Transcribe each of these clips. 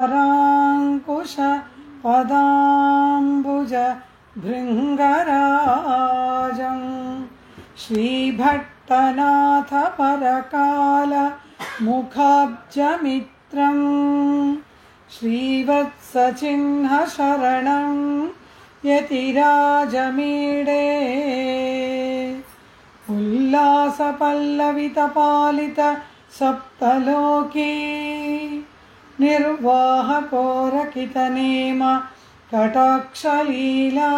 पराङ्कुश पदाम्बुज भृङ्गराजं श्रीभट्टनाथ परकाल मुखाब्जमित्रं श्रीवत्सचिह्न शरणं यतिराजमीडे उल्लासपल्लवितपालित सप्तलोकी निर्वाहकोरकितनेम कटाक्षलीला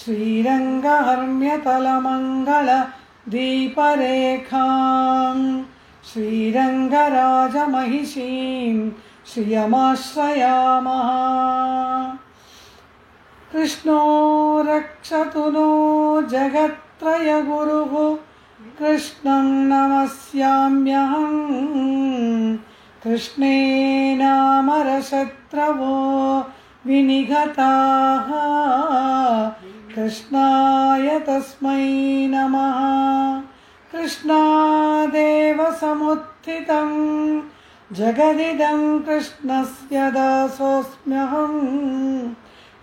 श्रीरङ्गहर्म्यतलमङ्गल दीपरेखां श्रीरङ्गराजमहिषीं श्रियमाश्रयामः। कृष्णो रक्षतु नो जगत्त्रयगुरुः कृष्णं नमस्याम्यहं कृष्णेनामरशत्रवो विनिघताः कृष्णाय तस्मै नमः। कृष्णादेव समुत्थितं जगदिदं कृष्णस्य दासोऽस्म्यहं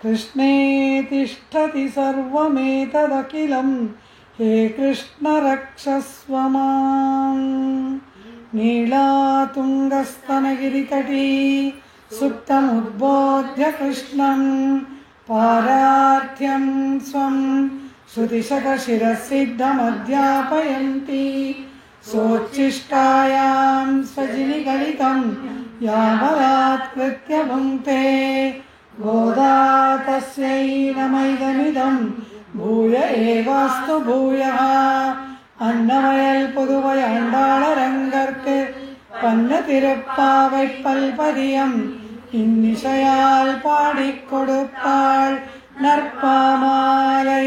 कृष्णे तिष्ठति सर्वमेतदखिलं हे कृष्ण रक्षस्व माम्। नीलातुङ्गस्तनगिरितटी सुप्तमुद्बोध्य कृष्णं पारार्थ्यं स्वं श्रुतिशतशिरसिद्धमध्यापयन्ती सोच्छिष्टायां स्वजिनिगलितं यावदात्कृत्य भुङ्क्ते गोदा तस्यै नमैदमिदं भूय एवास्तु भूयः। अन्नवयल पुदुवै आण्डाळरङ्गर्क्कु पन्नतिरुप्पावै पल्पदियं இன்னிசையால் பாடிக் கொடுத்தாள் நற்பாமாலை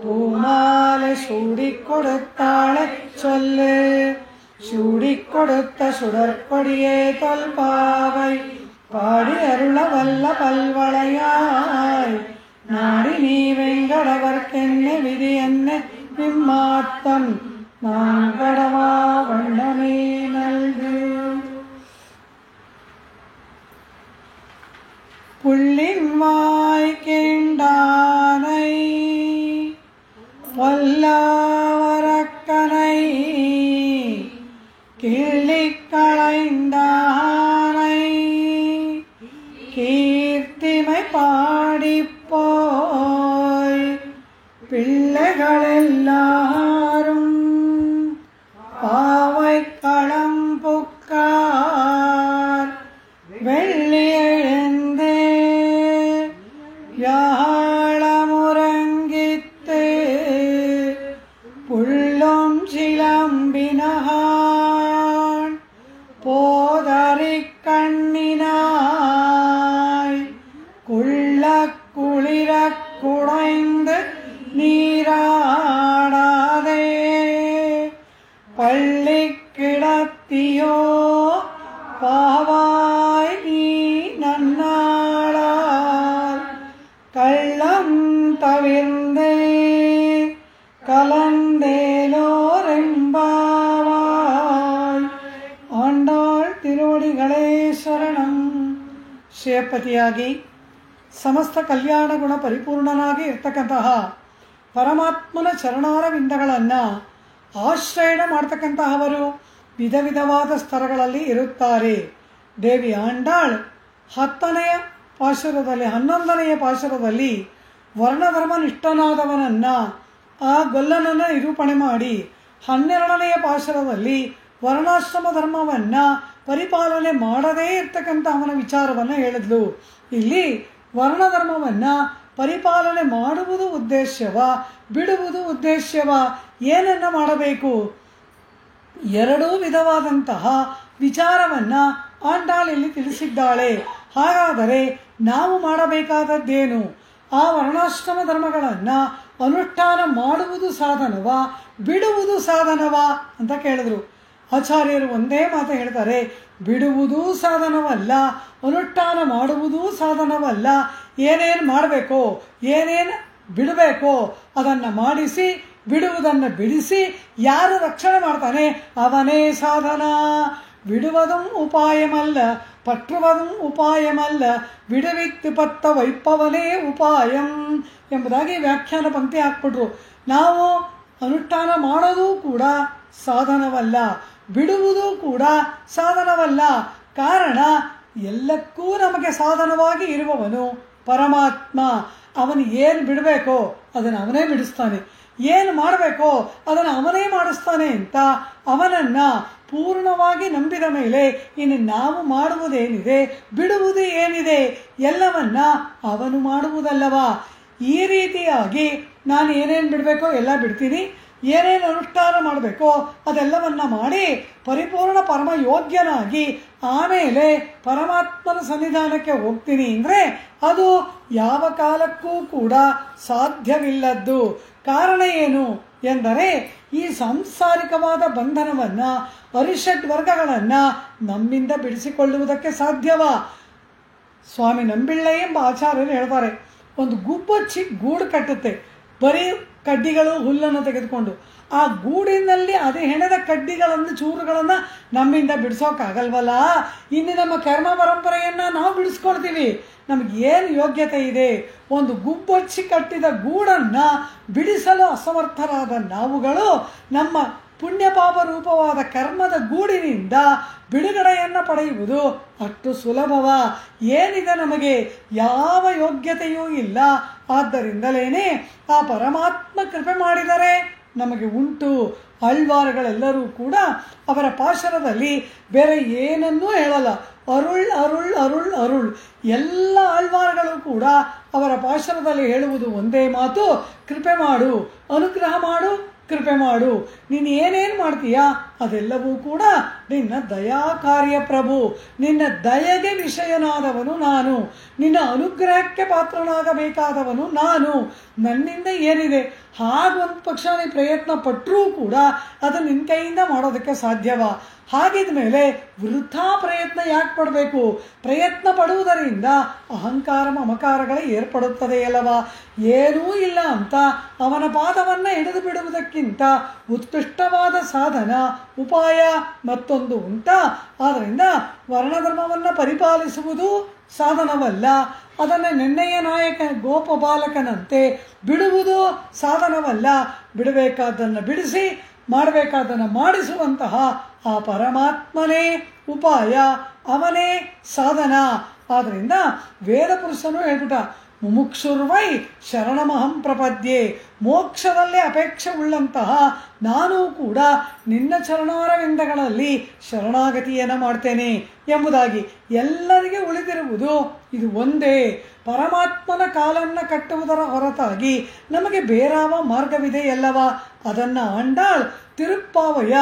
பூமாலை சூடிக் கொடுத்தாளை சொல்லு சூடிக் கொடுத்த சுடற்கொடியே தொல்பாவை பாடி அருள வல்ல பல்வளையாய் நாடி நீ வெங்கடவர்க்கென்ன விதி என்ன விம்மாத்தம் நான் கடவா வண்ணமே நல்கு. புள்ளின் வாய் கேண்டானை வல்லாவரக்கனை கிள்ளிக் களைந்தானை கீர்த்திமை பாடிப்போய் பிள்ளைகளெல்லாரும் பாவை களம்புக்கார் வெள்ளி எழுந்து யாழமுறங்கித்து புள்ளும் சிலம்பினான் போதறிக் கண்ணினாய் குள்ள குளிரக் குடைந்து நீராடாதே பள்ளி கிடத்தியோ பாவாய் நீ நன்னாளார் கள்ளம் தவிர்ந்து கலந்தேலோரெம்பாவாய். ஆண்டாள் திருவடிகளே ಶರಣಂ. ಶ್ರೇಯಪತಿಯಾಗಿ ಸಮಸ್ತ ಕಲ್ಯಾಣ ಗುಣ ಪರಿಪೂರ್ಣನಾಗಿ ಇರ್ತಕ್ಕಂತಹ ಪರಮಾತ್ಮನ ಚರಣಾರವಿಂದಗಳನ್ನು ಆಶ್ರಯಣ ಮಾಡ್ತಕ್ಕಂತಹವರು ವಿಧ ವಿಧವಾದ ಸ್ತರಗಳಲ್ಲಿ ಇರುತ್ತಾರೆ. ದೇವಿ ಆಂಡಾಳ್ 10ನೆಯ ಪಾಶುರದಲ್ಲಿ 11ನೆಯ ಪಾಶುರದಲ್ಲಿ ವರ್ಣಧರ್ಮನಿಷ್ಠನಾದವನನ್ನು ಆ ಗೊಲ್ಲನನ್ನು ನಿರೂಪಣೆ ಮಾಡಿ 12ನೆಯ ಪಾಶುರದಲ್ಲಿ ವರ್ಣಾಶ್ರಮ ಧರ್ಮವನ್ನು ಪರಿಪಾಲನೆ ಮಾಡದೇ ಇರ್ತಕ್ಕಂಥ ಅವನ ವಿಚಾರವನ್ನು ಹೇಳಿದ್ಲು. ಇಲ್ಲಿ ವರ್ಣಧರ್ಮವನ್ನು ಪರಿಪಾಲನೆ ಮಾಡುವುದು ಉದ್ದೇಶವ, ಬಿಡುವುದು ಉದ್ದೇಶವ, ಏನನ್ನು ಮಾಡಬೇಕು, ಎರಡೂ ವಿಧವಾದಂತಹ ವಿಚಾರವನ್ನು ಆಂಡಾಳಲ್ಲಿ ತಿಳಿಸಿದ್ದಾಳೆ. ಹಾಗಾದರೆ ನಾವು ಮಾಡಬೇಕಾದದ್ದೇನು? ಆ ವರ್ಣಾಶ್ರಮ ಧರ್ಮಗಳನ್ನು ಅನುಷ್ಠಾನ ಮಾಡುವುದು ಸಾಧನವ, ಬಿಡುವುದು ಸಾಧನವ ಅಂತ ಕೇಳಿದ್ರು. ಆಚಾರ್ಯರು ಒಂದೇ ಮಾತು ಹೇಳ್ತಾರೆ, ಬಿಡುವುದೂ ಸಾಧನವಲ್ಲ, ಅನುಷ್ಠಾನ ಮಾಡುವುದೂ ಸಾಧನವಲ್ಲ. ಏನೇನು ಮಾಡಬೇಕೋ, ಏನೇನು ಬಿಡಬೇಕೋ ಅದನ್ನು ಮಾಡಿಸಿ, ಬಿಡುವುದನ್ನು ಬಿಡಿಸಿ ಯಾರು ರಕ್ಷಣೆ ಮಾಡ್ತಾನೆ ಅವನೇ ಸಾಧನ. விடுவதும் உபாயமல்ல பற்றுவதும் ಉಪಾಯಮಲ್ಲ ವಿಡವಿತ್ತು ಪತ್ತ ವೈಪವನೇ ಉಪಾಯಂ ಎಂಬುದಾಗಿ ವ್ಯಾಖ್ಯಾನ ಪಂಕ್ತಿ ಹಾಕ್ಬಿಟ್ರು. ನಾವು ಅನುಷ್ಠಾನ ಮಾಡೋದು ಕೂಡ ಸಾಧನವಲ್ಲ, ಬಿಡುವುದು ಕೂಡ ಸಾಧನವಲ್ಲ. ಕಾರಣ ಎಲ್ಲಕ್ಕೂ ನಮಗೆ ಸಾಧನವಾಗಿ ಇರುವವನು ಪರಮಾತ್ಮ. ಅವನು ಏನು ಬಿಡಬೇಕೋ ಅದನ್ನು ಅವನೇ ಬಿಡಿಸ್ತಾನೆ, ಏನು ಮಾಡಬೇಕೋ ಅದನ್ನು ಅವನೇ ಮಾಡಿಸ್ತಾನೆ ಅಂತ ಅವನನ್ನು ಪೂರ್ಣವಾಗಿ ನಂಬಿದ ಮೇಲೆ ಇನ್ನು ನಾವು ಮಾಡುವುದೇನಿದೆ, ಬಿಡುವುದು ಏನಿದೆ ಎಲ್ಲವನ್ನ ಅವನು ಮಾಡುವುದಲ್ಲವಾ. ಈ ರೀತಿಯಾಗಿ ನಾನು ಏನೇನು ಬಿಡಬೇಕೋ ಎಲ್ಲ ಬಿಡ್ತೀನಿ, ಏನೇನು ಅನುಷ್ಠಾನ ಮಾಡಬೇಕೋ ಅದೆಲ್ಲವನ್ನ ಮಾಡಿ ಪರಿಪೂರ್ಣ ಪರಮ ಯೋಗ್ಯನಾಗಿ ಆಮೇಲೆ ಪರಮಾತ್ಮನ ಸನ್ನಿಧಾನಕ್ಕೆ ಹೋಗ್ತೀನಿ ಅಂದರೆ ಅದು ಯಾವ ಕಾಲಕ್ಕೂ ಕೂಡ ಸಾಧ್ಯವಿಲ್ಲದ್ದು. ಕಾರಣ ಏನು ಎಂದರೆ ಈ ಸಾಂಸಾರಿಕವಾದ ಬಂಧನವನ್ನು ಅರಿಷಡ್ ವರ್ಗಗಳನ್ನು ನಮ್ಮಿಂದ ಬಿಡಿಸಿಕೊಳ್ಳುವುದಕ್ಕೆ ಸಾಧ್ಯವಾ? ಸ್ವಾಮಿ ನಂಬಿಳ್ಳೆ ಎಂಬ ಆಚಾರ್ಯರು ಹೇಳ್ತಾರೆ, ಒಂದು ಗುಬ್ಬಚ್ಚಿ ಗೂಡು ಕಟ್ಟುತ್ತೆ ಬರೀ ಕಡ್ಡಿಗಳು ಹುಲ್ಲನ್ನು ತೆಗೆದುಕೊಂಡು. ಆ ಗೂಡಿನಲ್ಲಿ ಅದು ಹೆಣೆದ ಕಡ್ಡಿಗಳನ್ನು ಚೂರುಗಳನ್ನು ನಮ್ಮಿಂದ ಬಿಡಿಸೋಕ್ಕಾಗಲ್ವಲ್ಲ. ಇನ್ನು ನಮ್ಮ ಕರ್ಮ ಪರಂಪರೆಯನ್ನು ನಾವು ಬಿಡಿಸ್ಕೊಳ್ತೀವಿ. ನಮಗೇನು ಯೋಗ್ಯತೆ ಇದೆ? ಒಂದು ಗುಬ್ಬಚ್ಚಿ ಕಟ್ಟಿದ ಗೂಡನ್ನು ಬಿಡಿಸಲು ಅಸಮರ್ಥರಾದ ನಾವುಗಳು ನಮ್ಮ ಪುಣ್ಯಪಾಪ ರೂಪವಾದ ಕರ್ಮದ ಗೂಡಿನಿಂದ ಬಿಡುಗಡೆಯನ್ನು ಪಡೆಯುವುದು ಅಷ್ಟು ಸುಲಭವ? ಏನಿದೆ ನಮಗೆ? ಯಾವ ಯೋಗ್ಯತೆಯೂ ಇಲ್ಲ. ಆದ್ದರಿಂದಲೇ ಆ ಪರಮಾತ್ಮ ಕೃಪೆ ಮಾಡಿದರೆ ನಮಗೆ ಉಂಟು. ಆಳ್ವಾರುಗಳೆಲ್ಲರೂ ಕೂಡ ಅವರ ಪಾಶರದಲ್ಲಿ ಬೇರೆ ಏನನ್ನೂ ಹೇಳಲ್ಲ, ಅರುಳ್ ಅರುಳ್ ಅರುಳ್ ಅರುಳ್. ಎಲ್ಲ ಆಳ್ವಾರುಗಳು ಕೂಡ ಅವರ ಪಾಶರದಲ್ಲಿ ಹೇಳುವುದು ಒಂದೇ ಮಾತು, ಕೃಪೆ ಮಾಡು, ಅನುಗ್ರಹ ಮಾಡು, ಕೃಪೆ ಮಾಡು. ನೀನು ಏನೇನು ಮಾಡ್ತೀಯಾ ಅದೆಲ್ಲವೂ ಕೂಡ ನಿನ್ನ ದಯಾ ಕಾರ್ಯ ಪ್ರಭು. ನಿನ್ನ ದಯೆಗೆ ವಿಷಯನಾದವನು ನಾನು, ನಿನ್ನ ಅನುಗ್ರಹಕ್ಕೆ ಪಾತ್ರನಾಗಬೇಕಾದವನು ನಾನು. ನನ್ನಿಂದ ಏನಿದೆ ಹಾಗೊಂದು ಪಕ್ಷ ನೀ ಪ್ರಯತ್ನ ಪಟ್ಟರೂ ಕೂಡ ಅದು ನಿನ್ನ ಕೈಯಿಂದ ಮಾಡೋದಕ್ಕೆ ಸಾಧ್ಯವ? ಹಾಗಿದ ಮೇಲೆ ವೃಥಾ ಪ್ರಯತ್ನ ಯಾಕೆ ಪಡಬೇಕು? ಪ್ರಯತ್ನ ಪಡುವುದರಿಂದ ಅಹಂಕಾರ ಮಮಕಾರಗಳೇ ಏರ್ಪಡುತ್ತದೆಯಲ್ಲವಾ? ಏನೂ ಇಲ್ಲ ಅಂತ ಅವನ ಪಾದವನ್ನು ಹಿಡಿದು ಬಿಡುವುದಕ್ಕಿಂತ ಉತ್ಕೃಷ್ಟವಾದ ಸಾಧನ ಉಪಾಯ ಮತ್ತೊಂದು ಉಂಟಾ? ಆದ್ದರಿಂದ ವರ್ಣಧರ್ಮವನ್ನು ಪರಿಪಾಲಿಸುವುದು ಸಾಧನವಲ್ಲ, ಅದನ್ನು ನೆನ್ನೆಯ ನಾಯಕ ಗೋಪಬಾಲಕನಂತೆ ಬಿಡುವುದು ಸಾಧನವಲ್ಲ. ಬಿಡಬೇಕಾದ್ದನ್ನು ಬಿಡಿಸಿ ಮಾಡಬೇಕಾದ್ದನ್ನು ಮಾಡಿಸುವಂತಹ ಆ ಪರಮಾತ್ಮನೇ ಉಪಾಯ, ಅವನೇ ಸಾಧನ. ಆದ್ದರಿಂದ ವೇದ ಪುರುಷನು ಹೇಳ್ಬಿಟ್ಟ, ಮುಮುಕ್ಷುರ್ವೈ ಶರಣಮಹಂ ಪ್ರಪದ್ಯೆ. ಮೋಕ್ಷದಲ್ಲೇ ಅಪೇಕ್ಷೆ ಉಳ್ಳಂತಹ ನಾನು ಕೂಡ ನಿನ್ನ ಚರಣಾರವಿಂದಗಳಲ್ಲಿ ಶರಣಾಗತಿಯನ್ನು ಮಾಡ್ತೇನೆ ಎಂಬುದಾಗಿ. ಎಲ್ಲರಿಗೆ ಉಳಿದಿರುವುದು ಇದು ಒಂದೇ, ಪರಮಾತ್ಮನ ಕಾಲನ್ನು ಕಟ್ಟುವುದರ ಹೊರತಾಗಿ ನಮಗೆ ಬೇರಾವ ಮಾರ್ಗವಿದೆಯಲ್ಲವ? ಅದನ್ನು ಆಂಡಾಳ್ ತಿರುಪ್ಪಾವಯ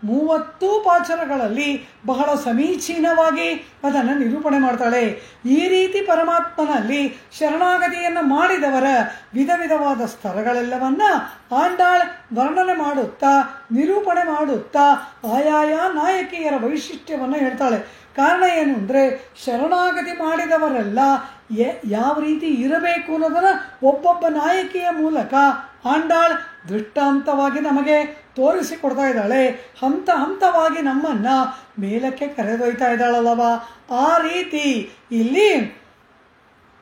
30 ಪಾಚರಗಳಲ್ಲಿ ಬಹಳ ಸಮೀಚೀನವಾಗಿ ಅದನ್ನು ನಿರೂಪಣೆ ಮಾಡ್ತಾಳೆ. ಈ ರೀತಿ ಪರಮಾತ್ಮನಲ್ಲಿ ಶರಣಾಗತಿಯನ್ನು ಮಾಡಿದವರ ವಿಧ ವಿಧವಾದ ಸ್ತರಗಳೆಲ್ಲವನ್ನ ಆಂಡಾಳ್ ವರ್ಣನೆ ಮಾಡುತ್ತಾ ನಿರೂಪಣೆ ಮಾಡುತ್ತಾ ಆಯಾಯ ನಾಯಕಿಯರ ವೈಶಿಷ್ಟ್ಯವನ್ನು ಹೇಳ್ತಾಳೆ. ಕಾರಣ ಏನು ಅಂದರೆ ಶರಣಾಗತಿ ಮಾಡಿದವರೆಲ್ಲ ಯಾವ ರೀತಿ ಇರಬೇಕು ಅನ್ನೋದನ್ನು ಒಬ್ಬೊಬ್ಬ ನಾಯಕಿಯ ಮೂಲಕ ಆಂಡಾಳ್ ದೃಷ್ಟಾಂತವಾಗಿ ನಮಗೆ ತೋರಿಸಿಕೊಡ್ತಾ ಇದ್ದಾಳೆ. ಹಂತ ಹಂತವಾಗಿ ನಮ್ಮನ್ನು ಮೇಲಕ್ಕೆ ಕರೆದೊಯ್ತಾ ಇದ್ದಾಳಲ್ಲವ? ಆ ರೀತಿ ಇಲ್ಲಿ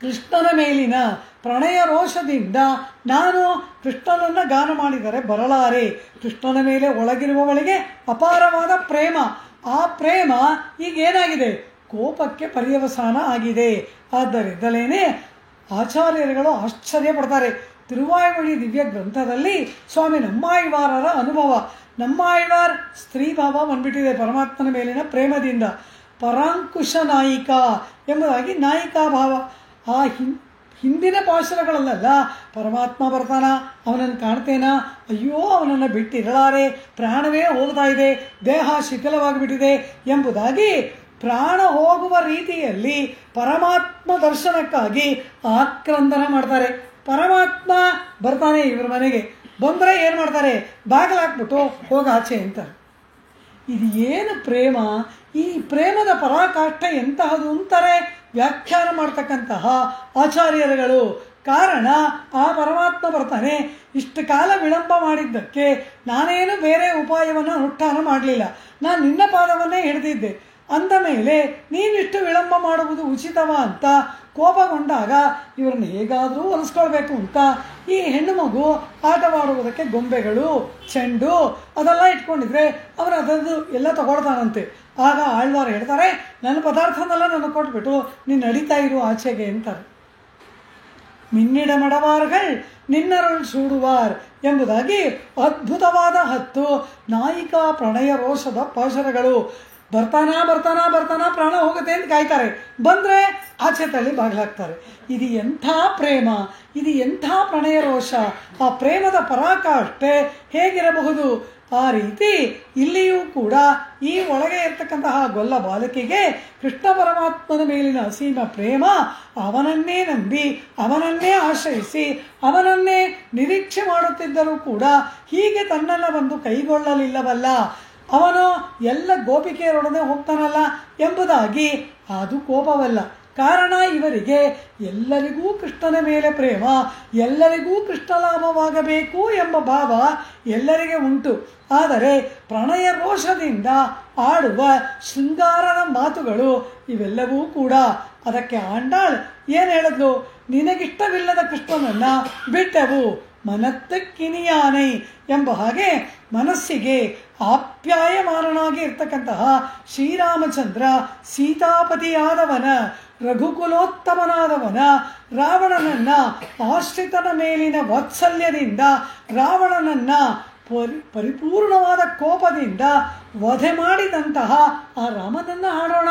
ಕೃಷ್ಣನ ಮೇಲಿನ ಪ್ರಣಯ ರೋಷದಿಂದ ನಾನು ಕೃಷ್ಣನನ್ನು ಗಾನ ಮಾಡಿದರೆ ಬರಲಾರೆ. ಕೃಷ್ಣನ ಮೇಲೆ ಒಳಗಿರುವವಳಿಗೆ ಅಪಾರವಾದ ಪ್ರೇಮ. ಆ ಪ್ರೇಮ ಈಗೇನಾಗಿದೆ? ಕೋಪಕ್ಕೆ ಪರ್ಯವಸಾನ ಆಗಿದೆ. ಆದ್ದರಿಂದಲೇ ಆಚಾರ್ಯರುಗಳು ಆಶ್ಚರ್ಯ ಪಡ್ತಾರೆ. ತಿರುವಾಯ್ಮೊഴി ದಿವ್ಯ ಗ್ರಂಥದಲ್ಲಿ ಸ್ವಾಮಿ ನಮ್ಮಾಳ್ವಾರರ ಅನುಭವ, ನಮ್ಮಾಳ್ವಾರ್ ಸ್ತ್ರೀ ಭಾವ ಬಂದ್ಬಿಟ್ಟಿದೆ ಪರಮಾತ್ಮನ ಮೇಲಿನ ಪ್ರೇಮದಿಂದ. ಪರಾಂಕುಶ ನಾಯಿಕಾ ಎಂಬುದಾಗಿ ನಾಯಿಕಾ ಭಾವ. ಆ ಹಿಂದಿನ ಪಾಶುರಗಳಲ್ಲೆಲ್ಲ ಪರಮಾತ್ಮ ಬರ್ತಾನ, ಅವನನ್ನು ಕಾಣ್ತೇನಾ, ಅಯ್ಯೋ ಅವನನ್ನು ಬಿಟ್ಟಿರಲಾರೆ, ಪ್ರಾಣವೇ ಹೋಗ್ತಾ ಇದೆ, ದೇಹ ಶಿಥಿಲವಾಗಿಬಿಟ್ಟಿದೆ ಎಂಬುದಾಗಿ ಪ್ರಾಣ ಹೋಗುವ ರೀತಿಯಲ್ಲಿ ಪರಮಾತ್ಮ ದರ್ಶನಕ್ಕಾಗಿ ಆಕ್ರಂದನ ಮಾಡ್ತಾರೆ. ಪರಮಾತ್ಮ ಬರ್ತಾನೆ ಇವ್ರ ಮನೆಗೆ, ಬಂದರೆ ಏನು ಮಾಡ್ತಾರೆ? ಬಾಗಿಲಾಕ್ಬಿಟ್ಟು ಹೋಗ ಆಚೆ ಅಂತಾರೆ. ಇದು ಏನು ಪ್ರೇಮ? ಈ ಪ್ರೇಮದ ಪರಾಕಾಷ್ಠೆ ಎಂತಹದು ಅಂತಾರೆ ವ್ಯಾಖ್ಯಾನ ಮಾಡ್ತಕ್ಕಂತಹ ಆಚಾರ್ಯರುಗಳು. ಕಾರಣ ಆ ಪರಮಾತ್ಮ ಬರ್ತಾನೆ. ಇಷ್ಟು ಕಾಲ ವಿಳಂಬ ಮಾಡಿದ್ದಕ್ಕೆ ನಾನೇನು ಬೇರೆ ಉಪಾಯವನ್ನು ಅನುಷ್ಠಾನ ಮಾಡಲಿಲ್ಲ, ನಾನು ನಿನ್ನ ಪಾದವನ್ನೇ ಹಿಡಿದಿದ್ದೆ. ಅಂದ ಮೇಲೆ ನೀನಿಷ್ಟು ವಿಳಂಬ ಮಾಡುವುದು ಉಚಿತವ ಅಂತ ಕೋಪಗೊಂಡಾಗ ಇವರನ್ನು ಹೇಗಾದರೂ ಒಲಿಸ್ಕೊಳ್ಬೇಕು ಅಂತ ಈ ಹೆಣ್ಣು ಮಗು ಆಟವಾಡುವುದಕ್ಕೆ ಗೊಂಬೆಗಳು, ಚೆಂಡು ಅದೆಲ್ಲ ಇಟ್ಕೊಂಡಿದ್ರೆ ಅವರು ಅದನ್ನು ಎಲ್ಲ ತಗೊಳ್ತಾನಂತೆ. ಆಗ ಆಳ್ವಾರು ಹೇಳ್ತಾರೆ, ನನ್ನ ಪದಾರ್ಥನೆಲ್ಲ ನನಗೆ ಕೊಟ್ಬಿಟ್ಟು ನೀನು ನಡೀತಾ ಇರು ಆಚೆಗೆ ಅಂತಾರೆ. ಮಿನ್ನಿಡ ಮಡವಾರ್ಗಳ್ ನಿನ್ನರುಳ್ ಸೂಡುವಾರ್ ಎಂಬುದಾಗಿ ಅದ್ಭುತವಾದ 10 ನಾಯಿಕಾ ಪ್ರಣಯ ರೋಷದ ಪಾಶರಗಳು. ಬರ್ತಾನ ಪ್ರಾಣ ಹೋಗುತ್ತೆ ಅಂತ ಕಾಯ್ತಾರೆ, ಬಂದರೆ ಆಚೆ ತಳ್ಳಿ ಬಾಗಿಲಾಗ್ತಾರೆ. ಇದು ಎಂಥ ಪ್ರೇಮ, ಇದು ಎಂಥ ಪ್ರಣಯ ರೋಷ, ಆ ಪ್ರೇಮದ ಪರಾಕಾಷ್ಠೆ ಹೇಗಿರಬಹುದು? ಆ ರೀತಿ ಇಲ್ಲಿಯೂ ಕೂಡ ಈ ಒಳಗೆ ಇರ್ತಕ್ಕಂತಹ ಗೊಲ್ಲ ಬಾಲಕಿಗೆ ಕೃಷ್ಣ ಪರಮಾತ್ಮನ ಮೇಲಿನ ಅಸೀಮ ಪ್ರೇಮ, ಅವನನ್ನೇ ನಂಬಿ ಅವನನ್ನೇ ಆಶ್ರಯಿಸಿ ಅವನನ್ನೇ ನಿರೀಕ್ಷೆ ಮಾಡುತ್ತಿದ್ದರೂ ಕೂಡ ಹೀಗೆ ತನ್ನನ್ನು ಬಂದು ಕೈಗೊಳ್ಳಲಿಲ್ಲವಲ್ಲ, ಅವನು ಎಲ್ಲ ಗೋಪಿಕೆಯರೊಡನೆ ಹೋಗ್ತಾನಲ್ಲ ಎಂಬುದಾಗಿ ಅದು ಕೋಪವಲ್ಲ. ಕಾರಣ ಇವರಿಗೆ ಎಲ್ಲರಿಗೂ ಕೃಷ್ಣನ ಮೇಲೆ ಪ್ರೇಮ, ಎಲ್ಲರಿಗೂ ಕೃಷ್ಣ ಲಾಭವಾಗಬೇಕು ಎಂಬ ಭಾವ ಎಲ್ಲರಿಗೆ ಉಂಟು. ಆದರೆ ಪ್ರಣಯ ರೋಷದಿಂದ ಆಡುವ ಶೃಂಗಾರದ ಮಾತುಗಳು ಇವೆಲ್ಲವೂ ಕೂಡ. ಅದಕ್ಕೆ ಆಂಡಾಳ್ ಏನು ಹೇಳಿದ್ಲು? ನಿನಗಿಷ್ಟವಿಲ್ಲದ ಕೃಷ್ಣನನ್ನ ಬಿಟ್ಟೆವು ಮನತ್ತಕ್ಕಿನಿಯಾನೈ ಎಂಬ ಹಾಗೆ ಮನಸ್ಸಿಗೆ ಆಪ್ಯಾಯಮಾನನಾಗಿ ಇರ್ತಕ್ಕಂತಹ ಶ್ರೀರಾಮಚಂದ್ರ ಸೀತಾಪತಿಯಾದವನ, ರಘುಕುಲೋತ್ತಮನಾದವನ ರಾವಣನನ್ನ ಆಶ್ರಿತನ ಮೇಲಿನ ವಾತ್ಸಲ್ಯದಿಂದ ರಾವಣನನ್ನ ಪರಿಪೂರ್ಣವಾದ ಕೋಪದಿಂದ ವಧೆ ಮಾಡಿದಂತಹ ಆ ರಾಮನನ್ನ ಹಾಡೋಣ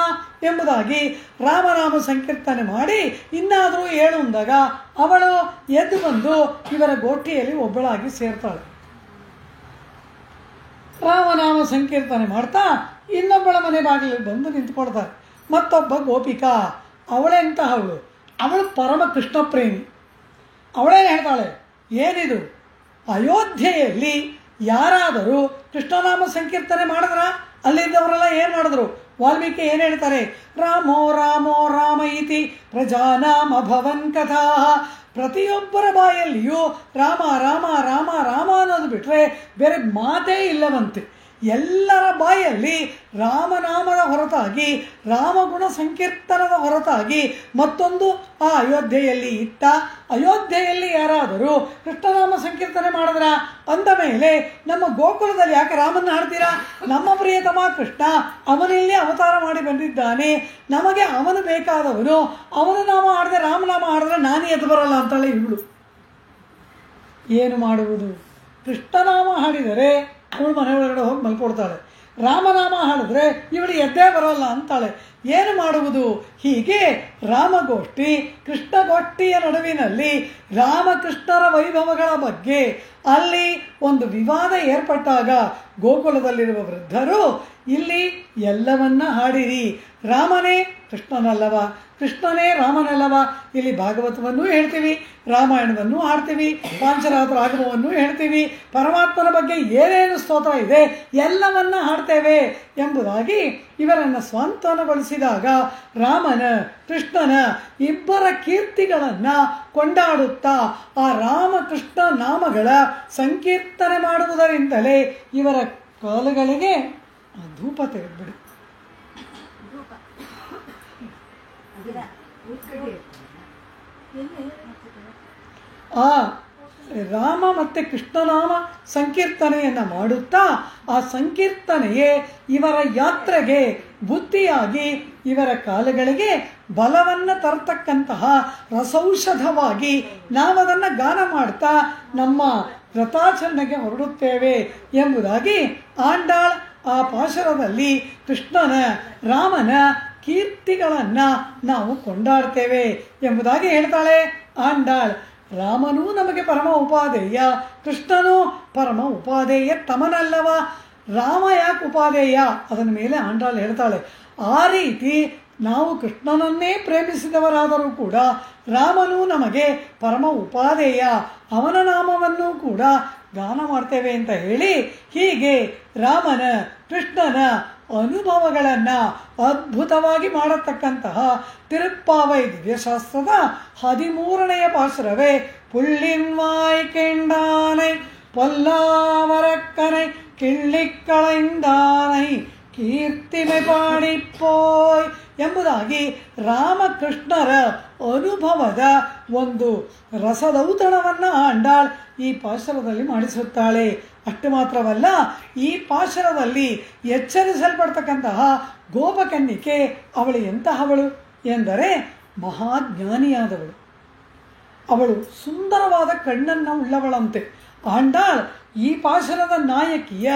ಎಂಬುದಾಗಿ ರಾಮನಾಮ ಸಂಕೀರ್ತನೆ ಮಾಡಿ ಇನ್ನಾದರೂ ಏಳು ಅಂದಾಗ ಅವಳು ಎದ್ದು ಬಂದು ಇವರ ಗೋಷ್ಠಿಯಲ್ಲಿ ಒಬ್ಬಳಾಗಿ ಸೇರ್ತಾಳೆ. ರಾಮನಾಮ ಸಂಕೀರ್ತನೆ ಮಾಡ್ತಾ ಇನ್ನೊಬ್ಬಳ ಮನೆ ಬಾಗಿಲಲ್ಲಿ ಬಂದು ನಿಂತ್ಕೊಳ್ತಾರೆ. ಮತ್ತೊಬ್ಬ ಗೋಪಿಕಾ, ಅವಳೆಂತಹವಳು, ಅವಳು ಪರಮ ಕೃಷ್ಣ ಪ್ರೇಮಿ. ಅವಳೇನು ಹೇಳ್ತಾಳೆ, ಏನಿದು ಅಯೋಧ್ಯೆಯಲ್ಲಿ ಯಾರಾದರೂ ಕೃಷ್ಣನಾಮ ಸಂಕೀರ್ತನೆ ಮಾಡಿದ್ರ? ಅಲ್ಲಿದ್ದವರೆಲ್ಲ ಏನು ಮಾಡಿದ್ರು? ವಾಲ್ಮೀಕಿ ಏನು ಹೇಳ್ತಾರೆ? ರಾಮೋ ರಾಮೋ ರಾಮ ಇತಿ ಪ್ರಜಾನಾಮ ಭವನ್ ಕಥಾ. ಪ್ರತಿಯೊಬ್ಬರ ಬಾಯಲ್ಲಿಯೂ ರಾಮ ರಾಮ ರಾಮ ರಾಮ ಅನ್ನೋದು ಬಿಟ್ಟರೆ ಬೇರೆ ಮಾತೇ ಇಲ್ಲವಂತೆ. ಎಲ್ಲರ ಬಾಯಲ್ಲಿ ರಾಮನಾಮದ ಹೊರತಾಗಿ, ರಾಮಗುಣ ಸಂಕೀರ್ತನದ ಹೊರತಾಗಿ ಮತ್ತೊಂದು ಆ ಅಯೋಧ್ಯೆಯಲ್ಲಿ ಇತ್ತ? ಅಯೋಧ್ಯೆಯಲ್ಲಿ ಯಾರಾದರೂ ಕೃಷ್ಣನಾಮ ಸಂಕೀರ್ತನೆ ಮಾಡಿದ್ರ? ಅಂದ ಮೇಲೆ ನಮ್ಮ ಗೋಕುಲದಲ್ಲಿ ಯಾಕೆ ರಾಮನ್ನ ಹಾಡ್ತೀರಾ? ನಮ್ಮ ಪ್ರಿಯತಮ ಕೃಷ್ಣ ಅವನಲ್ಲಿ ಅವತಾರ ಮಾಡಿ ಬಂದಿದ್ದಾನೆ, ನಮಗೆ ಅವನು ಬೇಕಾದವನು, ಅವನ ನಾಮ ಹಾಡಿದ್ರೆ ರಾಮನಾಮ ಹಾಡಿದ್ರೆ ನಾನು ಎದ್ದು ಬರಲ್ಲ ಅಂತಾಳೆ ಇವಳು. ಏನು ಮಾಡುವುದು? ಕೃಷ್ಣನಾಮ ಹಾಡಿದರೆ ಅವಳು ಮನೆ ಒಳಗಡೆ ಹೋಗಿ ಮಲ್ಕೊಡ್ತಾಳೆ, ರಾಮನಾಮ ಹಾಡಿದ್ರೆ ಇವಳು ಎದ್ದೇ ಬರೋಲ್ಲ ಅಂತಾಳೆ. ಏನು ಮಾಡುವುದು? ಹೀಗೆ ರಾಮಗೋಷ್ಠಿ ಕೃಷ್ಣಗೋಷ್ಠಿಯ ನಡುವಿನಲ್ಲಿ ರಾಮಕೃಷ್ಣರ ವೈಭವಗಳ ಬಗ್ಗೆ ಅಲ್ಲಿ ಒಂದು ವಿವಾದ ಏರ್ಪಟ್ಟಾಗ ಗೋಕುಲದಲ್ಲಿರುವ ವೃದ್ಧರು ಇಲ್ಲಿ ಎಲ್ಲವನ್ನ ಹಾಡಿರಿ, ರಾಮನೇ ಕೃಷ್ಣನಲ್ಲವ, ಕೃಷ್ಣನೇ ರಾಮನಲ್ಲವ. ಇಲ್ಲಿ ಭಾಗವತವನ್ನು ಹೇಳ್ತೀವಿ, ರಾಮಾಯಣವನ್ನು ಹಾಡ್ತೀವಿ, ಪಾಂಚರಾತ್ರ ಆಗಮವನ್ನು ಹೇಳ್ತೀವಿ, ಪರಮಾತ್ಮನ ಬಗ್ಗೆ ಏನೇನು ಸ್ತೋತ್ರ ಇದೆ ಎಲ್ಲವನ್ನ ಹಾಡ್ತೇವೆ ಎಂಬುದಾಗಿ ಇವರನ್ನು ಸ್ವಾಂತನಗೊಳಿಸಿದಾಗ ರಾಮನ ಕೃಷ್ಣನ ಇಬ್ಬರ ಕೀರ್ತಿಗಳನ್ನು ಕೊಂಡಾಡುತ್ತಾ ಆ ರಾಮಕೃಷ್ಣ ನಾಮಗಳ ಸಂಕೀರ್ತನೆ ಮಾಡುವುದರಿಂದಲೇ ಇವರ ಕಾಲುಗಳಿಗೆ ಧೂಪ ತೆಗೆದ್ಬಿಡಿ. ಆ ರಾಮ ಮತ್ತು ಕೃಷ್ಣನಾಮ ಸಂಕೀರ್ತನೆಯನ್ನು ಮಾಡುತ್ತಾ ಆ ಸಂಕೀರ್ತನೆಯೇ ಇವರ ಯಾತ್ರೆಗೆ ಬುದ್ಧಿಯಾಗಿ ಇವರ ಕಾಲುಗಳಿಗೆ ಬಲವನ್ನು ತರತಕ್ಕಂತಹ ರಸೌಷಧವಾಗಿ ನಾವದನ್ನು ಗಾನ ಮಾಡ್ತಾ ನಮ್ಮ ವ್ರತಾಚರಣೆಗೆ ಹೊರಡುತ್ತೇವೆ ಎಂಬುದಾಗಿ ಆಂಡಾಳ್ ಆ ಪಾಶರದಲ್ಲಿ ಕೃಷ್ಣನ ರಾಮನ ಕೀರ್ತಿಗಳನ್ನು ನಾವು ಕೊಂಡಾಡ್ತೇವೆ ಎಂಬುದಾಗಿ ಹೇಳ್ತಾಳೆ ಆಂಡಾಳ್. ರಾಮನೂ ನಮಗೆ ಪರಮ ಉಪಾದೇಯ, ಕೃಷ್ಣನೂ ಪರಮ ಉಪಾದೇಯ ತಮನಲ್ಲವ. ರಾಮ ಯಾಕೆ ಉಪಾದೇಯ? ಅದರ ಮೇಲೆ ಆಂಡಾಳ್ ಹೇಳ್ತಾಳೆ, ಆ ರೀತಿ ನಾವು ಕೃಷ್ಣನನ್ನೇ ಪ್ರೇಮಿಸಿದವರಾದರೂ ಕೂಡ ರಾಮನೂ ನಮಗೆ ಪರಮ ಉಪಾದೇಯ, ಅವನ ನಾಮವನ್ನು ಕೂಡ ಗಾನ ಮಾಡ್ತೇವೆ ಅಂತ ಹೇಳಿ ಹೀಗೆ ರಾಮನ ಕೃಷ್ಣನ ಅನುಭವಗಳನ್ನು ಅದ್ಭುತವಾಗಿ ಮಾಡತಕ್ಕಂತಹ ತಿರುಪ್ಪಾವೈ ದಿವ್ಯಶಾಸ್ತ್ರದ 13ನೆಯ ಪಾಶುರವೇ புள்ளின்வாய் கேண்டானை பொல்லாவரக்கனை கிள்ளிக்களைந்தானை ಕೀರ್ತಿಮೆ ಪಾಡಿಪ್ಪೋಯ್ ಎಂಬುದಾಗಿ ರಾಮಕೃಷ್ಣರ ಅನುಭವದ ಒಂದು ರಸದೌತಣವನ್ನು ಆಂಡಾಳ್ ಈ ಪಾಶುರದಲ್ಲಿ ಮಾಡಿಸುತ್ತಾಳೆ. ಅಷ್ಟು ಮಾತ್ರವಲ್ಲ, ಈ ಪಾಶುರದಲ್ಲಿ ಎಚ್ಚರಿಸಲ್ಪಡ್ತಕ್ಕಂತಹ ಗೋಪಕನ್ನಿಕೆ ಅವಳು ಎಂತಹವಳು ಎಂದರೆ ಮಹಾಜ್ಞಾನಿಯಾದವಳು. ಅವಳು ಸುಂದರವಾದ ಕಣ್ಣನ್ನು ಉಳ್ಳವಳಂತೆ. ಆಂಡಾಳ್ ಈ ಪಾಶುರದ ನಾಯಕಿಯ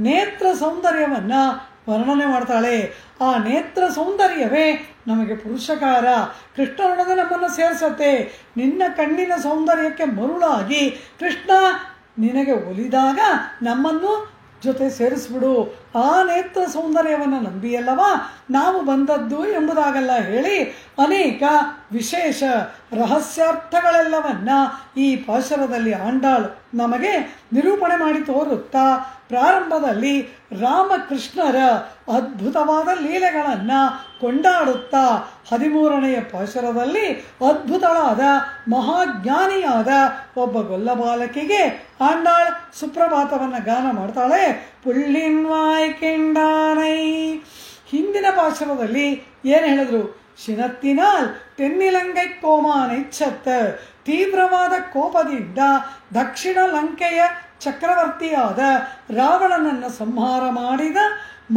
ನೇತ್ರ ಸೌಂದರ್ಯವನ್ನು ವರ್ಣನೆ ಮಾಡ್ತಾಳೆ. ಆ ನೇತ್ರ ಸೌಂದರ್ಯವೇ ನಮಗೆ ಪುರುಷಕಾರ. ಕೃಷ್ಣನೊಡನೆ ನಮ್ಮನ್ನು ಸೇರಿಸತ್ತೆ. ನಿನ್ನ ಕಣ್ಣಿನ ಸೌಂದರ್ಯಕ್ಕೆ ಮರುಳಾಗಿ ಕೃಷ್ಣ ನಿನಗೆ ಒಲಿದಾಗ ನಮ್ಮನ್ನು ಜೊತೆ ಸೇರಿಸ್ಬಿಡು. ಆ ನೇತ್ರ ಸೌಂದರ್ಯವನ್ನು ನಂಬಿಯಲ್ಲವಾ ನಾವು ಬಂದದ್ದು ಎಂಬುದಾಗಲ್ಲ ಹೇಳಿ ಅನೇಕ ವಿಶೇಷ ರಹಸ್ಯಾರ್ಥಗಳೆಲ್ಲವನ್ನ ಈ ಪಾಶುರದಲ್ಲಿ ಆಂಡಾಳ್ ನಮಗೆ ನಿರೂಪಣೆ ಮಾಡಿ ತೋರುತ್ತಾ ಪ್ರಾರಂಭದಲ್ಲಿ ರಾಮಕೃಷ್ಣರ ಅದ್ಭುತವಾದ ಲೀಲೆಗಳನ್ನು ಕೊಂಡಾಡುತ್ತಾ 13ನೆಯ ಪಾಶುರದಲ್ಲಿ ಅದ್ಭುತವಾದ ಮಹಾಜ್ಞಾನಿಯಾದ ಒಬ್ಬ ಗೊಲ್ಲಬಾಲಕಿಗೆ ಆಂಡಾಳ್ ಸುಪ್ರಭಾತವನ್ನು ಗಾನ ಮಾಡ್ತಾಳೆ. புள்ளின்வாய் கேண்டானை. ಹಿಂದಿನ ಪಾಶುರದಲ್ಲಿ ಏನು ಹೇಳಿದ್ರು? ಶಿನತ್ತಿನಾಲ್ ತೆನ್ನಿಲಂಗೈ ಕೋಮಾನೈ ಛತ್ತ. ತೀವ್ರವಾದ ಕೋಪದಿಂದ ದಕ್ಷಿಣ ಲಂಕೆಯ ಚಕ್ರವರ್ತಿಯಾದ ರಾವಣನನ್ನು ಸಂಹಾರ ಮಾಡಿದ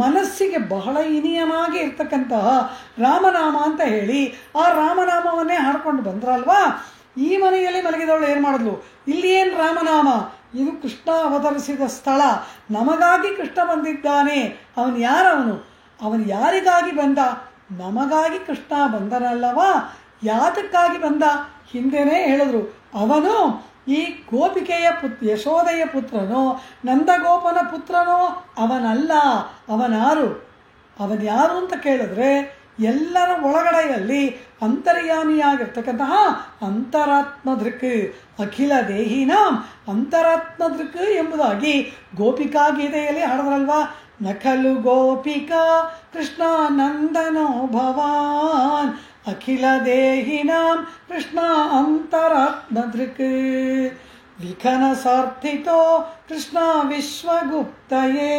ಮನಸ್ಸಿಗೆ ಬಹಳ ಇನಿಯನಾಗಿ ಇರ್ತಕ್ಕಂತಹ ರಾಮನಾಮ ಅಂತ ಹೇಳಿ ಆ ರಾಮನಾಮವನ್ನೇ ಹಾಡ್ಕೊಂಡು ಬಂದ್ರಲ್ವಾ. ಈ ಮನೆಯಲ್ಲಿ ಮಲಗಿದವಳು ಏನು ಮಾಡಿದ್ಲು? ಇಲ್ಲಿ ಏನು ರಾಮನಾಮ? ಇದು ಕೃಷ್ಣ ಅವತರಿಸಿದ ಸ್ಥಳ. ನಮಗಾಗಿ ಕೃಷ್ಣ ಬಂದಿದ್ದಾನೆ. ಅವನು ಯಾರವನು? ಅವನು ಯಾರಿಗಾಗಿ ಬಂದ? ನಮಗಾಗಿ ಕೃಷ್ಣ ಬಂದನಲ್ಲವಾ. ಯಾತಕ್ಕಾಗಿ ಬಂದ? ಹಿಂದೆನೇ ಹೇಳಿದ್ರು. ಅವನು ಈ ಗೋಪಿಕೆಯ ಯಶೋದೆಯ ಪುತ್ರನೋ ನಂದಗೋಪನ ಪುತ್ರನೋ ಅವನಲ್ಲ. ಅವನಾರು? ಅವನ್ಯಾರು ಅಂತ ಕೇಳಿದ್ರೆ ಎಲ್ಲರ ಒಳಗಡೆಯಲ್ಲಿ ಅಂತರ್ಯಾಮಿಯಾಗಿರ್ತಕ್ಕಂತಹ ಅಂತರಾತ್ಮ ದೃಕ್, ಅಖಿಲ ದೇಹಿನಾಂ ಅಂತರಾತ್ಮ ದೃಕ್ ಎಂಬುದಾಗಿ ಗೋಪಿಕಾ ಗೀತೆಯಲ್ಲಿ ಹಾಡಿದ್ರಲ್ವಾ. ನಖಲು ಗೋಪಿಕಾ ಕೃಷ್ಣ ನಂದನೋ ಭವಾನ್ ಅಖಿಲ ದೇಹಿನಾಂ ಕೃಷ್ಣ ಅಂತರಾತ್ಮ ದೃಕ್ ವಿಖನ ಸಾರ್ಥಿತೋ ಕೃಷ್ಣ ವಿಶ್ವಗುಪ್ತಯೇ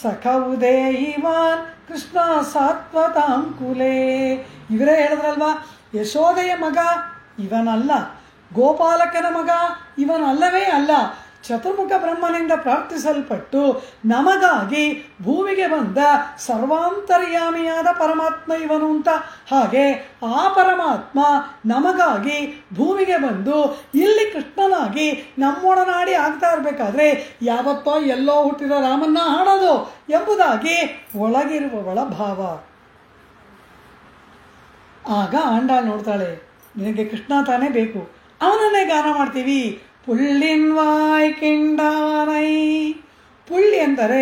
ಸಖೌದೇಹಿವಾನ್ ಕೃಷ್ಣ ಸಾತ್ವತಾಂ ಕುಲೇ. ಇವರೇ ಹೇಳಿದ್ರಲ್ವಾ, ಯಶೋದೆಯ ಮಗ ಇವನಲ್ಲ, ಗೋಪಾಲಕನ ಮಗ ಇವನಲ್ಲವೇ ಅಲ್ಲ. ಚತುರ್ಮುಖ ಬ್ರಹ್ಮನಿಂದ ಪ್ರಾರ್ಥಿಸಲ್ಪಟ್ಟು ನಮಗಾಗಿ ಭೂಮಿಗೆ ಬಂದ ಸರ್ವಾಂತರ್ಯಾಮಿಯಾದ ಪರಮಾತ್ಮ ಇವನು ಅಂತ. ಹಾಗೆ ಆ ಪರಮಾತ್ಮ ನಮಗಾಗಿ ಭೂಮಿಗೆ ಬಂದು ಇಲ್ಲಿ ಕೃಷ್ಣನಾಗಿ ನಮ್ಮೊಡನಾಡಿ ಆಗ್ತಾ ಇರಬೇಕಾದ್ರೆ ಯಾವತ್ತೋ ಎಲ್ಲೋ ಹುಟ್ಟಿರೋ ರಾಮನ್ನ ಹಾಡೋದು ಎಂಬುದಾಗಿ ಒಳಗಿರುವವಳ ಭಾವ. ಆಗ ಆಂಡಾಳ್ ನೋಡ್ತಾಳೆ, ನಿನಗೆ ಕೃಷ್ಣ ತಾನೇ ಬೇಕು, ಅವನನ್ನೇ ಗಾನ ಮಾಡ್ತೀವಿ. புள்ளின்வாய் கேண்டானை. ಪುಳ್ಳಿ ಎಂದರೆ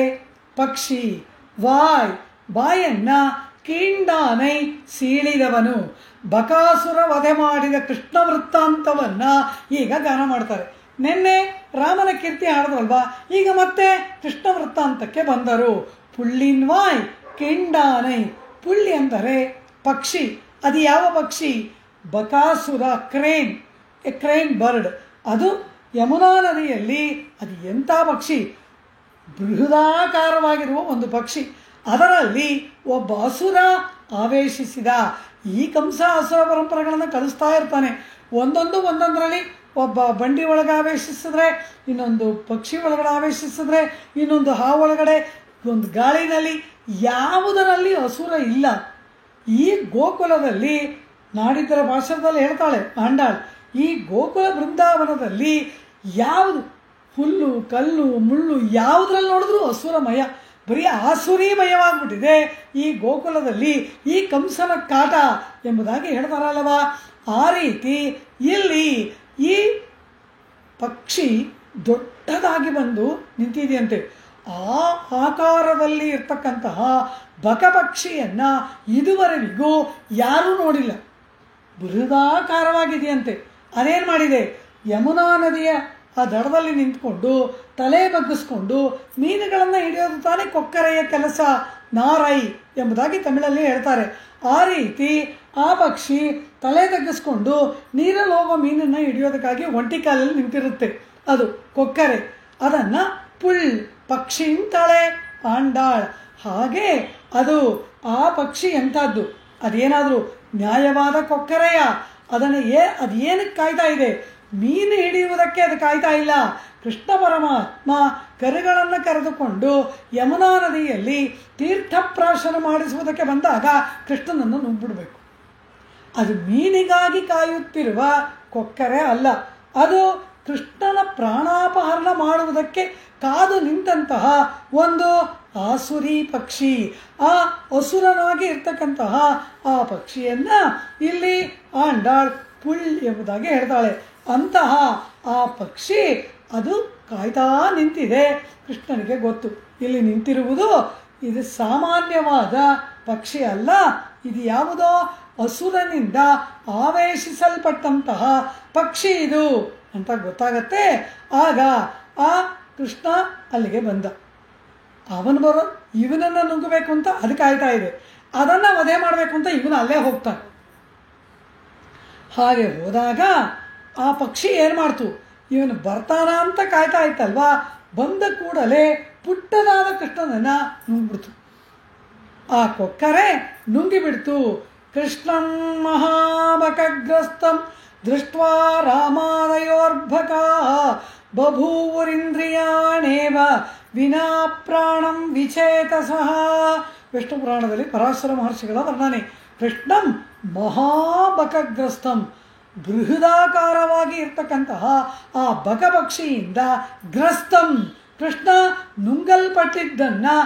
ಪಕ್ಷಿ, ವಾಯ್ ಬಾಯನ್ನ, ಕೀಂಡಾನೈ ಸೀಳಿದವನು. ಬಕಾಸುರ ವಧೆ ಮಾಡಿದ ಕೃಷ್ಣ ವೃತ್ತಾಂತವನ್ನ ಈಗ ಗಾನ ಮಾಡ್ತಾರೆ. ನಿನ್ನೆ ರಾಮನ ಕೀರ್ತಿ ಹಾಡಿದ್ರಲ್ವಾ, ಈಗ ಮತ್ತೆ ಕೃಷ್ಣ ವೃತ್ತಾಂತಕ್ಕೆ ಬಂದರು. ಪುಳ್ಳಿನ್ವಾಯ್ ಕೇಂಡಾನೈ. ಪುಳ್ಳಿ ಅಂದರೆ ಪಕ್ಷಿ. ಅದು ಯಾವ ಪಕ್ಷಿ? Bakasura, crane, A crane bird. ಅದು ಯಮುನಾ ನದಿಯಲ್ಲಿ ಅದು ಎಂಥ ಪಕ್ಷಿ? ಬೃಹದಾಕಾರವಾಗಿರುವ ಒಂದು ಪಕ್ಷಿ. ಅದರಲ್ಲಿ ಒಬ್ಬ ಅಸುರ ಆವೇಶಿಸಿದ. ಈ ಕಂಸ ಅಸುರ ಪರಂಪರೆಗಳನ್ನು ಕಳಿಸ್ತಾ ಇರ್ತಾನೆ. ಒಂದೊಂದರಲ್ಲಿ ಒಬ್ಬ ಬಂಡಿ ಒಳಗೆ ಆವೇಶಿಸಿದ್ರೆ, ಇನ್ನೊಂದು ಪಕ್ಷಿ ಒಳಗಡೆ ಆವೇಶಿಸಿದ್ರೆ, ಇನ್ನೊಂದು ಹಾವು ಒಳಗಡೆ, ಒಂದು ಗಾಳಿನಲ್ಲಿ, ಯಾವುದರಲ್ಲಿ ಅಸುರ ಇಲ್ಲ. ಈ ಗೋಕುಲದಲ್ಲಿ ನಾಡಿದ್ದರ ಭಾಷಣದಲ್ಲಿ ಹೇಳ್ತಾಳೆ ಆಂಡಾಳ್, ಈ ಗೋಕುಲ ಬೃಂದಾವನದಲ್ಲಿ ಯಾವುದು ಹುಲ್ಲು ಕಲ್ಲು ಮುಳ್ಳು ಯಾವುದ್ರಲ್ಲಿ ನೋಡಿದ್ರೂ ಅಸುರಮಯ, ಬರೀ ಆಸುರಿಮಯವಾಗ್ಬಿಟ್ಟಿದೆ ಈ ಗೋಕುಲದಲ್ಲಿ ಈ ಕಂಸನ ಕಾಟ ಎಂಬುದಾಗಿ ಹೇಳ್ತಾರಲ್ವಾ. ಆ ರೀತಿ ಇಲ್ಲಿ ಈ ಪಕ್ಷಿ ದೊಡ್ಡದಾಗಿ ಬಂದು ನಿಂತಿದೆಯಂತೆ. ಆ ಆಕಾರದಲ್ಲಿ ಇರ್ತಕ್ಕಂತಹ ಬಕಪಕ್ಷಿಯನ್ನು ಇದುವರೆಗೂ ಯಾರೂ ನೋಡಿಲ್ಲ. ಬೃಹದಾಕಾರವಾಗಿದೆಯಂತೆ. ಅದೇನು ಮಾಡಿದೆ? ಯಮುನಾ ನದಿಯ ಆ ದಡದಲ್ಲಿ ನಿಂತ್ಕೊಂಡು ತಲೆ ಬಗ್ಗಿಸ್ಕೊಂಡು ಮೀನುಗಳನ್ನು ಹಿಡಿಯೋದು ತಾನೇ ಕೊಕ್ಕರೆಯ ಕೆಲಸ, ನಾರೈ ಎಂಬುದಾಗಿ ತಮಿಳಲ್ಲಿ ಹೇಳ್ತಾರೆ. ಆ ರೀತಿ ಆ ಪಕ್ಷಿ ತಲೆ ತಗ್ಗಿಸ್ಕೊಂಡು ನೀರಲ್ಲಿ ಹೋಗೋ ಮೀನನ್ನು ಹಿಡಿಯೋದಕ್ಕಾಗಿ ಒಂಟಿ ಕಾಲಲ್ಲಿ ನಿಂತಿರುತ್ತೆ, ಅದು ಕೊಕ್ಕರೆ. ಅದನ್ನು ಪುಳ್ ಪಕ್ಷಿ ಅಂತಾಳೆ ಆಂಡಾಳ್. ಹಾಗೆ ಅದು ಆ ಪಕ್ಷಿ ಎಂಥದ್ದು, ಅದೇನಾದರೂ ನ್ಯಾಯವಾದ ಕೊಕ್ಕರೆಯ? ಅದನ್ನು ಅದೇನಕ್ಕೆ ಕಾಯ್ತಾ ಇದೆ? ಮೀನು ಹಿಡಿಯುವುದಕ್ಕೆ ಅದು ಕಾಯ್ತಾ ಇಲ್ಲ. ಕೃಷ್ಣ ಪರಮಾತ್ಮ ಕರುಗಳನ್ನು ಕರೆದುಕೊಂಡು ಯಮುನಾ ನದಿಯಲ್ಲಿ ತೀರ್ಥಪ್ರಾಶನ ಮಾಡಿಸುವುದಕ್ಕೆ ಬಂದಾಗ ಕೃಷ್ಣನನ್ನು ನುಗ್ಬಿಡಬೇಕು. ಅದು ಮೀನಿಗಾಗಿ ಕಾಯುತ್ತಿರುವ ಕೊಕ್ಕರೆ ಅಲ್ಲ, ಅದು ಕೃಷ್ಣನ ಪ್ರಾಣಾಪಹರಣ ಮಾಡುವುದಕ್ಕೆ ಕಾದು ನಿಂತಹ ಒಂದು ಆಸುರಿ ಪಕ್ಷಿ. ಆ ಅಸುರನಾಗಿ ಇರ್ತಕ್ಕಂತಹ ಆ ಪಕ್ಷಿಯನ್ನು ಇಲ್ಲಿ ಆಂಡಾಳ್ ಪುಳ್ ಎಂಬುದಾಗಿ ಹೇಳ್ತಾಳೆ. ಅಂತಹ ಆ ಪಕ್ಷಿ ಅದು ಕಾಯ್ತಾ ನಿಂತಿದೆ. ಕೃಷ್ಣನಿಗೆ ಗೊತ್ತು, ಇಲ್ಲಿ ನಿಂತಿರುವುದು ಇದು ಸಾಮಾನ್ಯವಾದ ಪಕ್ಷಿ ಅಲ್ಲ, ಇದು ಯಾವುದೋ ಅಸುರನಿಂದ ಆವೇಶಿಸಲ್ಪಟ್ಟಂತಹ ಪಕ್ಷಿ ಇದು ಅಂತ ಗೊತ್ತಾಗತ್ತೆ. ಆಗ ಆ ಕೃಷ್ಣ ಅಲ್ಲಿಗೆ ಬಂದ. ಅವನು ಇವನನ್ನು ನುಗ್ಗಬೇಕು ಅಂತ ಅದು ಕಾಯ್ತಾ ಇದೆ, ಅದನ್ನು ವಧೆ ಮಾಡಬೇಕು ಅಂತ ಇವನು ಅಲ್ಲೇ ಹೋಗ್ತಾನೆ. ಹಾಗೆ ಹೋದಾಗ ಆ ಪಕ್ಷಿ ಏನು ಮಾಡ್ತು, ಇವನು ಬರ್ತಾನ ಅಂತ ಕಾಯ್ತಾ ಇತ್ತಲ್ವಾ, ಬಂದ ಕೂಡಲೇ ಪುಟ್ಟದಾದ ಕೃಷ್ಣನನ್ನು ನುಂಗ್ಬಿಡ್ತು. ಆ ಕೊಕ್ಕರೆ ನುಂಗಿಬಿಡ್ತು. ಕೃಷ್ಣಂ ಮಹಾಬಕಗ್ರಸ್ತಂ ದೃಷ್ಟ್ವಾ ರಾಮಾದಯೋರ್ಭಕಾ ಬಭೂವರಿಂದ್ರಿಯಾಣೇವ ವಿನಾ ಪ್ರಾಣಂ ವಿಚೇತಸಃ. ವಿಷ್ಣು ಪುರಾಣದಲ್ಲಿ ಪರಾಶರ ಮಹರ್ಷಿಗಳ ವರ್ಣನೆ. ಕೃಷ್ಣಂ ಮಹಾಬಕಗ್ರಸ್ತಂ, ಬೃಹದಾಕಾರವಾಗಿ ಇರ್ತಕ್ಕಂತಹ ಆ ಬಕಪಕ್ಷಿಯಿಂದ ಗ್ರಸ್ತಂ, ಕೃಷ್ಣ ನುಂಗಲ್ಪಟ್ಟಿದ್ದನ್ನು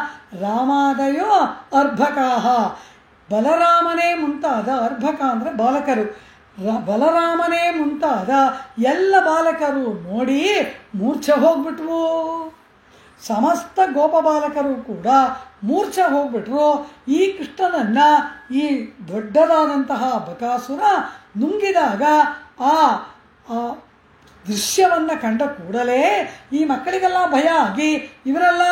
ರಾಮಾದಯೋ ಅರ್ಭಕಾಹ, ಬಲರಾಮನೇ ಮುಂತಾದ, ಅರ್ಭಕ ಅಂದರೆ ಬಾಲಕರು, ಬಲರಾಮನೇ ಮುಂತಾದ ಎಲ್ಲ ಬಾಲಕರು ನೋಡಿ ಮೂರ್ಛೆ ಹೋಗ್ಬಿಟ್ವು. ಸಮಸ್ತ ಗೋಪ ಬಾಲಕರು ಕೂಡ ಮೂರ್ಛೆ ಹೋಗ್ಬಿಟ್ರು. ಈ ಕೃಷ್ಣನನ್ನು ಈ ದೊಡ್ಡದಾದಂತಹ ಬಕಾಸುರ ನುಂಗಿದಾಗ ಆ ದೃಶ್ಯವನ್ನು ಕಂಡ ಕೂಡಲೇ ಈ ಮಕ್ಕಳಿಗೆಲ್ಲ ಭಯ ಆಗಿ ಇವರೆಲ್ಲ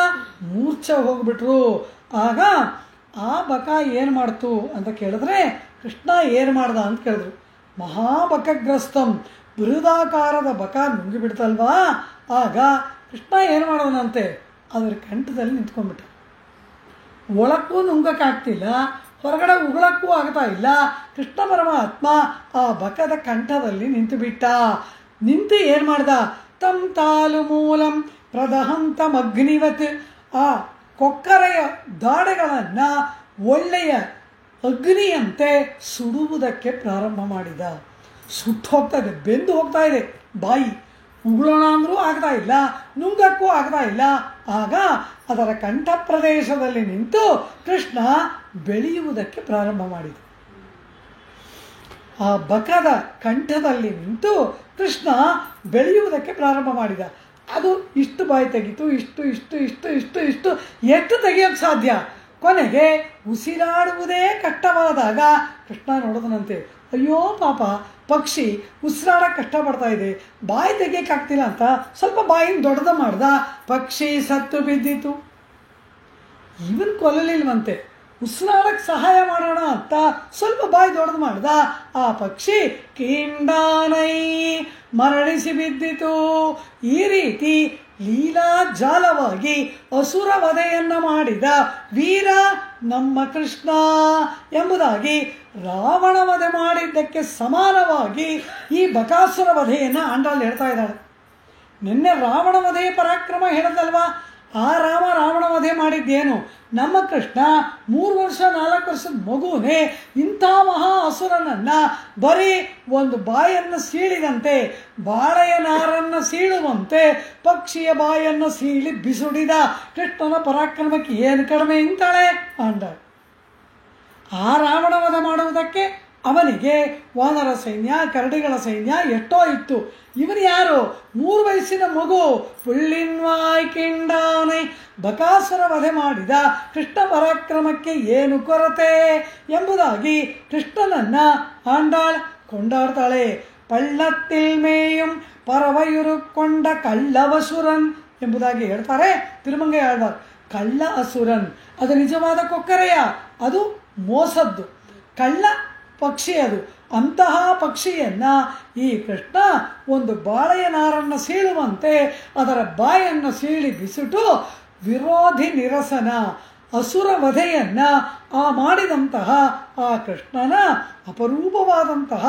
ಮೂರ್ಛೆ ಹೋಗ್ಬಿಟ್ರು. ಆಗ ಆ ಬಕ ಏನು ಮಾಡ್ತು ಅಂತ ಕೇಳಿದ್ರೆ, ಕೃಷ್ಣ ಏನು ಮಾಡ್ದ ಅಂತ ಕೇಳಿದ್ರು. ಮಹಾಬಕಗ್ರಸ್ತಂ, ಬೃಹದಾಕಾರದ ಬಕ ನುಂಗಿಬಿಡ್ತಲ್ವಾ. ಆಗ ಕೃಷ್ಣ ಏನು ಮಾಡೋನಂತೆ, ಅದರ ಕಂಠದಲ್ಲಿ ನಿಂತ್ಕೊಂಡ್ಬಿಟ್ಟ. ಒಳಕ್ಕೂ ನುಂಗಕ್ಕಾಗ್ತಿಲ್ಲ, ಹೊರಗಡೆ ಉಗುಳಕ್ಕೂ ಆಗ್ತಾ ಇಲ್ಲ. ಕೃಷ್ಣ ಪರಮಾತ್ಮ ಆ ಬಕದ ಕಂಠದಲ್ಲಿ ನಿಂತು ಬಿಟ್ಟ. ನಿಂತು ಏನು ಮಾಡ್ದ, ತಂ ತಾಲು ಮೂಲಂ ಪ್ರದಹಂತಂ ಅಗ್ನಿವತ್, ಆ ಕೊಕ್ಕರೆಯ ದಾಡೆಗಳನ್ನು ಒಳ್ಳೆಯ ಅಗ್ನಿಯಂತೆ ಸುಡುವುದಕ್ಕೆ ಪ್ರಾರಂಭ ಮಾಡಿದ. ಸುಟ್ಟು ಹೋಗ್ತಾ ಇದೆ, ಬೆಂದು ಹೋಗ್ತಾ ಇದೆ ಬಾಯಿ. ಉಗುಳೋಣ ಅಂದರೂ ಆಗ್ತಾ ಇಲ್ಲ, ನುಂಗಕ್ಕೂ ಆಗ್ತಾ ಇಲ್ಲ. ಆಗ ಅದರ ಕಂಠ ಪ್ರದೇಶದಲ್ಲಿ ನಿಂತು ಕೃಷ್ಣ ಬೆಳೆಯುವುದಕ್ಕೆ ಪ್ರಾರಂಭ ಮಾಡಿದ. ಆ ಬಕದ ಕಂಠದಲ್ಲಿ ನಿಂತು ಕೃಷ್ಣ ಬೆಳೆಯುವುದಕ್ಕೆ ಪ್ರಾರಂಭ ಮಾಡಿದ. ಅದು ಇಷ್ಟು ಬಾಯಿ ತೆಗಿತು, ಇಷ್ಟು ಇಷ್ಟು ಇಷ್ಟು ಇಷ್ಟು ಇಷ್ಟು ಎಷ್ಟು ತೆಗಿಯೋಕ್ಕೆ ಸಾಧ್ಯ. ಕೊನೆಗೆ ಉಸಿರಾಡುವುದೇ ಕಷ್ಟವಾದಾಗ ಕೃಷ್ಣ ನೋಡೋದನಂತೆ, ಅಯ್ಯೋ ಪಾಪ ಪಕ್ಷಿ ಉಸಿರಾಡಕ್ಕೆ ಕಷ್ಟಪಡ್ತಾ ಇದೆ, ಬಾಯಿ ತೆಗಿಯೋಕ್ಕಾಗ್ತಿಲ್ಲ ಅಂತ ಸ್ವಲ್ಪ ಬಾಯಿನ ದೊಡ್ಡದ ಮಾಡ್ದ. ಪಕ್ಷಿ ಸತ್ತು ಬಿದ್ದಿತು. ಇವನ್ ಕೊಲ್ಲಲಿಲ್ವಂತೆ, ಉಸಿರಾಡಕ್ಕೆ ಸಹಾಯ ಮಾಡೋಣ ಅಂತ ಸ್ವಲ್ಪ ಬಾಯಿ ದೊಡ್ಡದು ಮಾಡ್ದ. ಆ ಪಕ್ಷಿ ಕಿಂಡಾನೈ ಮರಣಿಸಿ ಬಿದ್ದಿತು. ಈ ರೀತಿ ಲೀಲಾಜಾಲವಾಗಿ ಅಸುರ ವಧೆಯನ್ನು ಮಾಡಿದ ವೀರ ನಮ್ಮ ಕೃಷ್ಣ ಎಂಬುದಾಗಿ ರಾವಣ ವಧೆ ಮಾಡಿದ್ದಕ್ಕೆ ಸಮಾನವಾಗಿ ಈ ಬಕಾಸುರ ವಧೆಯನ್ನು ಆಂಡಾಳ್ ಹೇಳ್ತಾ ಇದ್ದಾಳೆ. ನಿನ್ನೆ ರಾವಣ ವಧೆಯ ಪರಾಕ್ರಮ ಹೇಳದಲ್ವಾ, ಆ ರಾವಣ ವಧೆ ಮಾಡಿದ್ದೇನು? ನಮ್ಮ ಕೃಷ್ಣ 3 ವರ್ಷ 4 ವರ್ಷದ ಮಗುವೇ ಇಂಥ ಮಹಾ ಅಸುರನನ್ನು ಬರೀ ಒಂದು ಬಾಯನ್ನು ಸೀಳಿದಂತೆ, ಬಾಳೆಯ ನಾರನ್ನು ಸೀಳುವಂತೆ ಪಕ್ಷಿಯ ಬಾಯನ್ನು ಸೀಳಿ ಬಿಸುಡಿದ ಕೃಷ್ಣನ ಪರಾಕ್ರಮಕ್ಕೆ ಏನು ಕಡಿಮೆ ಅಂತಾಳೆ ಅಂದಾಳೆ. ಆ ರಾವಣ ವಧೆ ಮಾಡುವುದಕ್ಕೆ ಅವನಿಗೆ ವಾನರ ಸೈನ್ಯ, ಕರಡಿಗಳ ಸೈನ್ಯ ಎಷ್ಟೋ ಇತ್ತು. ಇವನು ಯಾರು? 3 ವಯಸ್ಸಿನ ಮಗು. ಪುಳ್ಳಿನ್ವಾಯ್ ಕಿಂಡಾನೈ, ಬಕಾಸುರ ವಧೆ ಮಾಡಿದ ಕೃಷ್ಣ ಪರಾಕ್ರಮಕ್ಕೆ ಏನು ಕೊರತೆ ಎಂಬುದಾಗಿ ಕೃಷ್ಣನನ್ನು ಆಂಡಾಳ್ ಕೊಂಡಾಡ್ತಾಳೆ. ಪಳ್ಳತ್ತಿಲ್ ಮೇಯುಂ ಪರವಯುರುಕೊಂಡ ಕಳ್ಳವಸುರನ್ ಎಂಬುದಾಗಿ ಹೇಳ್ತಾರೆ ತಿರುಮಂಗೈ ಆಳ್ವಾರ್. ಕಳ್ಳ ಅಸುರನ್ ಅದು ನಿಜವಾದ ಕೊಕ್ಕರೆಯ, ಅದು ಮೋಸದ್ದು ಕಳ್ಳ ಪಕ್ಷಿ ಅದು. ಅಂತಹ ಪಕ್ಷಿಯನ್ನ ಈ ಕೃಷ್ಣ ಒಂದು ಬಾಳೆಯ ನಾರನ್ನು ಸೀಳುವಂತೆ ಅದರ ಬಾಯನ್ನು ಸೀಳಿ ಬಿಸಿಟು ವಿರೋಧಿ ನಿರಸನ ಅಸುರ ವಧೆಯನ್ನ ಮಾಡಿದಂತಹ ಆ ಕೃಷ್ಣನ ಅಪರೂಪವಾದಂತಹ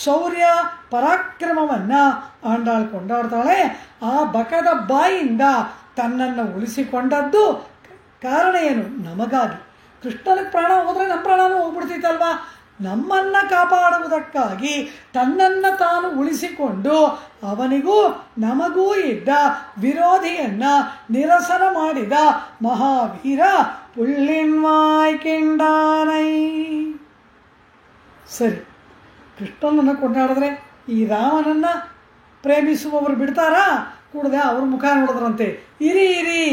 ಶೌರ್ಯ ಪರಾಕ್ರಮವನ್ನ ಆಂಡಾಳ್ ಕೊಂಡಾಡ್ತಾಳೆ. ಆ ಬಕದ ಬಾಯಿಂದ ತನ್ನನ್ನು ಉಳಿಸಿಕೊಂಡದ್ದು ಕಾರಣ ಏನು? ನಮಗಾಗಿ. ಕೃಷ್ಣನಿಗೆ ಪ್ರಾಣ ಹೋದರೆ ನಮ್ಮ ಪ್ರಾಣನೂ ಹೋಗ್ಬಿಡ್ತಿತ್ತಲ್ವಾ? ನಮ್ಮನ್ನು ಕಾಪಾಡುವುದಕ್ಕಾಗಿ ತನ್ನನ್ನು ತಾನು ಉಳಿಸಿಕೊಂಡು ಅವನಿಗೂ ನಮಗೂ ಇದ್ದ ವಿರೋಧಿಯನ್ನ ನಿರಸನ ಮಾಡಿದ ಮಹಾವೀರ ಪುಳ್ಳಿನ್ವಾಯ್ ಕಿಂಡಾನೈ. ಸರಿ, ಕೃಷ್ಣನನ್ನು ಕೊಂಡಾಡಿದ್ರೆ ಈ ರಾಮನನ್ನ ಪ್ರೇಮಿಸುವವರು ಬಿಡ್ತಾರಾ? ಕೂಡದೆ ಅವ್ರ ಮುಖ ನೋಡಿದ್ರಂತೆ. ಇರಿ ಇರಿ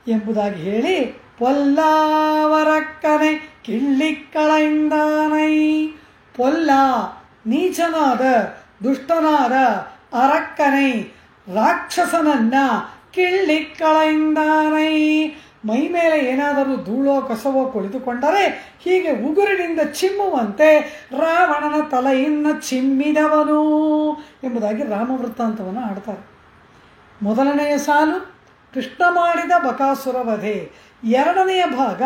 ಎಂಬುದಾಗಿ ಹೇಳಿ ಪೊಲ್ಲಾವರಕ್ಕನೆ ಕಿಳ್ಳಿಕ್ಕಳೆಂದಾನೈ. ಪೊಲ್ಲ ನೀಚನಾದ ದುಷ್ಟನಾದ ಅರಕ್ಕನೈ ರಾಕ್ಷಸನನ್ನ ಕಿಳ್ಳಿಕ್ಕಳೆಂದಾನೈ. ಮೈ ಮೇಲೆ ಏನಾದರೂ ಧೂಳೋ ಕಸವೋ ಕುಳಿತುಕೊಂಡರೆ ಹೀಗೆ ಉಗುರಿನಿಂದ ಚಿಮ್ಮುವಂತೆ ರಾವಣನ ತಲೆಯನ್ನು ಚಿಮ್ಮಿದವನು ಎಂಬುದಾಗಿ ರಾಮವೃತ್ತಾಂತವನ್ನು ಆಡ್ತಾರೆ. ಮೊದಲನೆಯ ಸಾಲು ಕೃಷ್ಣ ಮಾಡಿದ ಬಕಾಸುರ ವಧೆ, ಎರಡನೆಯ ಭಾಗ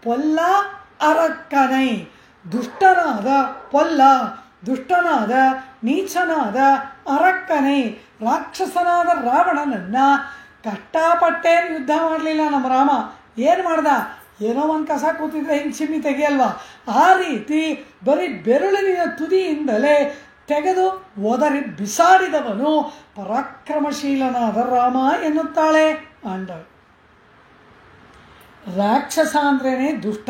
ಪೊಲ್ಲ ಅರಕ್ಕನೈ. ದುಷ್ಟನಾದ ಪೊಲ್ಲ, ದುಷ್ಟನಾದ ನೀಚನಾದ ಅರಕ್ಕನೈ, ರಾಕ್ಷಸನಾದ ರಾವಣನನ್ನ ಕಷ್ಟಪಟ್ಟೇನು ಯುದ್ಧ ಮಾಡಲಿಲ್ಲ ನಮ್ಮ ರಾಮ. ಏನು ಮಾಡ್ದ? ಏನೋ ಒಂದು ಕಸ ಕೂತಿದ್ರೆ ಹಿಂಗೆ ಚಿಮ್ಮಿ ತೆಗೆಯಲ್ವಾ, ಆ ರೀತಿ ಬರೀ ಬೆರಳಿನ ತುದಿಯಿಂದಲೇ ತೆಗೆದು ಒದರಿ ಬಿಸಾಡಿದವನು ಪರಾಕ್ರಮಶೀಲನಾದ ರಾಮ ಎನ್ನುತ್ತಾಳೆ ಆಂಡಾಳು. ರಾಕ್ಷಸ ಅಂದ್ರೇನೆ ದುಷ್ಟ.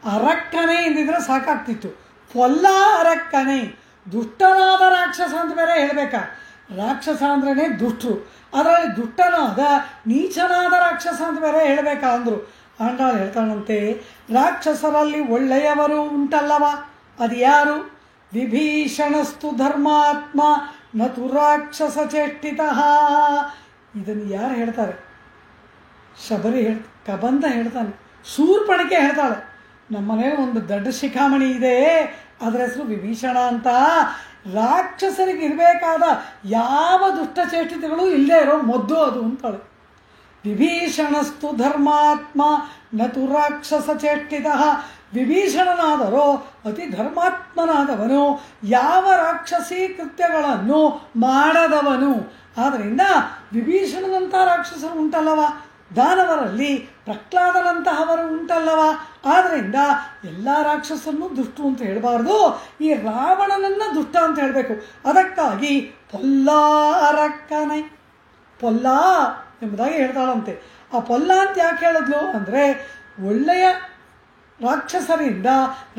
ಅರಕ್ಕನೆ ಎಂದಿದ್ರೆ ಸಾಕಾಗ್ತಿತ್ತು. ಪೊಲ್ಲ ಅರಕ್ಕನೆ, ದುಷ್ಟನಾದ ರಾಕ್ಷಸ ಅಂತ ಬೇರೆ ಹೇಳ್ಬೇಕಾ? ರಾಕ್ಷಸ ಅಂದ್ರೇ ದುಷ್ಟರು, ಅದರಲ್ಲಿ ದುಷ್ಟನಾದ ನೀಚನಾದ ರಾಕ್ಷಸ ಅಂತ ಬೇರೆ ಹೇಳಬೇಕಾ ಅಂದರು. ಆಂಡಾಳು ಹೇಳ್ತಾಳಂತೆ, ರಾಕ್ಷಸರಲ್ಲಿ ಒಳ್ಳೆಯವರು ಉಂಟಲ್ಲವ, ಅದು ಯಾರು? ವಿಭೀಷಣಸ್ತು ಧರ್ಮಾತ್ಮ ನತು ರಾಕ್ಷಸ ಚೇಷ್ಟಿತ. ಇದನ್ನು ಯಾರು ಹೇಳ್ತಾರೆ? ಶಬರಿ ಕಬಂಧ ಹೇಳ್ತಾನೆ, ಶೂರ್ಪಣಿಕೆ ಹೇಳ್ತಾಳೆ. ನಮ್ಮ ಮನೇಲಿ ಒಂದು ದೊಡ್ಡ ಶಿಖಾಮಣಿ ಇದೆ, ಅದರ ಹೆಸರು ವಿಭೀಷಣ ಅಂತ. ರಾಕ್ಷಸರಿಗೆ ಇರಬೇಕಾದ ಯಾವ ದುಷ್ಟಚೇಷ್ಟಿತಗಳು ಇಲ್ಲದೆ ಇರೋ ಮೊದ್ದು ಅದು ಅಂತಾಳೆ. ವಿಭೀಷಣಸ್ತು ಧರ್ಮಾತ್ಮ ನತು ರಾಕ್ಷಸ ಚೇಷ್ಟಿತ. ವಿಭೀಷಣನಾದರೂ ಅತಿ ಧರ್ಮಾತ್ಮನಾದವನು, ಯಾವ ರಾಕ್ಷಸಿ ಕೃತ್ಯಗಳನ್ನು ಮಾಡದವನು. ಆದ್ದರಿಂದ ವಿಭೀಷಣನಂಥ ರಾಕ್ಷಸರು ಉಂಟಲ್ಲವ, ದಾನವರಲ್ಲಿ ಪ್ರಹ್ಲಾದನಂತಹವರು ಉಂಟಲ್ಲವ. ಆದ್ದರಿಂದ ಎಲ್ಲ ರಾಕ್ಷಸರನ್ನು ದುಷ್ಟು ಅಂತ ಹೇಳಬಾರ್ದು, ಈ ರಾವಣನನ್ನು ದುಷ್ಟ ಅಂತ ಹೇಳಬೇಕು. ಅದಕ್ಕಾಗಿ ಪೊಲ್ಲ ಅರಕ್ಕನೈ, ಪೊಲ್ಲ ಎಂಬುದಾಗಿ ಹೇಳ್ತಾಳಂತೆ. ಆ ಪೊಲ್ಲ ಅಂತ ಯಾಕೆ ಹೇಳಿದ್ಲು ಅಂದರೆ, ಒಳ್ಳೆಯ ರಾಕ್ಷಸರಿಂದ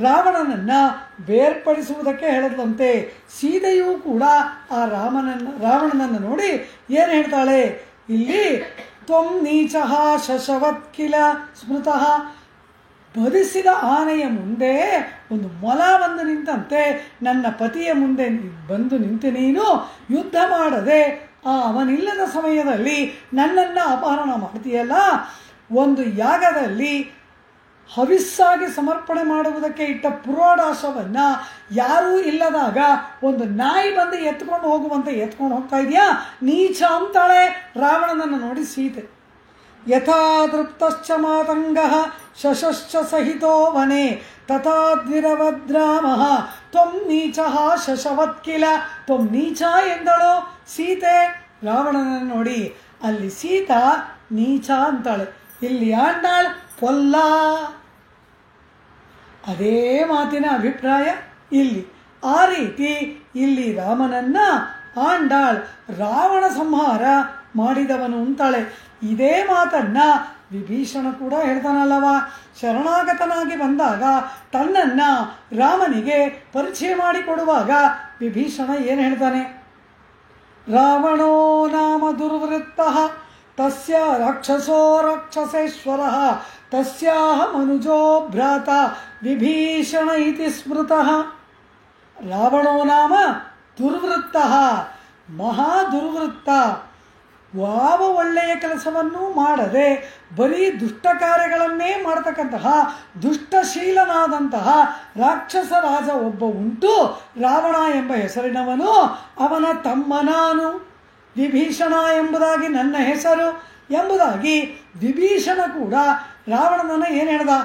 ರಾವಣನನ್ನು ಬೇರ್ಪಡಿಸುವುದಕ್ಕೆ ಹೇಳಿದ್ಲಂತೆ. ಸೀತೆಯೂ ಕೂಡ ಆ ರಾವಣನನ್ನು ನೋಡಿ ಏನು ಹೇಳ್ತಾಳೆ ಇಲ್ಲಿ? ತ್ವಂ ನೀಚಃ ಶಶವತ್ ಕಿಲ ಸ್ಮೃತಃ. ಬದಿಸಿದ ಆನೆಯ ಮುಂದೆ ಒಂದು ಮೊಲ ಬಂದು ನಿಂತಂತೆ ನನ್ನ ಪತಿಯ ಮುಂದೆ ಬಂದು ನಿಂತು ನೀನು ಯುದ್ಧ ಮಾಡದೆ ಅವನಿಲ್ಲದ ಸಮಯದಲ್ಲಿ ನನ್ನನ್ನು ಅಪಹರಣ ಮಾಡ್ತೀಯಲ್ಲ. ಒಂದು ಯಾಗದಲ್ಲಿ ಹವಿಸ್ಸಾಗಿ ಸಮರ್ಪಣೆ ಮಾಡುವುದಕ್ಕೆ ಇಟ್ಟ ಪುರೋಡಾಸವನ್ನು ಯಾರೂ ಇಲ್ಲದಾಗ ಒಂದು ನಾಯಿ ಬಂದು ಎತ್ಕೊಂಡು ಹೋಗುವಂತೆ ಎತ್ಕೊಂಡು ಹೋಗ್ತಾ ಇದೆಯಾ, ನೀಚ ಅಂತಾಳೆ ರಾವಣನನ್ನು ನೋಡಿ ಸೀತೆ. ಯಥಾ ತೃಪ್ತಶ್ಚ ಮಾತಂಗಃ ಶಶಶ್ಚ ಸಹಿತೋ ವನೆ ತಥಾ ದ್ವಿರವದ್ರಾಮಃ ತ್ವಂ ನೀಚಃ ಶಶವತ್ ಕಿಲ. ತ್ವಂ ನೀಚ ಎಂದಳು ಸೀತೆ ರಾವಣನನ್ನು ನೋಡಿ. ಅಲ್ಲಿ ಸೀತಾ ನೀಚ ಅಂತಾಳೆ, ಇಲ್ಲಿ ಆಂಡಾಳ್ ಪೊಲ್ಲ. ಅದೇ ಮಾತಿನ ಅಭಿಪ್ರಾಯ ಇಲ್ಲಿ. ಆ ರೀತಿ ಇಲ್ಲಿ ರಾಮನನ್ನ ಆಂಡಾಳ್ ರಾವಣ ಸಂಹಾರ ಮಾಡಿದವನು ಅಂತಾಳೆ. ಇದೇ ಮಾತನ್ನ ವಿಭೀಷಣ ಕೂಡ ಹೇಳ್ತಾನಲ್ಲವ. ಶರಣಾಗತನಾಗಿ ಬಂದಾಗ ತನ್ನನ್ನ ರಾಮನಿಗೆ ಪರಿಚಯ ಮಾಡಿಕೊಡುವಾಗ ವಿಭೀಷಣ ಏನು ಹೇಳ್ತಾನೆ? ರಾವಣೋ ನಾಮ ದುರ್ವೃತ್ತಃ ತಸ್ಯ ರಾಕ್ಷಸೋ ರಾಕ್ಷಸೇಶ್ವರಃ ತಸ್ಯಾಹ ಮನುಜೋ ಭ್ರಾತ ವಿಭೀಷಣ ಇತಿ ಸ್ಮೃತಃ. ರಾವಣೋ ನಾಮ ದುರ್ವೃತ್ತ, ಮಹಾ ದುರ್ವೃತ್ತ. ಯಾವ ಒಳ್ಳೆಯ ಕೆಲಸವನ್ನೂ ಮಾಡದೆ ಬರೀ ದುಷ್ಟ ಕಾರ್ಯಗಳನ್ನೇ ಮಾಡತಕ್ಕಂತಹ ದುಷ್ಟಶೀಲನಾದಂತಹ ರಾಕ್ಷಸ ರಾಜ ಒಬ್ಬ ಉಂಟು, ರಾವಣ ಎಂಬ ಹೆಸರಿನವನು. ಅವನ ತಮ್ಮ ನಾನು, ವಿಭೀಷಣ ಎಂಬುದಾಗಿ ನನ್ನ ಹೆಸರು ಎಂಬುದಾಗಿ ವಿಭೀಷಣ ಕೂಡ ರಾವಣನನ್ನು ಏನು ಹೇಳ್ದ?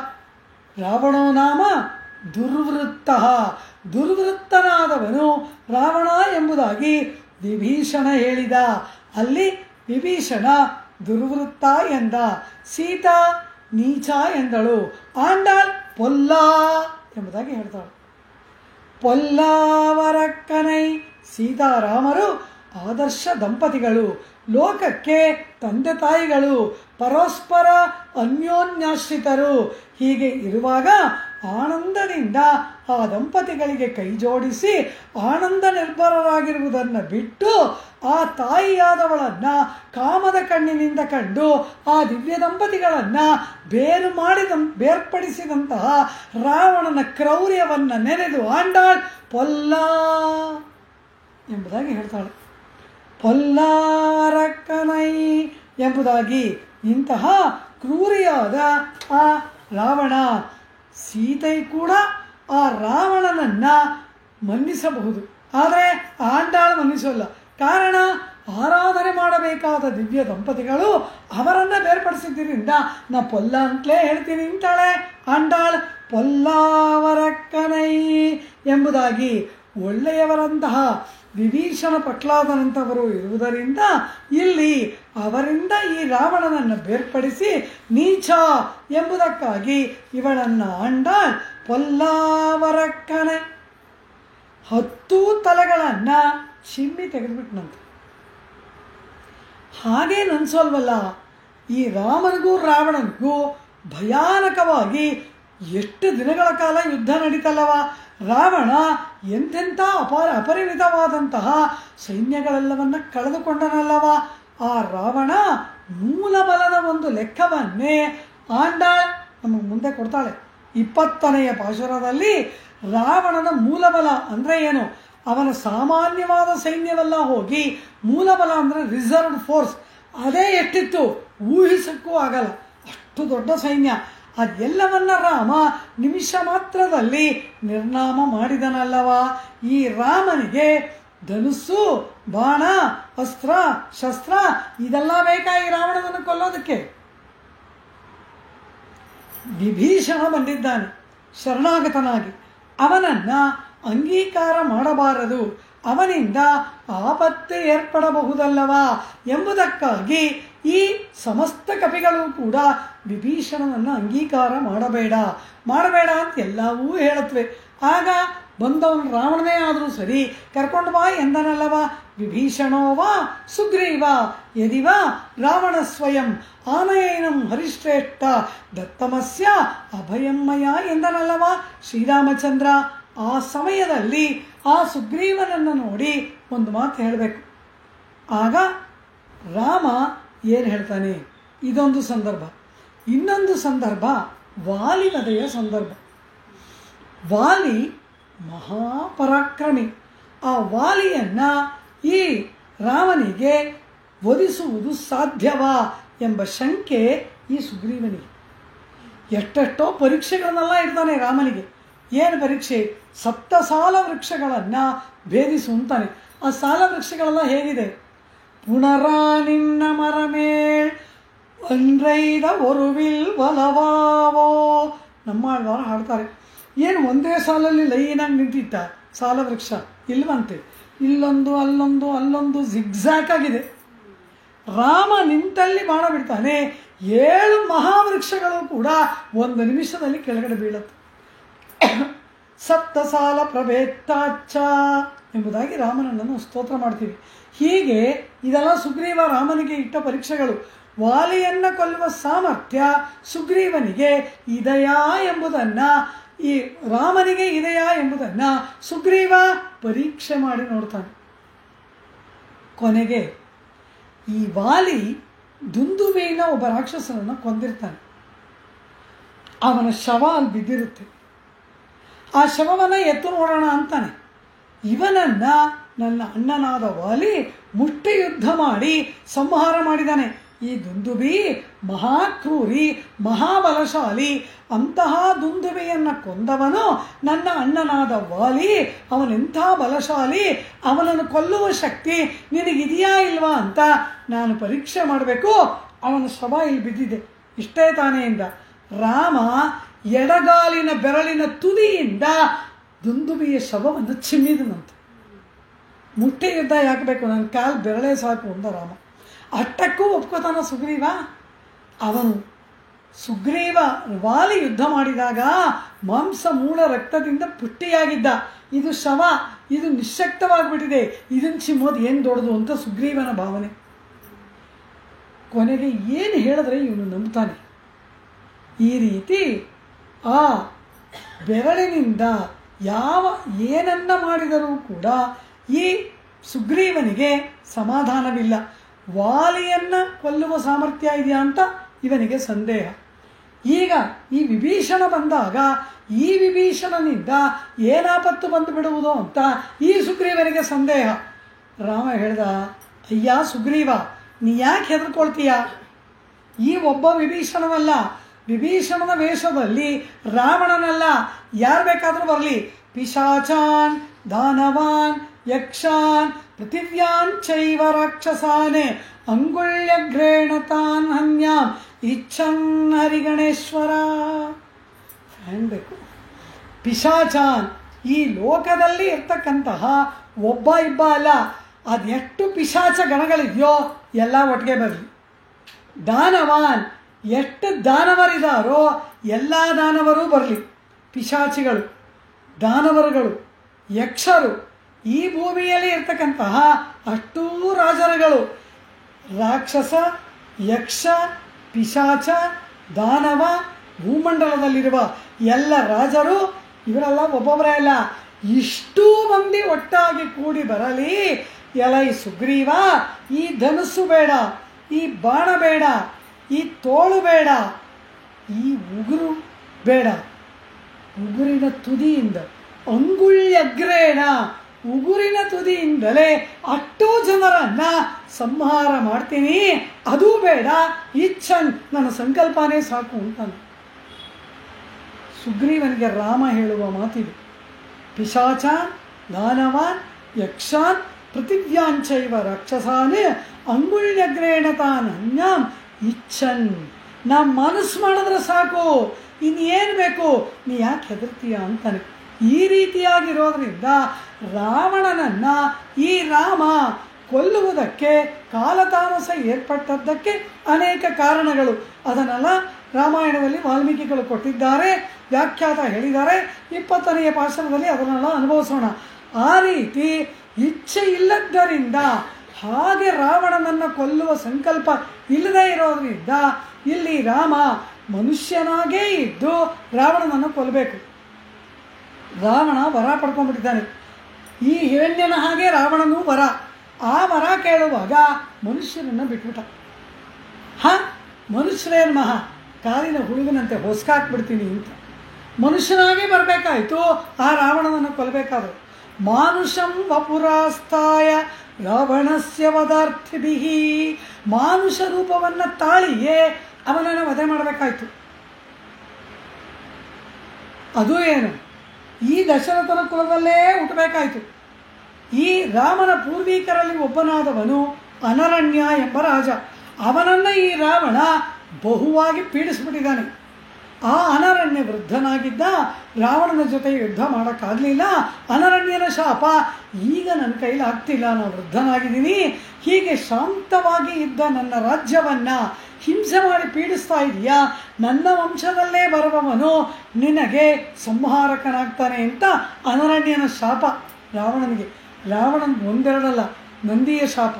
ರಾವಣೋ ನಾಮ ದುರ್ವೃತ್ತ, ದುರ್ವೃತ್ತನಾದವನು ರಾವಣ ಎಂಬುದಾಗಿ ವಿಭೀಷಣ ಹೇಳಿದ. ಅಲ್ಲಿ ವಿಭೀಷಣ ದುರ್ವೃತ್ತ ಎಂದ, ಸೀತಾ ನೀಚ ಎಂದಳು, ಆಂಡಾಳ್ ಪೊಲ್ಲ ಎಂಬುದಾಗಿ ಹೇಳ್ತಾಳು. ಪೊಲ್ಲಾವರಕ್ಕನೈ ಸೀತಾರಾಮರು ಆದರ್ಶ ದಂಪತಿಗಳು, ಲೋಕಕ್ಕೆ ತಂದೆ ತಾಯಿಗಳು, ಪರಸ್ಪರ ಅನ್ಯೋನ್ಯಾಶ್ರಿತರು. ಹೀಗೆ ಇರುವಾಗ ಆನಂದದಿಂದ ಆ ದಂಪತಿಗಳಿಗೆ ಕೈ ಜೋಡಿಸಿ ಆನಂದ ನಿರ್ಭರರಾಗಿರುವುದನ್ನು ಬಿಟ್ಟು ಆ ತಾಯಿಯಾದವಳನ್ನು ಕಾಮದ ಕಣ್ಣಿನಿಂದ ಕಂಡು ಆ ದಿವ್ಯ ದಂಪತಿಗಳನ್ನು ಬೇರ್ಪಡಿಸಿದಂತಹ ರಾವಣನ ಕ್ರೌರ್ಯವನ್ನು ನೆನೆದು ಆಂಡಾಳ್ ಪೊಲ್ಲ ಎಂಬುದಾಗಿ ಹೇಳ್ತಾಳೆ. ಪೊಲ್ಲಾರಕ್ಕನೈ ಎಂಬುದಾಗಿ ಇಂತಹ ಕ್ರೂರಿಯಾದ ಆ ರಾವಣ, ಸೀತೆ ಕೂಡ ಆ ರಾವಣನನ್ನು ಮನ್ನಿಸಬಹುದು, ಆದರೆ ಆಂಡಾಳು ಮನ್ನಿಸೋಲ್ಲ. ಕಾರಣ, ಆರಾಧನೆ ಮಾಡಬೇಕಾದ ದಿವ್ಯ ದಂಪತಿಗಳು ಅವರನ್ನು ಬೇರ್ಪಡಿಸಿದ್ದರಿಂದ ನಾ ಪೊಲ್ಲ ಅಂತಲೇ ಹೇಳ್ತೀನಿ ಅಂತಾಳೆ ಆಂಡಾಳ್. ಪೊಲ್ಲಾವರಕ್ಕನೈ ಎಂಬುದಾಗಿ ಒಳ್ಳೆಯವರಂತಹ ವಿಭೀಷಣ ಪ್ರಹ್ಲಾದನಂತವರು ಇರುವುದರಿಂದ ಇಲ್ಲಿ ಅವರಿಂದ ಈ ರಾವಣನನ್ನು ಬೇರ್ಪಡಿಸಿ ನೀಚ ಎಂಬುದಕ್ಕಾಗಿ ಇವಳನ್ನು ಆಂಡಾಳ್ ಪೊಲ್ಲಾವರಕ್ಕನೆ 10 ತಲೆಗಳನ್ನು ಚಿಮ್ಮಿ ತೆಗೆದುಬಿಟ್ನಂತೆ. ಹಾಗೆ ನನ್ಸೋಲ್ವಲ್ಲ, ಈ ರಾಮನಿಗೂ ರಾವಣನಿಗೂ ಭಯಾನಕವಾಗಿ ಎಷ್ಟು ದಿನಗಳ ಕಾಲ ಯುದ್ಧ ನಡೀತಲ್ಲವ. ರಾವಣ ಎಂತೆಂಥ ಅಪರಿಮಿತವಾದಂತಹ ಸೈನ್ಯಗಳೆಲ್ಲವನ್ನ ಕಳೆದುಕೊಂಡನಲ್ಲವ. ಆ ರಾವಣ ಮೂಲಬಲದ ಒಂದು ಲೆಕ್ಕವನ್ನೇ ಆಂಡಾಳ್ ನಮಗೆ ಮುಂದೆ ಕೊಡ್ತಾಳೆ. 20ನೆಯ ಪಾಶುರದಲ್ಲಿ ರಾವಣನ ಮೂಲಬಲ ಅಂದರೆ ಏನು? ಅವನ ಸಾಮಾನ್ಯವಾದ ಸೈನ್ಯವೆಲ್ಲ ಹೋಗಿ ಮೂಲಬಲ ಅಂದರೆ ರಿಸರ್ವ್ಡ್ ಫೋರ್ಸ್ ಅದೇ ಎಷ್ಟಿತ್ತು ಊಹಿಸಕ್ಕೂ ಆಗಲ್ಲ, ಅಷ್ಟು ದೊಡ್ಡ ಸೈನ್ಯ. ಅದೆಲ್ಲವನ್ನ ರಾಮ ನಿಮಿಷ ಮಾತ್ರದಲ್ಲಿ ನಿರ್ನಾಮ ಮಾಡಿದನಲ್ಲವ. ಈ ರಾಮನಿಗೆ ಧನುಸ್ಸು, ಬಾಣ, ಅಸ್ತ್ರ, ಶಸ್ತ್ರ ಇದೆಲ್ಲ ಬೇಕಾ ಈ ರಾವಣನನ್ನು ಕೊಲ್ಲೋದಕ್ಕೆ? ವಿಭೀಷಣ ಬಂದಿದ್ದಾನೆ ಶರಣಾಗತನಾಗಿ, ಅವನನ್ನು ಅಂಗೀಕಾರ ಮಾಡಬಾರದು, ಅವನಿಂದ ಆಪತ್ತು ಏರ್ಪಡಬಹುದಲ್ಲವಾ ಎಂಬುದಕ್ಕಾಗಿ ಈ ಸಮಸ್ತ ಕಪಿಗಳು ಕೂಡ ವಿಭೀಷಣನನ್ನು ಅಂಗೀಕಾರ ಮಾಡಬೇಡ ಅಂತ ಎಲ್ಲವೂ ಹೇಳುತ್ತವೆ. ಆಗ ಬಂದವನು ರಾವಣನೇ ಆದರೂ ಸರಿ ಕರ್ಕೊಂಡು ಬಾ ಎಂದನಲ್ಲವ. ವಿಭೀಷಣೋವಾ ಸುಗ್ರೀವ ಯದಿವ ರಾವಣ ಸ್ವಯಂ ಆನಯನಂ ಹರಿಶ್ರೇಷ್ಠ ದತ್ತಮಸ್ಯ ಅಭಯಮ್ಮಯ ಎಂದನಲ್ಲವ ಶ್ರೀರಾಮಚಂದ್ರ. ಆ ಸಮಯದಲ್ಲಿ ಆ ಸುಗ್ರೀವನನ್ನು ನೋಡಿ ಒಂದು ಮಾತು ಹೇಳಬೇಕು. ಆಗ ರಾಮ ಏನು ಹೇಳ್ತಾನೆ? ಇದೊಂದು ಸಂದರ್ಭ. ಇನ್ನೊಂದು ಸಂದರ್ಭ ವಾಲಿವಧೆಯ ಸಂದರ್ಭ. ವಾಲಿ ಮಹಾಪರಾಕ್ರಮಿ. ಆ ವಾಲಿಯನ್ನು ಈ ರಾಮನಿಗೆ ವಧಿಸುವುದು ಸಾಧ್ಯವಾ ಎಂಬ ಶಂಕೆ ಈ ಸುಗ್ರೀವನಿಗೆ. ಎಷ್ಟೆಷ್ಟೋ ಪರೀಕ್ಷೆಗಳನ್ನೆಲ್ಲ ಇಡ್ತಾನೆ ರಾಮನಿಗೆ. ಏನು ಪರೀಕ್ಷೆ? 7 ಸಾಲ ವೃಕ್ಷಗಳನ್ನು ಭೇದಿಸು ಅಂತಾನೆ. ಆ ಸಾಲ ವೃಕ್ಷಗಳೆಲ್ಲ ಹೇಗಿದೆ? ಪುನರಾ ನಿನ್ನ ಮರಮೇಳ್ ಅಂದ್ರೈದ ಒರುವಿಲ್ ಒಲವಾವೋ ನಮ್ಮಾಳ್ವಾರ ಹಾಡ್ತಾರೆ. ಏನು ಒಂದೇ ಸಾಲಲ್ಲಿ ಲೈನಾಗಿ ನಿಂತಿತ್ತ ಸಾಲ ವೃಕ್ಷ? ಇಲ್ವಂತೆ, ಇಲ್ಲೊಂದು ಅಲ್ಲೊಂದು ಅಲ್ಲೊಂದು ಜಿಗ್ಜಾಕ್ ಆಗಿದೆ. ರಾಮ ನಿಂತಲ್ಲಿ ಬಾಣ ಬಿಡ್ತಾನೆ, 7 ಮಹಾವೃಕ್ಷಗಳು ಕೂಡ 1 ನಿಮಿಷದಲ್ಲಿ ಕೆಳಗಡೆ ಬೀಳುತ್ತೆ. 7 ಸಾಲ ಪ್ರಭೇತ್ತಾಚ್ಚ ಎಂಬುದಾಗಿ ರಾಮನನ್ನು ಸ್ತೋತ್ರ ಮಾಡ್ತೀವಿ. ಹೀಗೆ ಇದೆಲ್ಲ ಸುಗ್ರೀವ ರಾಮನಿಗೆ ಇಟ್ಟ ಪರೀಕ್ಷೆಗಳು. ವಾಲಿಯನ್ನು ಕೊಲ್ಲುವ ಸಾಮರ್ಥ್ಯ ಸುಗ್ರೀವನಿಗೆ ಇದೆಯಾ ಎಂಬುದನ್ನು, ಈ ರಾಮನಿಗೆ ಇದೆಯಾ ಎಂಬುದನ್ನು ಸುಗ್ರೀವ ಪರೀಕ್ಷೆ ಮಾಡಿ ನೋಡ್ತಾನೆ. ಕೊನೆಗೆ ಈ ವಾಲಿ ದುಂದುವೆನ ಒಬ್ಬ ರಾಕ್ಷಸನನ್ನು ಕೊಂದಿರ್ತಾನೆ. ಅವನ ಶವ ಅಲ್ಲಿ ಬಿದ್ದಿರುತ್ತೆ. ಆ ಶವವನ್ನು ಎತ್ತು ನೋಡೋಣ ಅಂತಾನೆ. ಇವನನ್ನ ನನ್ನ ಅಣ್ಣನಾದ ವಾಲಿ ಮುಷ್ಟಿ ಯುದ್ಧ ಮಾಡಿ ಸಂಹಾರ ಮಾಡಿದ್ದಾನೆ. ಈ ದುಂದುಬಿ ಮಹಾಕ್ರೂರಿ, ಮಹಾಬಲಶಾಲಿ. ಅಂತಹ ದುಂದುಬಿಯನ್ನು ಕೊಂದವನು ನನ್ನ ಅಣ್ಣನಾದ ವಾಲಿ. ಅವನೆಂಥ ಬಲಶಾಲಿ, ಅವನನ್ನು ಕೊಲ್ಲುವ ಶಕ್ತಿ ನಿನಗಿದೆಯಾ ಇಲ್ವಾ ಅಂತ ನಾನು ಪರೀಕ್ಷೆ ಮಾಡಬೇಕು. ಅವನ ಶವ ಇಲ್ಲಿ ಬಿದ್ದಿದೆ, ಇಷ್ಟೇ ತಾನೇ ಎಂದ. ರಾಮ ಎಡಗಾಲಿನ ಬೆರಳಿನ ತುದಿಯಿಂದ ದುಂದುಬಿಯ ಶವವನ್ನು ಚಿಮ್ಮಿದನಂತೆ. ಮುಷ್ಟಿ ಯುದ್ಧ ಯಾಕೆ ಬೇಕು, ನನ್ನ ಕಾಲು ಬೆರಳೇ ಸಾಕು ಅಂದ ರಾಮ. ಅಷ್ಟಕ್ಕೂ ಒಪ್ಕೋತಾನ ಸುಗ್ರೀವ. ಅವನು ಸುಗ್ರೀವ ವಾಲಿ ಯುದ್ಧ ಮಾಡಿದಾಗ ಮಾಂಸ ಮೂಳ ರಕ್ತದಿಂದ ಪುಷ್ಟಿಯಾಗಿದ್ದ. ಇದು ಶವ, ಇದು ನಿಶ್ಶಕ್ತವಾಗಿಬಿಟ್ಟಿದೆ, ಇದನ್ನು ಚಿಮ್ಮೋದು ಏನು ದೊಡ್ಡದು ಅಂತ ಸುಗ್ರೀವನ ಭಾವನೆ. ಕೊನೆಗೆ ಏನು ಹೇಳಿದ್ರೆ ಇವನು ನಂಬ್ತಾನೆ. ಈ ರೀತಿ ಆ ಬೆರಳಿನಿಂದ ಏನನ್ನ ಮಾಡಿದರೂ ಕೂಡ ಈ ಸುಗ್ರೀವನಿಗೆ ಸಮಾಧಾನವಿಲ್ಲ. ವಾಲಿಯನ್ನು ಕೊಲ್ಲುವ ಸಾಮರ್ಥ್ಯ ಇದೆಯಾ ಅಂತ ಇವನಿಗೆ ಸಂದೇಹ. ಈಗ ಈ ವಿಭೀಷಣ ಬಂದಾಗ ಈ ವಿಭೀಷಣನಿಂದ ಏನಾಪತ್ತು ಬಂದು ಬಿಡುವುದು ಅಂತ ಈ ಸುಗ್ರೀವನಿಗೆ ಸಂದೇಹ. ರಾಮ ಹೇಳ್ದ, ಅಯ್ಯ ಸುಗ್ರೀವ, ನೀ ಯಾಕೆ ಹೆದರ್ಕೊಳ್ತೀಯ? ಈ ಒಬ್ಬ ವಿಭೀಷಣನಲ್ಲ, ವಿಭೀಷಣನ ವೇಷದಲ್ಲಿ ರಾವಣನಲ್ಲ, ಯಾರು ಬೇಕಾದರೂ ಬರಲಿ, ಪಿಶಾಚಾನ್, ದಾನವಾನ್, ಯಕ್ಷಾನ್, ಪೃಥಿವ್ಯಾನ್ ಚೈವ ರಾಕ್ಷಸಾನ್ ಅಂಗುಳ್ಯಗ್ರೇಣ ತಾನ್ ಹನ್ಯಾಂ ಇಚ್ಛನ್ ಹರಿಗಣೇಶ್ವರ. ಬೇಕು ಪಿಶಾಚಾನ್, ಈ ಲೋಕದಲ್ಲಿ ಇರ್ತಕ್ಕಂತಹ ಒಬ್ಬ ಇಬ್ಬ ಅಲ್ಲ, ಅದೆಷ್ಟು ಪಿಶಾಚ ಗಣಗಳಿದೆಯೋ ಎಲ್ಲ ಒಟ್ಟಿಗೆ ಬರಲಿ. ದಾನವಾನ್, ಎಷ್ಟು ದಾನವರಿದಾರೋ ಎಲ್ಲ ದಾನವರೂ ಬರಲಿ. ಪಿಶಾಚಿಗಳು, ದಾನವರುಗಳು, ಯಕ್ಷರು, ಈ ಭೂಮಿಯಲ್ಲಿ ಇರ್ತಕ್ಕಂತಹ ಅಷ್ಟೂ ರಾಜರುಗಳು, ರಾಕ್ಷಸ, ಯಕ್ಷ, ಪಿಶಾಚ, ದಾನವ, ಭೂಮಂಡಲದಲ್ಲಿರುವ ಎಲ್ಲ ರಾಜರು, ಇವರೆಲ್ಲ ಒಬ್ಬೊಬ್ಬರೇ ಅಲ್ಲ, ಇಷ್ಟೂ ಮಂದಿ ಒಟ್ಟಾಗಿ ಕೂಡಿ ಬರಲಿ. ಎಲೈ ಸುಗ್ರೀವ, ಈ ಧನುಸ್ಸು ಬೇಡ, ಈ ಬಾಣ ಬೇಡ, ಈ ತೋಳು ಬೇಡ, ಈ ಉಗುರು ಬೇಡ, ಉಗುರಿನ ತುದಿಯಿಂದ ಅಂಗುಳ್ಯಗ್ರೇಣ, ಉಗುರಿನ ತುದಿಯಿಂದಲೇ ಅಷ್ಟೂ ಜನರನ್ನ ಸಂಹಾರ ಮಾಡ್ತೀನಿ. ಅದೂ ಬೇಡ, ಇಚ್ಛನ್, ನನ್ನ ಸಂಕಲ್ಪನೇ ಸಾಕು ಅಂತಾನೆ. ಸುಗ್ರೀವನಿಗೆ ರಾಮ ಹೇಳುವ ಮಾತಿದು. ಪಿಶಾಚಾನ್, ದಾನವಾನ್, ಯಕ್ಷಾನ್, ಪೃಥಿವ್ಯಾಂಚೈವ ರಾಕ್ಷಸಾನ್ ಅಂಗುಳ್ಯಗ್ರೇಣ ತಾನ್ ಹನ್ಯಾಂ ಇಚ್ಛನ್. ನಾ ಮನಸ್ಸು ಮಾಡಿದ್ರೆ ಸಾಕು, ಇನ್ನೇನು ಬೇಕು, ನೀ ಯಾಕೆ ಹೆದರ್ತೀಯ ಅಂತಾನೆ. ಈ ರೀತಿಯಾಗಿರೋದ್ರಿಂದ ರಾವಣನನ್ನು ಈ ರಾಮ ಕೊಲ್ಲುವುದಕ್ಕೆ ಕಾಲತಾಮಸ ಏರ್ಪಟ್ಟದ್ದಕ್ಕೆ ಅನೇಕ ಕಾರಣಗಳು. ಅದನ್ನೆಲ್ಲ ರಾಮಾಯಣದಲ್ಲಿ ವಾಲ್ಮೀಕಿಗಳು ಕೊಟ್ಟಿದ್ದಾರೆ, ವ್ಯಾಖ್ಯಾತ ಹೇಳಿದ್ದಾರೆ. 20ನೇ ಪಾಶರದಲ್ಲಿ ಅದನ್ನೆಲ್ಲ ಅನುಭವಿಸೋಣ. ಆ ರೀತಿ ಇಚ್ಛೆ ಇಲ್ಲದ್ದರಿಂದ, ಹಾಗೆ ರಾವಣನನ್ನು ಕೊಲ್ಲುವ ಸಂಕಲ್ಪ ಇಲ್ಲದೇ ಇರೋದ್ರಿಂದ ಇಲ್ಲಿ ರಾಮ ಮನುಷ್ಯನಾಗೇ ಇದ್ದು ರಾವಣನನ್ನು ಕೊಲ್ಲಬೇಕು. ರಾವಣ ವರ ಪಡ್ಕೊಂಡ್ಬಿಟ್ಟಿದ್ದಾನೆ. ಈ ಹಿರಣ್ಯನ ಹಾಗೆ ರಾವಣನೂ ವರ. ಆ ವರ ಕೇಳುವಾಗ ಮನುಷ್ಯರನ್ನು ಬಿಟ್ಬಿಟ್ಟ. ಮನುಷ್ಯರೇನು ಮಹಾ ಕಾಲಿನ ಹುಡುಗನಂತೆ ಹೊಸ್ಕಾಕ್ಬಿಡ್ತೀನಿ ಅಂತ ಮನುಷ್ಯನಾಗೇ ಬರಬೇಕಾಯಿತು. ಆ ರಾವಣನನ್ನು ಕೊಲ್ಲಬೇಕಾದ್ರು ಮಾನುಷಂ ವಪುರಾಸ್ತಾಯ ರಾವಣಸ್ಯ ವದಾರ್ಥಿಭಿಃ, ಮಾನುಷ ರೂಪವನ್ನು ತಾಳಿಯೇ ಅವನನ್ನು ವಧೆ ಮಾಡಬೇಕಾಯ್ತು. ಅದು ಏನು, ಈ ದಶರಥನ ಕುಲದಲ್ಲೇ ಹುಟ್ಟಬೇಕಾಯಿತು. ಈ ರಾಮನ ಪೂರ್ವಿಕರಲ್ಲಿ ಒಬ್ಬನಾದವನು ಅನರಣ್ಯ ಎಂಬ ರಾಜ. ಅವನನ್ನು ಈ ರಾವಣ ಬಹುವಾಗಿ ಪೀಡಿಸ್ಬಿಟ್ಟಿದ್ದಾನೆ. ಆ ಅನರಣ್ಯ ವೃದ್ಧನಾಗಿದ್ದ, ರಾವಣನ ಜೊತೆ ಯುದ್ಧ ಮಾಡೋಕ್ಕಾಗಲಿಲ್ಲ. ಅನರಣ್ಯನ ಶಾಪ, ಈಗ ನನ್ನ ಕೈಲಿ ಆಗ್ತಿಲ್ಲ, ನಾನು ವೃದ್ಧನಾಗಿದ್ದೀನಿ, ಹೀಗೆ ಶಾಂತವಾಗಿ ಇದ್ದ ನನ್ನ ರಾಜ್ಯವನ್ನು ಹಿಂಸೆ ಮಾಡಿ ಪೀಡಿಸ್ತಾ ಇದೆಯಾ, ನನ್ನ ವಂಶದಲ್ಲೇ ಬರುವವನು ನಿನಗೆ ಸಂಹಾರಕನಾಗ್ತಾನೆ ಅಂತ ಅನರಣ್ಯನ ಶಾಪ ರಾವಣನಿಗೆ. ರಾವಣನ ಒಂದೆರಡಲ್ಲ, ನಂದಿಯ ಶಾಪ.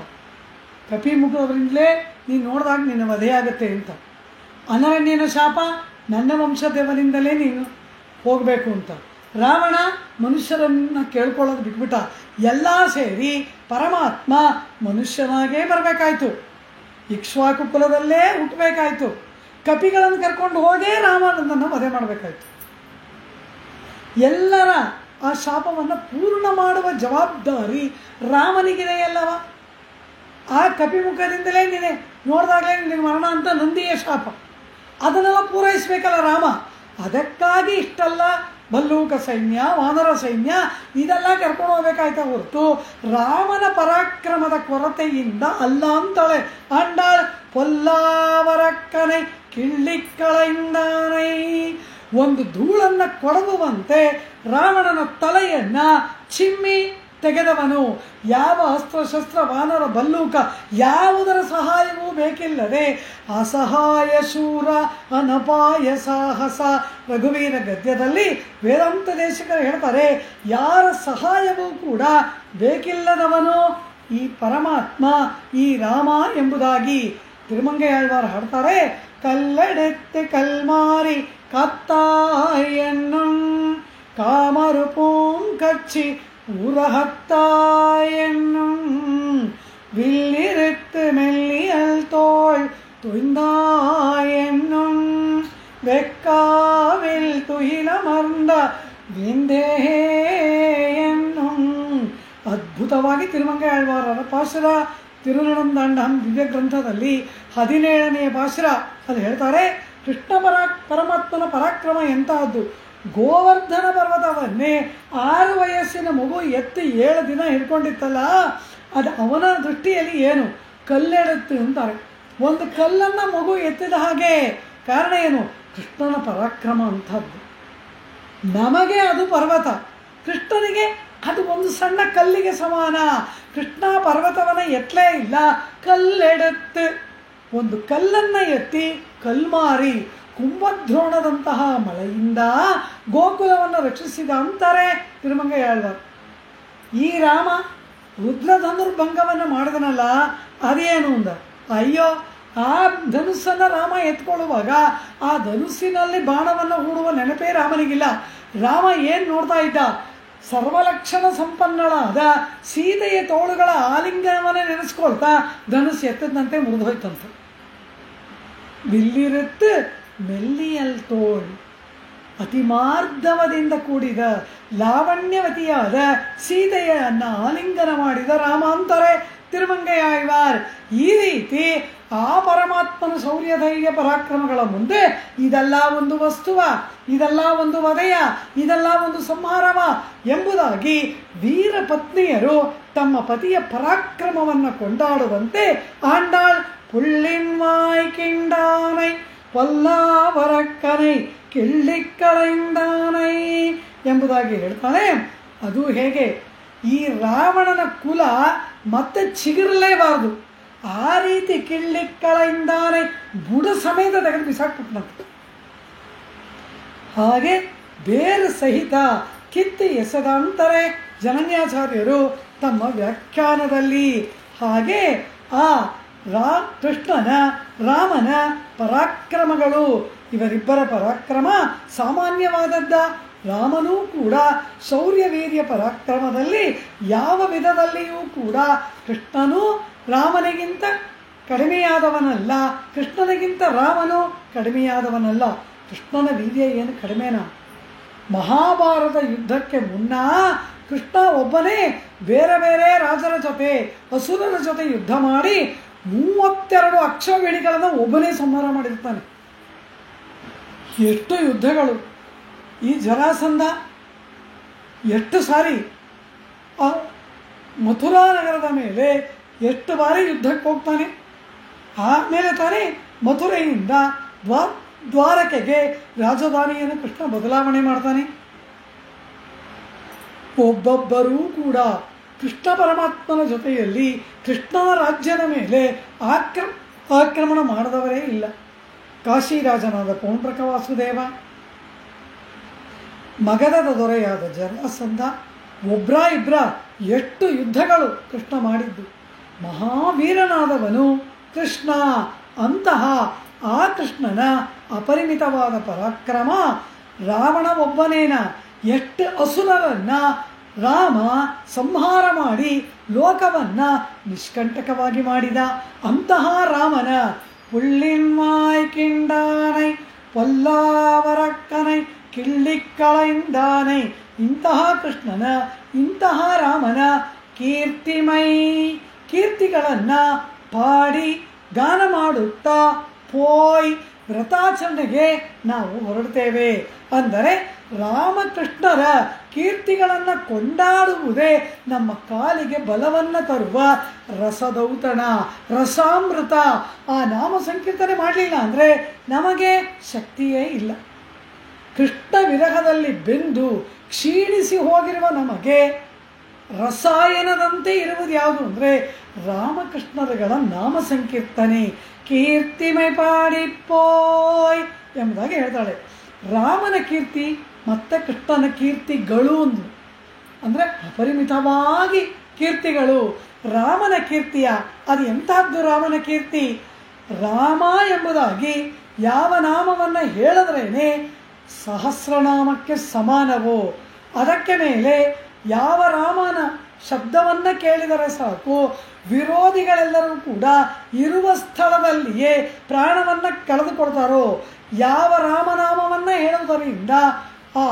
ಕಪಿಮುಖರಿಂದಲೇ ನೀನು ನೋಡಿದಾಗ ನಿನ್ನ ವಧೆಯಾಗತ್ತೆ ಅಂತ. ಅನರಣ್ಯನ ಶಾಪ, ನನ್ನ ವಂಶದೇವರಿಂದಲೇ ನೀನು ಹೋಗಬೇಕು ಅಂತ. ರಾವಣ ಮನುಷ್ಯರನ್ನು ಕೇಳ್ಕೊಳ್ಳೋದು ಬಿಟ್ಬಿಟ್ಟ. ಎಲ್ಲ ಸೇರಿ ಪರಮಾತ್ಮ ಮನುಷ್ಯನಾಗೇ ಬರಬೇಕಾಯ್ತು, ಇಕ್ಷ್ವಾಕು ಕುಲದಲ್ಲೇ ಹುಟ್ಟಬೇಕಾಯ್ತು. ಕಪಿಗಳನ್ನು ಕರ್ಕೊಂಡು ಹೋಗೇ ರಾವಣನನ್ನು ವಧೆ ಮಾಡಬೇಕಾಯ್ತು. ಎಲ್ಲರ ಆ ಶಾಪವನ್ನು ಪೂರ್ಣ ಮಾಡುವ ಜವಾಬ್ದಾರಿ ರಾಮನಿಗಿದೆಯಲ್ಲವ. ಆ ಕಪಿಮುಖದಿಂದಲೇ ನೀನೆ ನೋಡಿದಾಗಲೇ ನಿನಗೆ ಮರಣ ಅಂತ ನಂದಿಯ ಶಾಪ, ಅದನ್ನೆಲ್ಲ ಪೂರೈಸಬೇಕಲ್ಲ ರಾಮ. ಅದಕ್ಕಾಗಿ ಇಷ್ಟಲ್ಲ ಭಲ್ಲೂಕ ಸೈನ್ಯ, ವಾನರ ಸೈನ್ಯ ಇದೆಲ್ಲ ಕರ್ಕೊಂಡು ಹೋಗ್ಬೇಕಾಯ್ತಾ ಹೊರತು ರಾಮನ ಪರಾಕ್ರಮದ ಕೊರತೆಯಿಂದ ಅಲ್ಲ ಅಂತಾಳೆ ಆಂಡಾಳ್. ಪೊಲ್ಲಾವರಕ್ಕನೈ ಕಿಳ್ಳಿಕ್ಕಳೆಯಿಂದಾನೈ, ಒಂದು ಧೂಳನ್ನು ಕೊಡಗುವಂತೆ ರಾವಣನ ತಲೆಯನ್ನು ಚಿಮ್ಮಿ ತೆಗೆದವನು. ಯಾವ ಅಸ್ತ್ರಶಸ್ತ್ರ, ವಾನರ, ಬಲ್ಲೂಕ ಯಾವುದರ ಸಹಾಯವೂ ಬೇಕಿಲ್ಲದೆ ಅಸಹಾಯ ಶೂರ ಅನಪಾಯ ಸಾಹಸ. ರಘುವೀರ ಗದ್ಯದಲ್ಲಿ ವೇದಾಂತ ದೇಶಿಕರು ಹೇಳ್ತಾರೆ, ಯಾರ ಸಹಾಯವೂ ಕೂಡ ಬೇಕಿಲ್ಲದವನು ಈ ಪರಮಾತ್ಮ, ಈ ರಾಮ ಎಂಬುದಾಗಿ. ತಿರುಮಂಗೈಯಾಳ್ವಾರ್ ಹಾಡ್ತಾರೆ, ಕಲ್ಲಡೆತ್ತೆ ಕಲ್ಮಾರಿ ಕತ್ತಾಯನ್ನಂ ಕಾಮರು ಪೂಂಕಚ್ಚಿ உரகத்தாயென்னும் வில்லிருத்து மெல்லியல் தோள் துய்ந்தாயென்னும் வெக்காவில் துயிலமர்ந்த ವಿಂದೇಯೆನ್ನುಂ. ಅದ್ಭುತವಾಗಿ ತಿರುಮಂಗೈಯಾಳ್ವಾರರ ಪಾಶುರ ತಿರುನಡಂದಾಂಡಂ ದಿವ್ಯ ಗ್ರಂಥದಲ್ಲಿ 17ನೇ ಪಾಶುರ ಅಲ್ಲಿ ಹೇಳ್ತಾರೆ, ಕೃಷ್ಣ ಪರಮಾತ್ಮನ ಪರಾಕ್ರಮ ಎಂತಹದ್ದು. ಗೋವರ್ಧನ ಪರ್ವತವನ್ನೇ 6 ವಯಸ್ಸಿನ ಮಗು ಎತ್ತಿ 7 ದಿನ ಹಿಡ್ಕೊಂಡಿತ್ತಲ್ಲ, ಅದು ಅವನ ದೃಷ್ಟಿಯಲ್ಲಿ ಏನು ಕಲ್ಲೆಡುತ್ತು ಅಂತಾರೆ. ಒಂದು ಕಲ್ಲನ್ನು ಮಗು ಎತ್ತಿದ ಹಾಗೆ. ಕಾರಣ ಏನು? ಕೃಷ್ಣನ ಪರಾಕ್ರಮ ಅಂಥದ್ದು. ನಮಗೆ ಅದು ಪರ್ವತ, ಕೃಷ್ಣನಿಗೆ ಅದು ಒಂದು ಸಣ್ಣ ಕಲ್ಲಿಗೆ ಸಮಾನ. ಕೃಷ್ಣ ಪರ್ವತವನ್ನು ಎತ್ತಲೇ ಇಲ್ಲ, ಕಲ್ಲೆಡುತ್ತು. ಒಂದು ಕಲ್ಲನ್ನು ಎತ್ತಿ ಕಲ್ಮಾರಿ ಕುಂಭದ್ರೋಣದಂತಹ ಮಳೆಯಿಂದ ಗೋಕುಲವನ್ನು ರಕ್ಷಿಸಿದ ಅಂತಾರೆ ತಿರುಮಂಗೈಯಾಳ್ವಾರ್. ಈ ರಾಮ ರುದ್ರಧನುರ್ಭಂಗವನ್ನು ಮಾಡಿದನಲ್ಲ, ಅದೇನು ಅಂದ, ಅಯ್ಯೋ ಆ ಧನುಸ್ಸನ್ನು ರಾಮ ಎತ್ಕೊಳ್ಳುವಾಗ ಆ ಧನುಸ್ಸಿನಲ್ಲಿ ಬಾಣವನ್ನು ಹೂಡುವ ನೆನಪೇ ರಾಮನಿಗಿಲ್ಲ. ರಾಮ ಏನು ನೋಡ್ತಾ ಇದ್ದ? ಸರ್ವಲಕ್ಷಣ ಸಂಪನ್ನಳಾದ ಸೀತೆಯ ತೋಳುಗಳ ಆಲಿಂಗನವನ್ನೇ ನೆನೆಸ್ಕೊಳ್ತಾ ಧನುಸ್ಸು ಎತ್ತದಂತೆ ಮುರಿದೋಯ್ತಂತೆ. ಬಿಲ್ಲಿರುತ್ತು ಮೆಲ್ಲಿಯಲ್ ತೋಳ್, ಅತಿ ಮಾರ್ಧವದಿಂದ ಕೂಡಿದ ಲಾವಣ್ಯವತಿಯಾದ ಸೀತೆಯನ್ನು ಆಲಿಂಗನ ಮಾಡಿದ ರಾಮ ಅಂತಾರೆ ತಿರುಮಂಗೈಯಾಳ್ವಾರ್. ಈ ರೀತಿ ಆ ಪರಮಾತ್ಮನ ಶೌರ್ಯ ಧೈರ್ಯ ಪರಾಕ್ರಮಗಳ ಮುಂದೆ ಇದೆಲ್ಲ ಒಂದು ವಸ್ತುವ, ಇದೆಲ್ಲ ಒಂದು ವಧೆಯ, ಇದೆಲ್ಲ ಒಂದು ಸಂಹಾರವ ಎಂಬುದಾಗಿ ವೀರ ಪತ್ನಿಯರು ತಮ್ಮ ಪತಿಯ ಪರಾಕ್ರಮವನ್ನು ಕೊಂಡಾಡುವಂತೆ ಆಂಡಾಳ್ ಪುಳ್ಳಿನ್ವಾಯ್ ಕಿಂಡಾನೈ ಪೊಲ್ಲಾವರಕ್ಕನೈ ಕಿಳ್ಳಿಕ್ಕಳೆಯಿಂದಾನೈ ಎಂಬುದಾಗಿ ಹೇಳ್ತಾನೆ. ಅದು ಹೇಗೆ? ಈ ರಾವಣನ ಕುಲ ಮತ್ತೆ ಚಿಗುರಲೇಬಾರದು, ಆ ರೀತಿ ಕಿಳ್ಳಿಕ್ಕಳೆಯಿಂದಾನೈ ಬುಡ ಸಮೇತ ತೆಗೆದು ಬಿಸಾಕ್ಬಿಟ್ನಂತೆ. ಹಾಗೆ ಬೇರೆ ಸಹಿತ ಕಿತ್ತಿ ಎಸೆದ ಅಂತಾರೆ ಜನನ್ಯಾಚಾರ್ಯರು ತಮ್ಮ ವ್ಯಾಖ್ಯಾನದಲ್ಲಿ. ಹಾಗೆ ಆ ಕೃಷ್ಣನ ರಾಮನ ಪರಾಕ್ರಮಗಳು, ಇವರಿಬ್ಬರ ಪರಾಕ್ರಮ ಸಾಮಾನ್ಯವಾದದ್ದ. ರಾಮನೂ ಕೂಡ ಶೌರ್ಯ ವೀರ್ಯ ಪರಾಕ್ರಮದಲ್ಲಿ ಯಾವ ವಿಧದಲ್ಲಿಯೂ ಕೂಡ ಕೃಷ್ಣನೂ ರಾಮನಿಗಿಂತ ಕಡಿಮೆಯಾದವನಲ್ಲ, ಕೃಷ್ಣನಿಗಿಂತ ರಾಮನು ಕಡಿಮೆಯಾದವನಲ್ಲ. ಕೃಷ್ಣನ ವೀರ್ಯ ಏನು ಕಡಿಮೆನಾ? ಮಹಾಭಾರತ ಯುದ್ಧಕ್ಕೆ ಮುನ್ನ ಕೃಷ್ಣ ಒಬ್ಬನೇ ಬೇರೆ ಬೇರೆ ರಾಜರ ಜೊತೆ, ಅಸುರರ ಜೊತೆ ಯುದ್ಧ ಮಾಡಿ 32 ಅಕ್ಷೋಹಿಣಿಗಳನ್ನು ಒಬ್ಬನೇ ಸಂಹಾರ ಮಾಡಿರ್ತಾನೆ. ಎಷ್ಟು ಯುದ್ಧಗಳು! ಈ ಜರಾಸಂಧ ಎಷ್ಟು ಸಾರಿ ಆ ಮಥುರಾ ನಗರದ ಮೇಲೆ ಎಷ್ಟು ಬಾರಿ ಯುದ್ಧಕ್ಕೆ ಹೋಗ್ತಾನೆ. ಆಮೇಲೆ ತಾನೇ ಮಥುರೆಯಿಂದ ದ್ವಾರಕೆಗೆ ರಾಜಧಾನಿಯನ್ನು ಕೃಷ್ಣ ಬದಲಾವಣೆ ಮಾಡ್ತಾನೆ. ಒಬ್ಬೊಬ್ಬರೂ ಕೂಡ ಕೃಷ್ಣ ಪರಮಾತ್ಮನ ಜೊತೆಯಲ್ಲಿ ಕೃಷ್ಣನ ರಾಜ್ಯದ ಮೇಲೆ ಆಕ್ರಮಣ ಮಾಡದವರೇ ಇಲ್ಲ. ಕಾಶಿರಾಜನಾದ ಪೌಂಡ್ರಕ ವಾಸುದೇವ, ಮಗಧದ ದೊರೆಯಾದ ಜರಾಸಂಧ, ಒಬ್ರ ಇಬ್ರ ಎಷ್ಟು ಯುದ್ಧಗಳು ಕೃಷ್ಣ ಮಾಡಿದ್ದು. ಮಹಾವೀರನಾದವನು ಕೃಷ್ಣ. ಅಂತಹ ಆ ಕೃಷ್ಣನ ಅಪರಿಮಿತವಾದ ಪರಾಕ್ರಮ ರಾವಣ ಒಬ್ಬನೇನ ಎಷ್ಟು ಅಸುರರನ್ನು ರಾಮ ಸಂಹಾರ ಮಾಡಿ ಲೋಕವನ್ನು ನಿಷ್ಕಂಟಕವಾಗಿ ಮಾಡಿದ. ಅಂತಹ ರಾಮನ ಪುಳ್ಳಿನ್ವಾಯ್ ಕಿಂಡಾನೈ ಪೊಲ್ಲಾವರಕ್ಕನೈ ಕಿಳ್ಳಿಕ್ಕಳೆಯಿಂದಾನೈ ಇಂತಹ ಕೃಷ್ಣನ ಇಂತಹ ರಾಮನ ಕೀರ್ತಿಗಳನ್ನು ಪಾಡಿ ಗಾನ ಮಾಡುತ್ತಾ ಪೋಯ್ ವ್ರತಾಚರಣೆಗೆ ನಾವು ಹೊರಡ್ತೇವೆ. ಅಂದರೆ ರಾಮಕೃಷ್ಣರ ಕೀರ್ತಿಗಳನ್ನು ಕೊಂಡಾಡುವುದೇ ನಮ್ಮ ಕಾಲಿಗೆ ಬಲವನ್ನು ತರುವ ರಸದೌತಣ, ರಸಾಮೃತ. ಆ ನಾಮ ಸಂಕೀರ್ತನೆ ಮಾಡಲಿಲ್ಲ ಅಂದರೆ ನಮಗೆ ಶಕ್ತಿಯೇ ಇಲ್ಲ. ಕೃಷ್ಣ ವಿರಹದಲ್ಲಿ ಬೆಂದು ಕ್ಷೀಣಿಸಿ ಹೋಗಿರುವ ನಮಗೆ ರಸಾಯನದಂತೆ ಇರುವುದು ಯಾವುದು ಅಂದರೆ ರಾಮಕೃಷ್ಣರುಗಳ ನಾಮ ಸಂಕೀರ್ತನೆ. ಕೀರ್ತಿಮೈ ಪಾಡಿಪ್ಪೋಯ್ ಎಂಬುದಾಗಿ ಹೇಳ್ತಾಳೆ. ರಾಮನ ಕೀರ್ತಿ ಮತ್ತು ಕೃಷ್ಣನ ಕೀರ್ತಿಗಳು ಅಂದರೆ ಅಪರಿಮಿತವಾಗಿ ಕೀರ್ತಿಗಳು. ರಾಮನ ಕೀರ್ತಿಯ ಅದು ಎಂತಹದ್ದು? ರಾಮನ ಕೀರ್ತಿ ರಾಮ ಎಂಬುದಾಗಿ ಯಾವ ನಾಮವನ್ನು ಹೇಳಿದ್ರೇನೆ ಸಹಸ್ರನಾಮಕ್ಕೆ ಸಮಾನವೋ, ಅದಕ್ಕೆ ಮೇಲೆ ಯಾವ ರಾಮನ ಶಬ್ದವನ್ನು ಕೇಳಿದರೆ ಸಾಕು ವಿರೋಧಿಗಳೆಲ್ಲರೂ ಕೂಡ ಇರುವ ಸ್ಥಳದಲ್ಲಿಯೇ ಪ್ರಾಣವನ್ನು ಕಳೆದುಕೊಳ್ತಾರೋ, ಯಾವ ರಾಮನಾಮವನ್ನು ಹೇಳುವುದರಿಂದ ಆ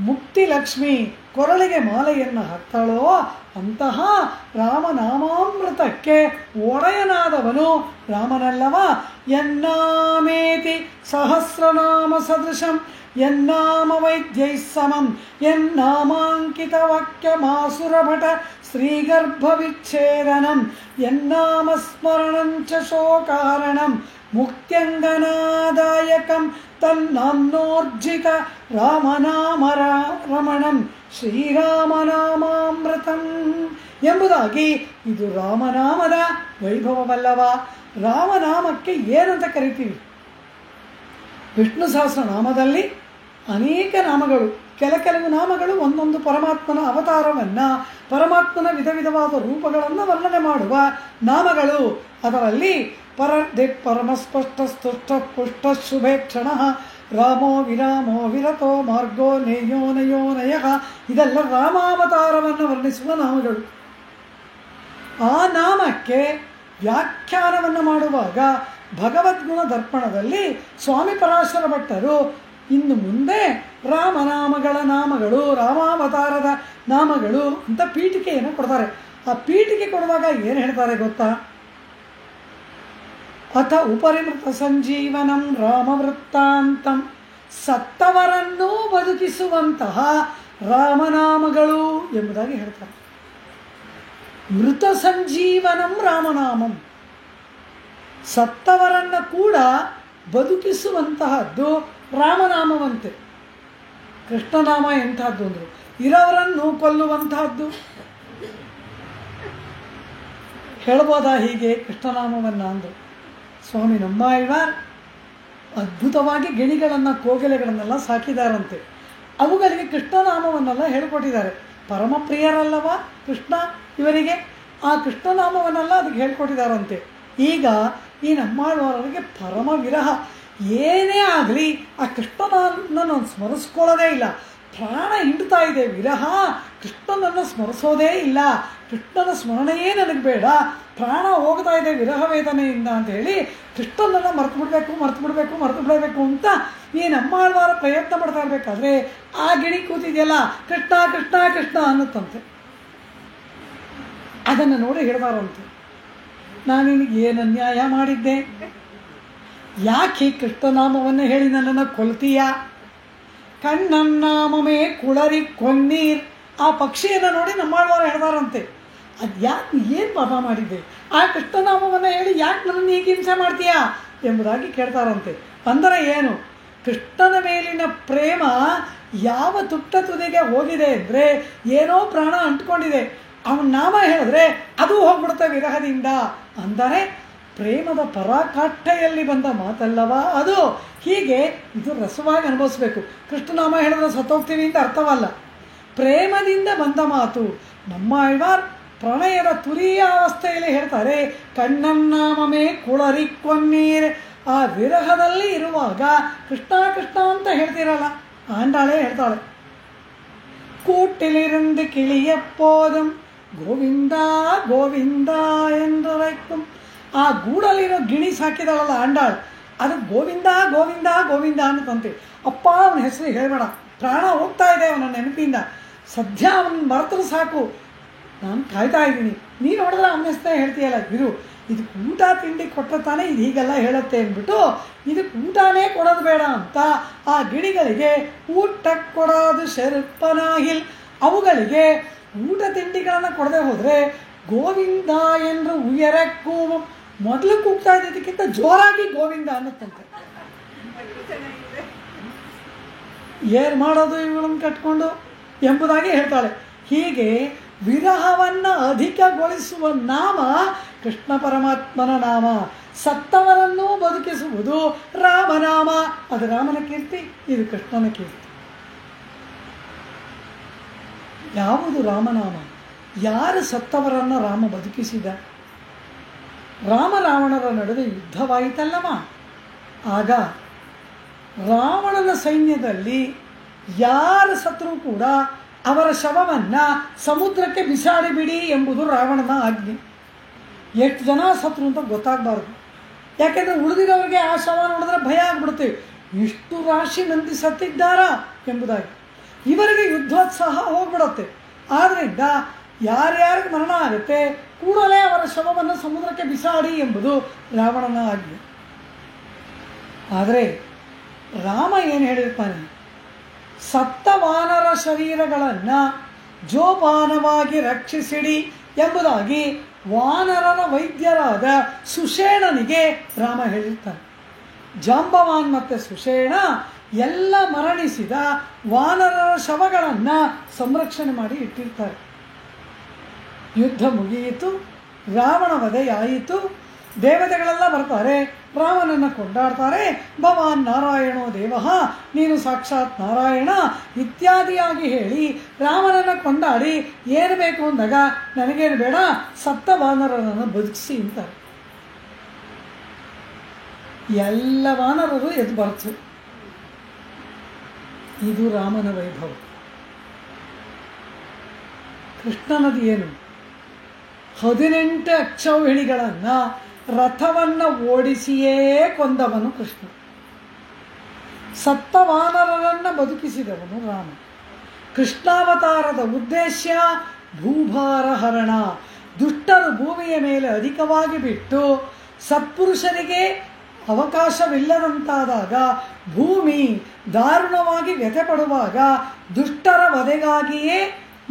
ಮುಕ್ತಿ ಲಕ್ಷ್ಮಿ ಕೊರಳಿಗೆ ಮಾಲೆಯನ್ನು ಹಾಕ್ತಾಳೋ ಅಂತಹ ರಾಮನಾಮಾಮೃತಕ್ಕೆ ಒಡೆಯನಾದವನು ರಾಮನಲ್ಲವ. ಎನ್ನಾಮೇತಿ ಸಹಸ್ರನಾಮ ಸದೃಶಂ ಎನ್ನಾಮ ವೈದ್ಯೈ ಸಮಂ ಎನ್ನಾಮಾಂಕಿತ ವಾಕ್ಯಮಾಸುರಭಟ ಶ್ರೀಗರ್ಭವಿಚ್ಛೇದನಂ ಎನ್ನಾಮ ಸ್ಮರಣಂಚ ಶೋಕಾರಣಂ ಮುಕ್ತ್ಯಂಗನಾದಾಯಕಂ ತನ್ನಾಮ್ನೋರ್ಜಿತ ರಾಮನಾಮ ರಮಣಂ ಶ್ರೀರಾಮನಾಮಾಮೃತಂ ಎಂಬುದಾಗಿ ಇದು ರಾಮನಾಮದ ವೈಭವವಲ್ಲವ. ರಾಮನಾಮಕ್ಕೆ ಏನಂತ ಕರಿತೀವಿ? ವಿಷ್ಣು ಸಹಸ್ರನಾಮದಲ್ಲಿ ಅನೇಕ ನಾಮಗಳು, ಕೆಲವು ನಾಮಗಳು ಒಂದೊಂದು ಪರಮಾತ್ಮನ ಅವತಾರವನ್ನು, ಪರಮಾತ್ಮನ ವಿಧ ವಿಧವಾದ ರೂಪಗಳನ್ನು ವರ್ಣನೆ ಮಾಡುವ ನಾಮಗಳು. ಅದರಲ್ಲಿ ಪರಮಸ್ಪಷ್ಟ ಸ್ತುಷ್ಟ ಪುಷ್ಟ ಶುಭೇಕ್ಷಣ ರಾಮೋ ವಿರಾಮೋ ವಿರತೋ ಮಾರ್ಗೋ ನೇಯೋ ನಯೋ ನಯಃ ಇದೆಲ್ಲ ರಾಮಾವತಾರವನ್ನು ವರ್ಣಿಸುವ ನಾಮಗಳು. ಆ ನಾಮಕ್ಕೆ ವ್ಯಾಖ್ಯಾನವನ್ನು ಮಾಡುವಾಗ ಭಗವದ್ಗುಣ ದರ್ಪಣದಲ್ಲಿ ಸ್ವಾಮಿ ಪರಾಶರ ಭಟ್ಟರು ಇನ್ನು ಮುಂದೆ ರಾಮನಾಮಗಳ ನಾಮಗಳು, ರಾಮಾವತಾರದ ನಾಮಗಳು ಅಂತ ಪೀಠಿಕೆಯನ್ನು ಕೊಡ್ತಾರೆ. ಆ ಪೀಠಿಕೆ ಕೊಡುವಾಗ ಏನು ಹೇಳ್ತಾರೆ ಗೊತ್ತಾ? ಅಥ ಉಪರಿಮೃತ ಸಂಜೀವನಂ ರಾಮವೃತ್ತಾಂತಂ, ಸತ್ತವರನ್ನೂ ಬದುಕಿಸುವಂತಹ ರಾಮನಾಮಗಳು ಎಂಬುದಾಗಿ ಹೇಳ್ತಾರೆ. ಮೃತ ಸಂಜೀವನಂ ರಾಮನಾಮಂ, ಸತ್ತವರನ್ನು ಕೂಡ ಬದುಕಿಸುವಂತಹದ್ದು ರಾಮನಾಮವಂತೆ. ಕೃಷ್ಣನಾಮ ಎಂತಹದ್ದು ಅಂದರು? ಇರೋವರನ್ನು ಕೊಲ್ಲುವಂತಹದ್ದು. ಹೇಳ್ಬೋದಾ ಹೀಗೆ ಕೃಷ್ಣನಾಮವನ್ನು ಅಂದರು? ಸ್ವಾಮಿ ನಮ್ಮಾಳ್ವಾರ್ ಅದ್ಭುತವಾಗಿ ಗಿಣಿಗಳನ್ನು, ಕೋಗಿಲೆಗಳನ್ನೆಲ್ಲ ಸಾಕಿದಾರಂತೆ. ಅವುಗಳಿಗೆ ಕೃಷ್ಣನಾಮವನ್ನೆಲ್ಲ ಹೇಳಿಕೊಟ್ಟಿದ್ದಾರೆ. ಪರಮಪ್ರಿಯರಲ್ಲವ ಕೃಷ್ಣ ಇವರಿಗೆ, ಆ ಕೃಷ್ಣನಾಮವನ್ನೆಲ್ಲ ಅದಕ್ಕೆ ಹೇಳ್ಕೊಟ್ಟಿದ್ದಾರಂತೆ. ಈಗ ಈ ನಮ್ಮಾಳ್ವಾರರಿಗೆ ಪರಮ ವಿರಹ. ಏನೇ ಆಗಲಿ ಆ ಕೃಷ್ಣನನ್ನು ಸ್ಮರಿಸ್ಕೊಳ್ಳೋದೇ ಇಲ್ಲ. ಪ್ರಾಣ ಹಿಂಡ್ತಾ ಇದೆ ವಿರಹ, ಕೃಷ್ಣನನ್ನು ಸ್ಮರಿಸೋದೇ ಇಲ್ಲ. ಕೃಷ್ಣನ ಸ್ಮರಣೆಯೇ ನನಗೆ ಬೇಡ, ಪ್ರಾಣ ಹೋಗ್ತಾ ಇದೆ ವಿರಹ ವೇದನೆಯಿಂದ ಅಂತ ಹೇಳಿ ಕೃಷ್ಣನನ್ನು ಮರ್ತು ಬಿಡಬೇಕು ಅಂತ ಈ ನಮ್ಮಾಳ್ವಾರ ಪ್ರಯತ್ನ ಪಡ್ತಾ ಇರಬೇಕಾದ್ರೆ ಆ ಗಿಣಿ ಕೂತಿದೆಯಲ್ಲ ಕೃಷ್ಣ ಕೃಷ್ಣ ಕೃಷ್ಣ ಅನ್ನುತ್ತಂತೆ. ಅದನ್ನು ನೋಡಿ ಹೇಳ್ತಾರಂತೆ, ನಾನು ನಿನಗೆ ಏನು ಅನ್ಯಾಯ ಮಾಡಿದ್ದೆ? ಯಾಕೆ ಕೃಷ್ಣನಾಮವನ್ನು ಹೇಳಿ ನನ್ನನ್ನು ಕೊಲ್ತೀಯ? ಕಣ್ಣನ್ನಾಮಮೇ ಕುಳರಿ ಕೊನ್ನೀರ್, ಆ ಪಕ್ಷಿಯನ್ನು ನೋಡಿ ನಮ್ಮಾಳ್ವಾರ ಹೇಳ್ತಾರಂತೆ. ಅದು ಯಾಕೆ, ಏನು ಪಾಪ ಮಾಡಿದ್ದೆ? ಆ ಕೃಷ್ಣನಾಮವನ್ನು ಹೇಳಿ ಯಾಕೆ ನನ್ನನ್ನು ಹೀಗೆ ಹಿಂಸೆ ಮಾಡ್ತೀಯಾ ಎಂಬುದಾಗಿ ಕೇಳ್ತಾರಂತೆ. ಅಂದರೆ ಏನು? ಕೃಷ್ಣನ ಮೇಲಿನ ಪ್ರೇಮ ಯಾವ ತುಟ್ಟ ತುದಿಗೆ ಹೋಗಿದೆ ಅಂದರೆ ಏನೋ ಪ್ರಾಣ ಅಂಟ್ಕೊಂಡಿದೆ, ಅವನ ನಾಮ ಹೇಳಿದ್ರೆ ಅದು ಹೋಗ್ಬಿಡುತ್ತೆ ವಿರಹದಿಂದ. ಅಂದರೆ ಪ್ರೇಮದ ಪರಾಕಾಷ್ಠೆಯಲ್ಲಿ ಬಂದ ಮಾತಲ್ಲವಾ ಅದು? ಹೀಗೆ ಇದು ರಸವಾಗಿ ಅನುಭವಿಸ್ಬೇಕು. ಕೃಷ್ಣನಾಮ ಹೇಳಿದ್ರೆ ಸತ್ತೋಗ್ತೀವಿ ಅಂತ ಅರ್ಥವಲ್ಲ, ಪ್ರೇಮದಿಂದ ಬಂದ ಮಾತು. ನಮ್ಮ ಆಳ್ವಾರ್ ಪ್ರಣಯದ ತುರಿಯ ಅವಸ್ಥೆಯಲ್ಲಿ ಹೇಳ್ತಾರೆ, ಕಣ್ಣನ್ನಾಮಮೇ ಕುಳರಿ ಕೊನ್ನೀರ್. ಆ ವಿರಹದಲ್ಲಿ ಇರುವಾಗ ಕೃಷ್ಣ ಕೃಷ್ಣ ಅಂತ ಹೇಳ್ತಿರಲ್ಲ, ಆಂಡಾಳೆ ಹೇಳ್ತಾಳೆ, ಕೂಟಿಲಿருந்து ಕಿಳಿಯಪ್ಪೋದಂ ಗೋವಿಂದ ಗೋವಿಂದ ಎಂದುರೈക്കും. ಆ ಗೂಡಲ್ಲಿರೋ ಗಿಣಿ ಸಾಕಿದಾಳಲ್ಲ ಆಂಡಾಳು, ಅದು ಗೋವಿಂದ ಗೋವಿಂದ ಗೋವಿಂದ ಅನ್ನತಂತೆ. ಅಪ್ಪ ಅವನ ಹೆಸರು ಹೇಳಬೇಡ, ಪ್ರಾಣ ಹೋಗ್ತಾ ಇದೆ ಅವನ ನೆನಪಿಂದ. ಸದ್ಯ ಅವನ ಮರೆತರು ಸಾಕು, ನಾನು ಕಾಯ್ತಾ ಇದ್ದೀನಿ. ನೀನು ನೋಡಿದ್ರೆ ಅವನಸ್ತಾ ಹೇಳ್ತೀಯಲ್ಲ, ಇರು ಇದಕ್ಕೆ ಊಟ ತಿಂಡಿ ಕೊಟ್ಟ ತಾನೇ ಇದು ಹೀಗೆಲ್ಲ ಹೇಳುತ್ತೆ ಅಂದ್ಬಿಟ್ಟು ಇದಕ್ಕೆ ಊಟನೇ ಕೊಡೋದು ಬೇಡ ಅಂತ ಆ ಗಿಳಿಗಳಿಗೆ ಊಟಕ್ಕೆ ಕೊಡೋದು ಶರ್ಪನಾಗಿಲ್, ಅವುಗಳಿಗೆ ಊಟ ತಿಂಡಿಗಳನ್ನು ಕೊಡದೆ ಹೋದರೆ ಗೋವಿಂದ ಎಂದು ಉಯರಕ್ಕೂ ಮೊದಲು ಕೂಗ್ತಾ ಇದ್ದದಕ್ಕಿಂತ ಜೋರಾಗಿ ಗೋವಿಂದ ಅನ್ನತ್ತಂತೆ. ಏನು ಮಾಡೋದು ಇವುಗಳನ್ನು ಕಟ್ಕೊಂಡು ಎಂಬುದಾಗಿ ಹೇಳ್ತಾಳೆ. ಹೀಗೆ ವಿರಹವನ್ನು ಅಧಿಕಗೊಳಿಸುವ ನಾಮ ಕೃಷ್ಣ ಪರಮಾತ್ಮನ ನಾಮ. ಸತ್ತವರನ್ನೂ ಬದುಕಿಸುವುದು ರಾಮನಾಮ. ಅದು ರಾಮನ ಕೀರ್ತಿ, ಇದು ಕೃಷ್ಣನ ಕೀರ್ತಿ. ಯಾವುದು ರಾಮನಾಮ? ಯಾರು ಸತ್ತವರನ್ನು ರಾಮ ಬದುಕಿಸಿದ? ರಾಮ ರಾವಣರ ನಡುವೆ ಯುದ್ಧವಾಯಿತಲ್ಲವ, ಆಗ ರಾವಣನ ಸೈನ್ಯದಲ್ಲಿ ಯಾರು ಸತ್ರೂ ಕೂಡ ಅವರ ಶವವನ್ನು ಸಮುದ್ರಕ್ಕೆ ಬಿಸಾಡಿಬಿಡಿ ಎಂಬುದು ರಾವಣನ ಆಜ್ಞೆ. ಎಷ್ಟು ಜನ ಸತ್ರು ಅಂತ ಗೊತ್ತಾಗಬಾರ್ದು, ಯಾಕೆಂದರೆ ಉಳಿದಿರೋರಿಗೆ ಆ ಶವ ನೋಡಿದ್ರೆ ಭಯ ಆಗ್ಬಿಡುತ್ತೆ, ಇಷ್ಟು ರಾಶಿ ಮಂದಿ ಸತ್ತಿದ್ದಾರಾ ಎಂಬುದಾಗಿ. ಇವರಿಗೆ ಯುದ್ಧೋತ್ಸಾಹ ಹೋಗ್ಬಿಡುತ್ತೆ. ಆದ್ದರಿಂದ ಯಾರ್ಯಾರಿಗೆ ಮರಣ ಆಗುತ್ತೆ ಕೂಡಲೇ ಅವರ ಶವವನ್ನು ಸಮುದ್ರಕ್ಕೆ ಬಿಸಾಡಿ ಎಂಬುದು ರಾವಣನ ಆಜ್ಞೆ. ಆದರೆ ರಾಮ ಏನು ಹೇಳಿರ್ತಾನೆ? ಸತ್ತ ವಾನರ ಶರೀರಗಳನ್ನು ಜೋಪಾನವಾಗಿ ರಕ್ಷಿಸಿಡಿ ಎಂಬುದಾಗಿ ವಾನರನ ವೈದ್ಯರಾದ ಸುಷೇಣನಿಗೆ ರಾಮ ಹೇಳಿರ್ತಾನೆ. ಜಾಂಬವಾನ್ ಮತ್ತು ಸುಷೇಣ ಎಲ್ಲ ಮರಣಿಸಿದ ವಾನರರ ಶವಗಳನ್ನು ಸಂರಕ್ಷಣೆ ಮಾಡಿ ಇಟ್ಟಿರ್ತಾರೆ. ಯುದ್ಧ ಮುಗಿಯಿತು, ರಾವಣ ವಧೆಯಾಯಿತು, ದೇವತೆಗಳೆಲ್ಲ ಬರ್ತಾರೆ, ರಾಮನನ್ನು ಕೊಂಡಾಡ್ತಾರೆ. ಭವಾನ್ ನಾರಾಯಣೋ ದೇವಃ, ನೀನು ಸಾಕ್ಷಾತ್ ನಾರಾಯಣ ಇತ್ಯಾದಿಯಾಗಿ ಹೇಳಿ ರಾಮನನ್ನು ಕೊಂಡಾಡಿ ಏನು ಬೇಕು ಅಂದಾಗ ನನಗೇನು ಬೇಡ, ಸತ್ತ ವಾನರರನ್ನು ಬದುಕಿಸಿ ಅಂತಾರೆ. ಎಲ್ಲ ವಾನರರು ಎದ್ದು ಬರ್ತು. ಇದು ರಾಮನ ವೈಭವ. ಕೃಷ್ಣನದು ಏನು? 18 ಅಕ್ಷೌಹಿಣಿಗಳನ್ನು ರಥವನ್ನು ಓಡಿಸಿಯೇ ಕೊಂದವನು ಕೃಷ್ಣ. ಸತ್ತ ವಾನರರನ್ನು ಬದುಕಿಸಿದವನು ರಾಮ. ಕೃಷ್ಣಾವತಾರದ ಉದ್ದೇಶ ಭೂಭಾರ ಹರಣ. ದುಷ್ಟರು ಭೂಮಿಯ ಮೇಲೆ ಅಧಿಕವಾಗಿ ಬಿಟ್ಟು ಸತ್ಪುರುಷರಿಗೆ ಅವಕಾಶವಿಲ್ಲದಂತಾದಾಗ, ಭೂಮಿ ದಾರುಣವಾಗಿ ವ್ಯಥೆಪಡುವಾಗ ದುಷ್ಟರ ವಧೆಗಾಗಿಯೇ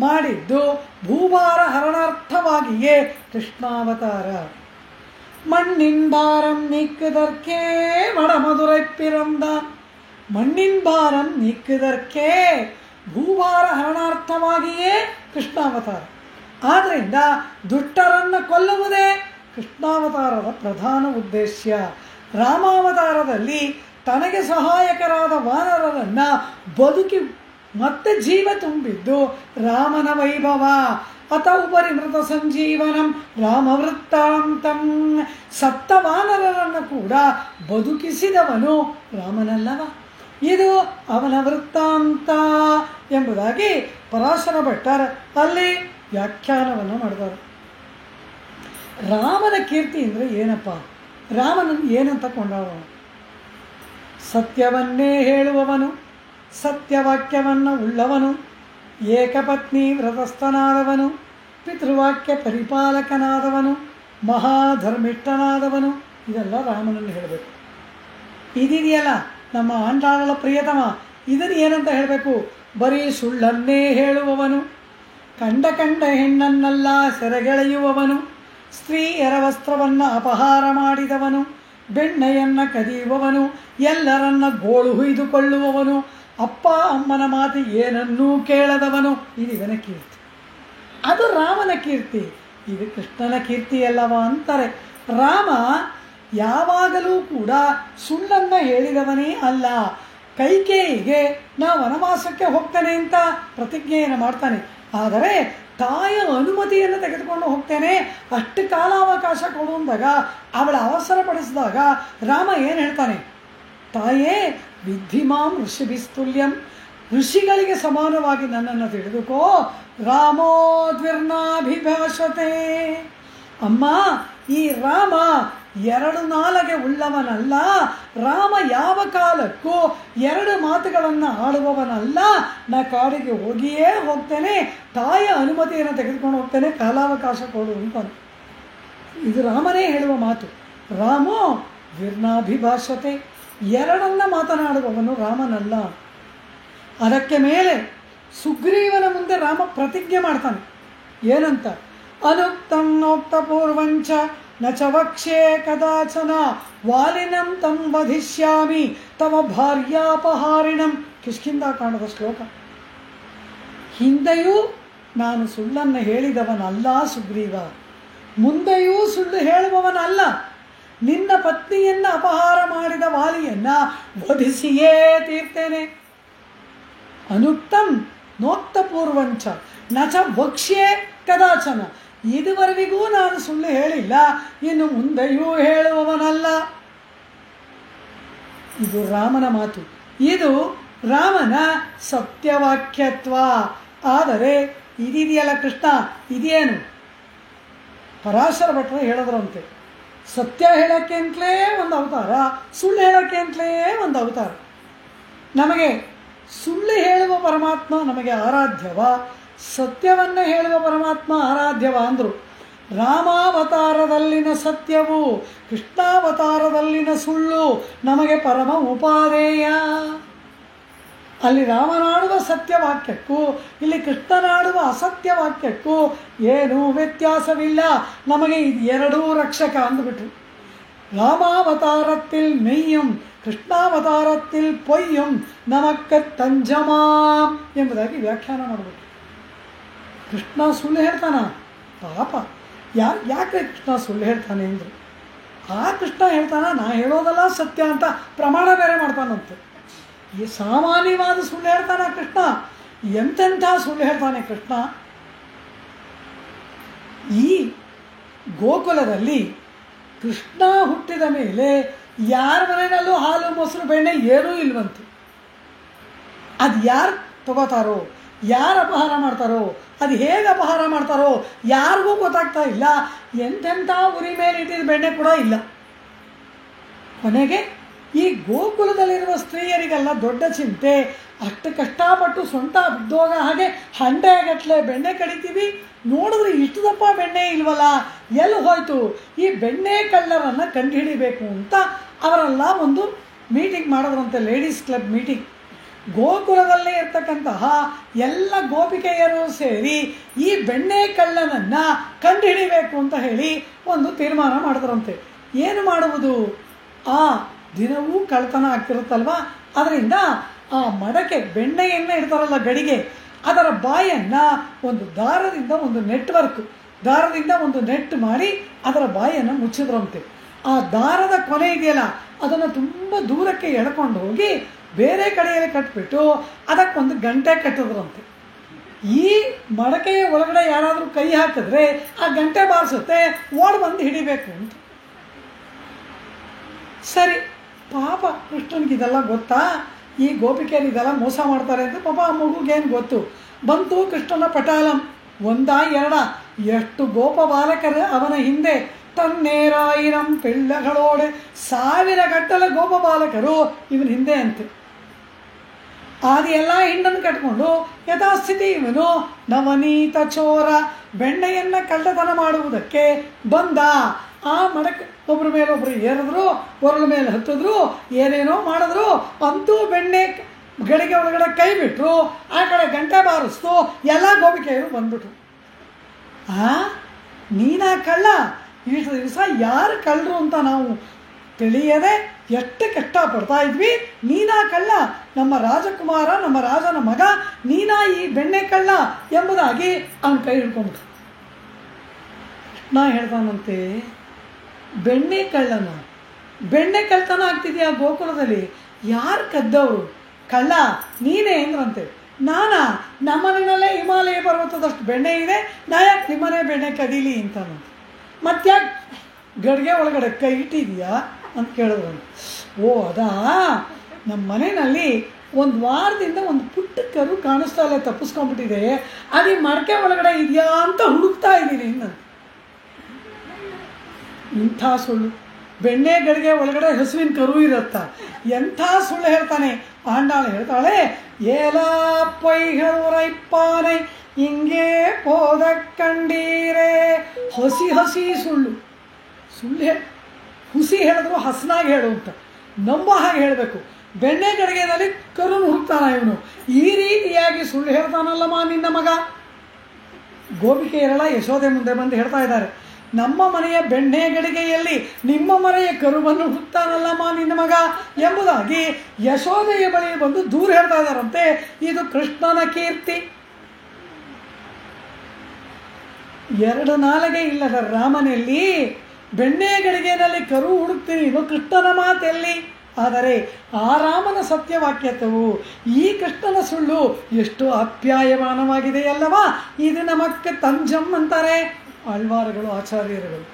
ಮಾಡಿದ್ದು ಭೂಭಾರ ಹರಣಾರ್ಥವಾಗಿಯೇ ಕೃಷ್ಣಾವತಾರ. ಮಣ್ಣಿನ್ ಭಾರಂ ನೀಕ್ಕುದರ್ಕೇ ಮಡಮಧುರೈ ಪಿರಂದ. ಮಣ್ಣಿನ್ ಭಾರಂ ನೀಕ್ಕುದರ್ಕೇ, ಭೂಭಾರ ಹರಣಾರ್ಥವಾಗಿಯೇ ಕೃಷ್ಣಾವತಾರ. ಆದ್ದರಿಂದ ದುಷ್ಟರನ್ನು ಕೊಲ್ಲುವುದೇ ಕೃಷ್ಣಾವತಾರದ ಪ್ರಧಾನ ಉದ್ದೇಶ. ರಾಮಾವತಾರದಲ್ಲಿ ತನಗೆ ಸಹಾಯಕರಾದ ವಾನರರನ್ನು ಬದುಕಿ ಮತ್ತೆ ಜೀವ ತುಂಬಿದ್ದು ರಾಮನ ವೈಭವ. ಅತ ಉಪರಿಮೃತ ಸಂಜೀವನಂ ರಾಮವೃತ್ತಾಂತಂ. ಸತ್ತ ವಾನರರನ್ನು ಕೂಡ ಬದುಕಿಸಿದವನು ರಾಮನಲ್ಲವ, ಇದು ಅವನ ವೃತ್ತಾಂತ ಎಂಬುದಾಗಿ ಪರಾಶರ ಭಟ್ಟರು ಅಲ್ಲಿ ವ್ಯಾಖ್ಯಾನವನ್ನು ಮಾಡಿದರು. ರಾಮನ ಕೀರ್ತಿ ಅಂದರೆ ಏನಪ್ಪ? ರಾಮನನ್ನು ಏನಂತ ಕೊಂಡಾಡೋಣ? ಸತ್ಯವನ್ನೇ ಹೇಳುವವನು, ಸತ್ಯವಾಕ್ಯವನ್ನು ಉಳ್ಳವನು, ಏಕಪತ್ನಿ ವ್ರತಸ್ಥನಾದವನು, ಪಿತೃವಾಕ್ಯ ಪರಿಪಾಲಕನಾದವನು, ಮಹಾಧರ್ಮಿಷ್ಠನಾದವನು. ಇದೆಲ್ಲ ರಾಮನನ್ನು ಹೇಳಬೇಕು. ಇದಿದೆಯಲ್ಲ ನಮ್ಮ ಆಂಡಾಳಳ ಪ್ರಿಯತಮ, ಇದನ್ನು ಏನಂತ ಹೇಳಬೇಕು? ಬರೀ ಸುಳ್ಳನ್ನೇ ಹೇಳುವವನು, ಕಂಡ ಹೆಣ್ಣನ್ನೆಲ್ಲ ಸೆರೆಗೆಳೆಯುವವನು, ಸ್ತ್ರೀಯರ ವಸ್ತ್ರವನ್ನು ಅಪಹಾರ ಮಾಡಿದವನು, ಬೆಣ್ಣೆಯನ್ನು ಕದಿಯುವವನು, ಎಲ್ಲರನ್ನ ಗೋಳು ಹುಯ್ದುಕೊಳ್ಳುವವನು, ಅಪ್ಪ ಅಮ್ಮನ ಮಾತು ಏನನ್ನೂ ಕೇಳದವನು. ಇದು ಇವನ ಕೀರ್ತಿ. ಅದು ರಾಮನ ಕೀರ್ತಿ. ಇದು ಕೃಷ್ಣನ ಕೀರ್ತಿ ಅಲ್ಲವ ಅಂತಾರೆ. ರಾಮ ಯಾವಾಗಲೂ ಕೂಡ ಸುಳ್ಳನ್ನು ಹೇಳಿದವನೇ ಅಲ್ಲ. ಕೈಕೇಯಿಗೆ ನಾ ವನವಾಸಕ್ಕೆ ಹೋಗ್ತೇನೆ ಅಂತ ಪ್ರತಿಜ್ಞೆಯನ್ನು ಮಾಡ್ತಾನೆ. ಆದರೆ ತಾಯಿಯ ಅನುಮತಿಯನ್ನು ತೆಗೆದುಕೊಂಡು ಹೋಗ್ತೇನೆ, ಅಷ್ಟು ಕಾಲಾವಕಾಶ ಕೊಡುವಂದಾಗ ಅವಳ ಅವಸರ ಪಡಿಸಿದಾಗ ರಾಮ ಏನು ಹೇಳ್ತಾನೆ? ತಾಯೇ ವಿದ್ಧಿಮಾಂ ಋಷಿಭಿಸ್ತುಲ್ಯಂ, ಋಷಿಗಳಿಗೆ ಸಮಾನವಾಗಿ ನನ್ನನ್ನು ತಿಳಿದುಕೋ. ರಾಮೋ ದ್ವಿರ್ನಾಭಿಭಾಷತೆ. ಅಮ್ಮ, ಈ ರಾಮ ಎರಡು ನಾಲಗೆ ಉಳ್ಳವನಲ್ಲ. ರಾಮ ಯಾವ ಕಾಲಕ್ಕೂ ಎರಡು ಮಾತುಗಳನ್ನು ಆಡುವವನಲ್ಲ. ನಾ ಕಾಡಿಗೆ ಹೋಗಿಯೇ ಹೋಗ್ತೇನೆ, ತಾಯಿಯ ಅನುಮತಿಯನ್ನು ತೆಗೆದುಕೊಂಡು ಹೋಗ್ತೇನೆ, ಕಾಲಾವಕಾಶ ಕೊಡು ಅಂತಾನೆ. ಇದು ರಾಮನೇ ಹೇಳುವ ಮಾತು. ರಾಮೋ ವಿರ್ನಾಭಿಭಾಷತೆ, ಎರಡನ್ನ ಮಾತನಾಡುವವನು ರಾಮನಲ್ಲ. ಅದಕ್ಕೆ ಮೇಲೆ ಸುಗ್ರೀವನ ಮುಂದೆ ರಾಮ ಪ್ರತಿಜ್ಞೆ ಮಾಡ್ತಾನೆ. ಏನಂತ? ಅನುಕ್ತಂ ನೋಕ್ತ ಪೂರ್ವಂಚ ನ ಚ ವಕ್ಷ್ಯೇ ಕದಾಚನ ವಾಲಿನಂ ತಂ ವಧಿಷ್ಯಾಮಿ ತವ ಭಾರ್ಯಾಪಹಾರಿಣಂ. ಕಿಷ್ಕಿಂಧಾಕಾಂಡದ ಶ್ಲೋಕ. ಹಿಂದೆಯೂ ನಾನು ಸುಳ್ಳನ್ನು ಹೇಳಿದವನಲ್ಲ ಸುಗ್ರೀವ, ಮುಂದೆಯೂ ಸುಳ್ಳು ಹೇಳುವವನಲ್ಲ. ನಿನ್ನ ಪತ್ನಿಯನ್ನ ಅಪಹಾರ ಮಾಡಿದ ವಾಲಿಯನ್ನ ವಧಿಸಿಯೇ ತೀರ್ತೇನೆ. ಅನುಕ್ತಂ ನೋಕ್ತ ಪೂರ್ವಂಚ ನ ಚ ವಕ್ಷ್ಯೇ ಕದಾಚನ, ಇದುವರೆಗೂ ನಾನು ಸುಳ್ಳು ಹೇಳಿಲ್ಲ, ಇನ್ನು ಮುಂದೆಯೂ ಹೇಳುವವನಲ್ಲ. ಇದು ರಾಮನ ಮಾತು, ಇದು ರಾಮನ ಸತ್ಯವಾಕ್ಯತ್ವ. ಆದರೆ ಇದಿದೆಯಲ್ಲ ಕೃಷ್ಣ, ಇದೇನು? ಪರಾಶರ ಭಟ್ರು ಹೇಳಿದ್ರಂತೆ, ಸತ್ಯ ಹೇಳೋಕ್ಕೆ ಅಂತಲೇ ಒಂದು ಅವತಾರ, ಸುಳ್ಳು ಹೇಳೋಕ್ಕೆ ಅಂತಲೇ ಒಂದು ಅವತಾರ. ನಮಗೆ ಸುಳ್ಳು ಹೇಳುವ ಪರಮಾತ್ಮ ನಮಗೆ ಆರಾಧ್ಯವ, ಸತ್ಯವನ್ನು ಹೇಳುವ ಪರಮಾತ್ಮ ಆರಾಧ್ಯವ ಅಂದರು. ರಾಮಾವತಾರದಲ್ಲಿನ ಸತ್ಯವು, ಕೃಷ್ಣಾವತಾರದಲ್ಲಿನ ಸುಳ್ಳು ನಮಗೆ ಪರಮ ಉಪಾದೇಯ. ಅಲ್ಲಿ ರಾಮನಾಡುವ ಸತ್ಯವಾಕ್ಯಕ್ಕೂ ಇಲ್ಲಿ ಕೃಷ್ಣನಾಡುವ ಅಸತ್ಯವಾಕ್ಯಕ್ಕೂ ಏನೂ ವ್ಯತ್ಯಾಸವಿಲ್ಲ. ನಮಗೆ ಇದು ಎರಡೂ ರಕ್ಷಕ ಅಂದುಬಿಟ್ರು. ರಾಮಾವತಾರத்தில் மெய்யும் ಕೃಷ್ಣಾವತಾರத்தில் பொய்யும் ನಮಕ್ಕ ತಂಜಮಾಂ ಎಂಬುದಾಗಿ ವ್ಯಾಖ್ಯಾನ ಮಾಡಬೇಕು. ಕೃಷ್ಣ ಸುಳ್ಳು ಹೇಳ್ತಾನ? ಪಾಪ, ಯಾಕೆ ಕೃಷ್ಣ ಸುಳ್ಳು ಹೇಳ್ತಾನೆ ಅಂದರು. ಆ ಕೃಷ್ಣ ಹೇಳ್ತಾನ, ನಾ ಹೇಳೋದಲ್ಲ ಸತ್ಯ ಅಂತ ಪ್ರಮಾಣ ಬೇರೆ ಮಾಡ್ತಾನಂತೆ. ಈ ಸಾಮಾನ್ಯವಾದ ಸುಳ್ಳು ಹೇಳ್ತಾನೆ ಕೃಷ್ಣ, ಎಂತೆಂಥ ಸುಳ್ಳು ಹೇಳ್ತಾನೆ ಕೃಷ್ಣ. ಈ ಗೋಕುಲದಲ್ಲಿ ಕೃಷ್ಣ ಹುಟ್ಟಿದ ಮೇಲೆ ಯಾರ ಮನೆಯಲ್ಲೂ ಹಾಲು ಮೊಸರು ಬೆಣ್ಣೆ ಏನೂ ಇಲ್ವಂತೆ. ಅದು ಯಾರು ತಗೋತಾರೋ, ಯಾರು ಅಪಹಾರ ಮಾಡ್ತಾರೋ, ಅದು ಹೇಗೆ ಅಪಹಾರ ಮಾಡ್ತಾರೋ ಯಾರಿಗೂ ಗೊತ್ತಾಗ್ತಾ ಇಲ್ಲ. ಎಂತೆಂಥ ಉರಿ ಮೇಲೆ ಇಟ್ಟಿದ್ದ ಬೆಣ್ಣೆ ಕೂಡ ಇಲ್ಲ. ಕೊನೆಗೆ ಈ ಗೋಕುಲದಲ್ಲಿರುವ ಸ್ತ್ರೀಯರಿಗೆಲ್ಲ ದೊಡ್ಡ ಚಿಂತೆ, ಅಷ್ಟು ಕಷ್ಟಪಟ್ಟು ಸೊಂಟ ಬಿದ್ದೋಗ ಹಾಗೆ ಹಂಡೆಗಟ್ಟಲೆ ಬೆಣ್ಣೆ ಕಡಿತೀವಿ, ನೋಡಿದ್ರೆ ಇಷ್ಟು ದಪ್ಪ ಬೆಣ್ಣೆ ಇಲ್ವಲ್ಲ, ಎಲ್ಲಿ ಹೋಯ್ತು? ಈ ಬೆಣ್ಣೆ ಕಳ್ಳರನ್ನು ಕಂಡುಹಿಡಿಬೇಕು ಅಂತ ಅವರೆಲ್ಲ ಒಂದು ಮೀಟಿಂಗ್ ಮಾಡಿದ್ರಂತೆ, ಲೇಡೀಸ್ ಕ್ಲಬ್ ಮೀಟಿಂಗ್. ಗೋಕುಲದಲ್ಲೇ ಇರ್ತಕ್ಕಂತಹ ಎಲ್ಲ ಗೋಪಿಕೆಯರು ಸೇರಿ ಈ ಬೆಣ್ಣೆ ಕಳ್ಳನನ್ನು ಕಂಡುಹಿಡಿಬೇಕು ಅಂತ ಹೇಳಿ ಒಂದು ತೀರ್ಮಾನ ಮಾಡಿದ್ರಂತೆ. ಏನು ಮಾಡುವುದು? ಆ ದಿನವೂ ಕಳ್ತನ ಆಗ್ತಿರುತ್ತಲ್ವ, ಅದರಿಂದ ಆ ಮಡಕೆ ಬೆಣ್ಣೆಯನ್ನು ಇಡ್ತಾರಲ್ಲ ಗಡಿಗೆ, ಅದರ ಬಾಯನ್ನು ಒಂದು ದಾರದಿಂದ ಒಂದು ದಾರದಿಂದ ಒಂದು ನೆಟ್ ಮಾಡಿ ಅದರ ಬಾಯನ್ನು ಮುಚ್ಚಿದ್ರಂತೆ. ಆ ದಾರದ ಕೊನೆ ಇದೆಯಲ್ಲ ಅದನ್ನು ತುಂಬ ದೂರಕ್ಕೆ ಎಳ್ಕೊಂಡು ಹೋಗಿ ಬೇರೆ ಕಡೆಯಲ್ಲಿ ಕಟ್ಬಿಟ್ಟು ಅದಕ್ಕೊಂದು ಗಂಟೆ ಕಟ್ಟಿದ್ರಂತೆ. ಈ ಮಡಕೆಯ ಒಳಗಡೆ ಯಾರಾದರೂ ಕೈ ಹಾಕಿದ್ರೆ ಆ ಗಂಟೆ ಬಾರಿಸುತ್ತೆ, ಓಡಿ ಬಂದು ಹಿಡಿಬೇಕು ಅಂತ. ಸರಿ, ಪಾಪ ಕೃಷ್ಣನಿಗೆ ಇದೆಲ್ಲ ಗೊತ್ತಾ? ಈ ಗೋಪಿಕೆಯರು ಇದೆಲ್ಲ ಮೋಸ ಮಾಡ್ತಾರೆ ಅಂತ ಪಾಪ ಆ ಮಗುಗೇನು ಗೊತ್ತು? ಬಂತು ಕೃಷ್ಣನ ಪಟಾಲಂ. ಒಂದ ಎರಡ ಎಷ್ಟು ಗೋಪ ಬಾಲಕರು ಅವನ ಹಿಂದೆ, ತನ್ನೇರಾಯಿರಂ ಪಿಳ್ಳಗಳೋಡೆ, 1000 ಗಟ್ಟಲೆ ಗೋಪ ಬಾಲಕರು ಇವನ ಹಿಂದೆ ಅಂತೆ. ಅದೆಲ್ಲ ಹಿಂಡನ್ನು ಕಟ್ಕೊಂಡು ಯಥಾಸ್ಥಿತಿ ಇವನು ನವನೀತ ಚೋರ, ಬೆಣ್ಣೆಯನ್ನು ಕಳ್ಳತನ ಮಾಡುವುದಕ್ಕೆ ಬಂದ. ಆ ಮಡಕೆ ಒಬ್ಬರ ಮೇಲೆ ಒಬ್ಬರು ಏರಿದ್ರು, ಒರಳ ಮೇಲೆ ಹತ್ತಿದ್ರು, ಏನೇನೋ ಮಾಡಿದ್ರು, ಅಂತೂ ಬೆಣ್ಣೆ ಗಡಿಗೆ ಒಳಗಡೆ ಕೈ ಬಿಟ್ಟರು. ಆ ಕಡೆ ಗಂಟೆ ಬಾರಿಸ್ತು, ಎಲ್ಲ ಗೋಪಿಕೆಯರು ಬಂದ್ಬಿಟ್ರು. ನೀನಾ ಕಳ್ಳ? ಇಷ್ಟು ದಿವಸ ಯಾರು ಕಳ್ಳರು ಅಂತ ನಾವು ತಿಳಿಯದೆ ಎಷ್ಟು ಕಷ್ಟಪಡ್ತಾ ಇದ್ವಿ, ನೀನಾ ಕಳ್ಳ? ನಮ್ಮ ರಾಜಕುಮಾರ, ನಮ್ಮ ರಾಜನ ಮಗ, ನೀನಾ ಈ ಬೆಣ್ಣೆ ಕಳ್ಳ ಎಂಬುದಾಗಿ ಅವನ ಕೈ ಹಿಡ್ಕೊಂಡ್ಬಿಟ್ರು. ನಾ ಹೇಳ್ತಾನಂತೆ, ಬೆಣ್ಣೆ ಕಳ್ಳನ? ಬೆಣ್ಣೆ ಕಳ್ತನ ಆಗ್ತಿದೆಯಾ ಗೋಕುಲದಲ್ಲಿ? ಯಾರು ಕದ್ದವರು? ಕಳ್ಳ ನೀನೇ ಅಂದ್ರಂತೆ. ನಾನಾ? ನಮ್ಮನೆಯಲ್ಲೇ ಹಿಮಾಲಯ ಪರ್ವತದಷ್ಟು ಬೆಣ್ಣೆ ಇದೆ, ನಾ ಯಾಕೆ ನಿಮ್ಮನೆ ಬೆಣ್ಣೆ ಕದೀಲಿ ಅಂತಾನಂತೆ. ಮತ್ತ್ಯಾಕೆ ಗಡಿಗೆ ಒಳಗಡೆ ಕೈ ಇಟ್ಟಿದೀಯಾ ಅಂತ ಕೇಳಿದ್ರು. ಓ ಅದಾ, ನಮ್ಮ ಮನೆಯಲ್ಲಿ ಒಂದು ವಾರದಿಂದ ಒಂದು ಪುಟ್ಟ ಕರು ಕಾಣಿಸ್ತಾ ಇಲ್ಲ, ತಪ್ಪಿಸ್ಕೊಂಡ್ಬಿಟ್ಟಿದೆ, ಅದು ಮಡಕೆ ಒಳಗಡೆ ಇದೆಯಾ ಅಂತ ಹುಡುಕ್ತಾ ಇದ್ದೀನಿ ಅಂತ. ಇಂಥ ಸುಳ್ಳು. ಬೆಣ್ಣೆ ಗಡಿಗೆ ಒಳಗಡೆ ಹಸುವಿನ ಕರು ಇರುತ್ತ. ಎಂಥ ಸುಳ್ಳು ಹೇಳ್ತಾನೆ ಆಂಡಾಳು. ಹೇಳ್ತಾಳೆ, ಏಲ ಪೈಗಳೂರೈಪ್ಪಾನೆ ಹಿಂಗೆ ಪೋದ ಕಂಡೀರೇ. ಹಸಿ ಸುಳ್ಳು ಹುಸಿ ಹೇಳಿದ್ರು ಹಸನಾಗಿ ಹೇಳು ಅಂತ, ನಂಬೋ ಹಾಗೆ ಹೇಳಬೇಕು. ಬೆಣ್ಣೆ ಗಡಿಗೆನಲ್ಲಿ ಕರುನು ಹುಡುಕ್ತಾನ ಇವನು. ಈ ರೀತಿಯಾಗಿ ಸುಳ್ಳು ಹೇಳ್ತಾನಲ್ಲಮ್ಮ ನಿನ್ನ ಮಗ. ಗೋಪಿಕೆಯರೆಲ್ಲ ಯಶೋದೆ ಮುಂದೆ ಬಂದು ಹೇಳ್ತಾ ಇದ್ದಾರೆ, ನಮ್ಮ ಮನೆಯ ಬೆಣ್ಣೆ ಗಡಿಗೆಯಲ್ಲಿ ನಿಮ್ಮ ಮನೆಯ ಕರುವನ್ನು ಹುಡುಕ್ತಾನಲ್ಲಮ್ಮ ನಿನ್ನ ಮಗ ಎಂಬುದಾಗಿ ಯಶೋದೆಯ ಬಳಿ ಬಂದು ದೂರ ಹೇಳ್ತಾ ಇದ್ದಾರಂತೆ. ಇದು ಕೃಷ್ಣನ ಕೀರ್ತಿ. ಎರಡು ನಾಲಿಗೆ ಇಲ್ಲದ ರಾಮನಲ್ಲಿ ಬೆಣ್ಣೆ ಗಡಿಗೆಯಲ್ಲಿ ಕರು ಹುಡುಕ್ತೀನಿ, ಇದು ಕೃಷ್ಣನ ಮಾತೆಲ್ಲಿ? ಆದರೆ ಆ ರಾಮನ ಸತ್ಯವಾಕ್ಯತ್ವವು ಈ ಕೃಷ್ಣನ ಸುಳ್ಳು ಎಷ್ಟು ಆಪ್ಯಾಯಮಾನವಾಗಿದೆಯಲ್ಲವಾ. ಇದು ನಮಕ್ಕೆ ತಂಜಂ ಅಂತಾರೆ ಆಳ್ವಾರಗಳು, ಆಚಾರ್ಯರುಗಳು.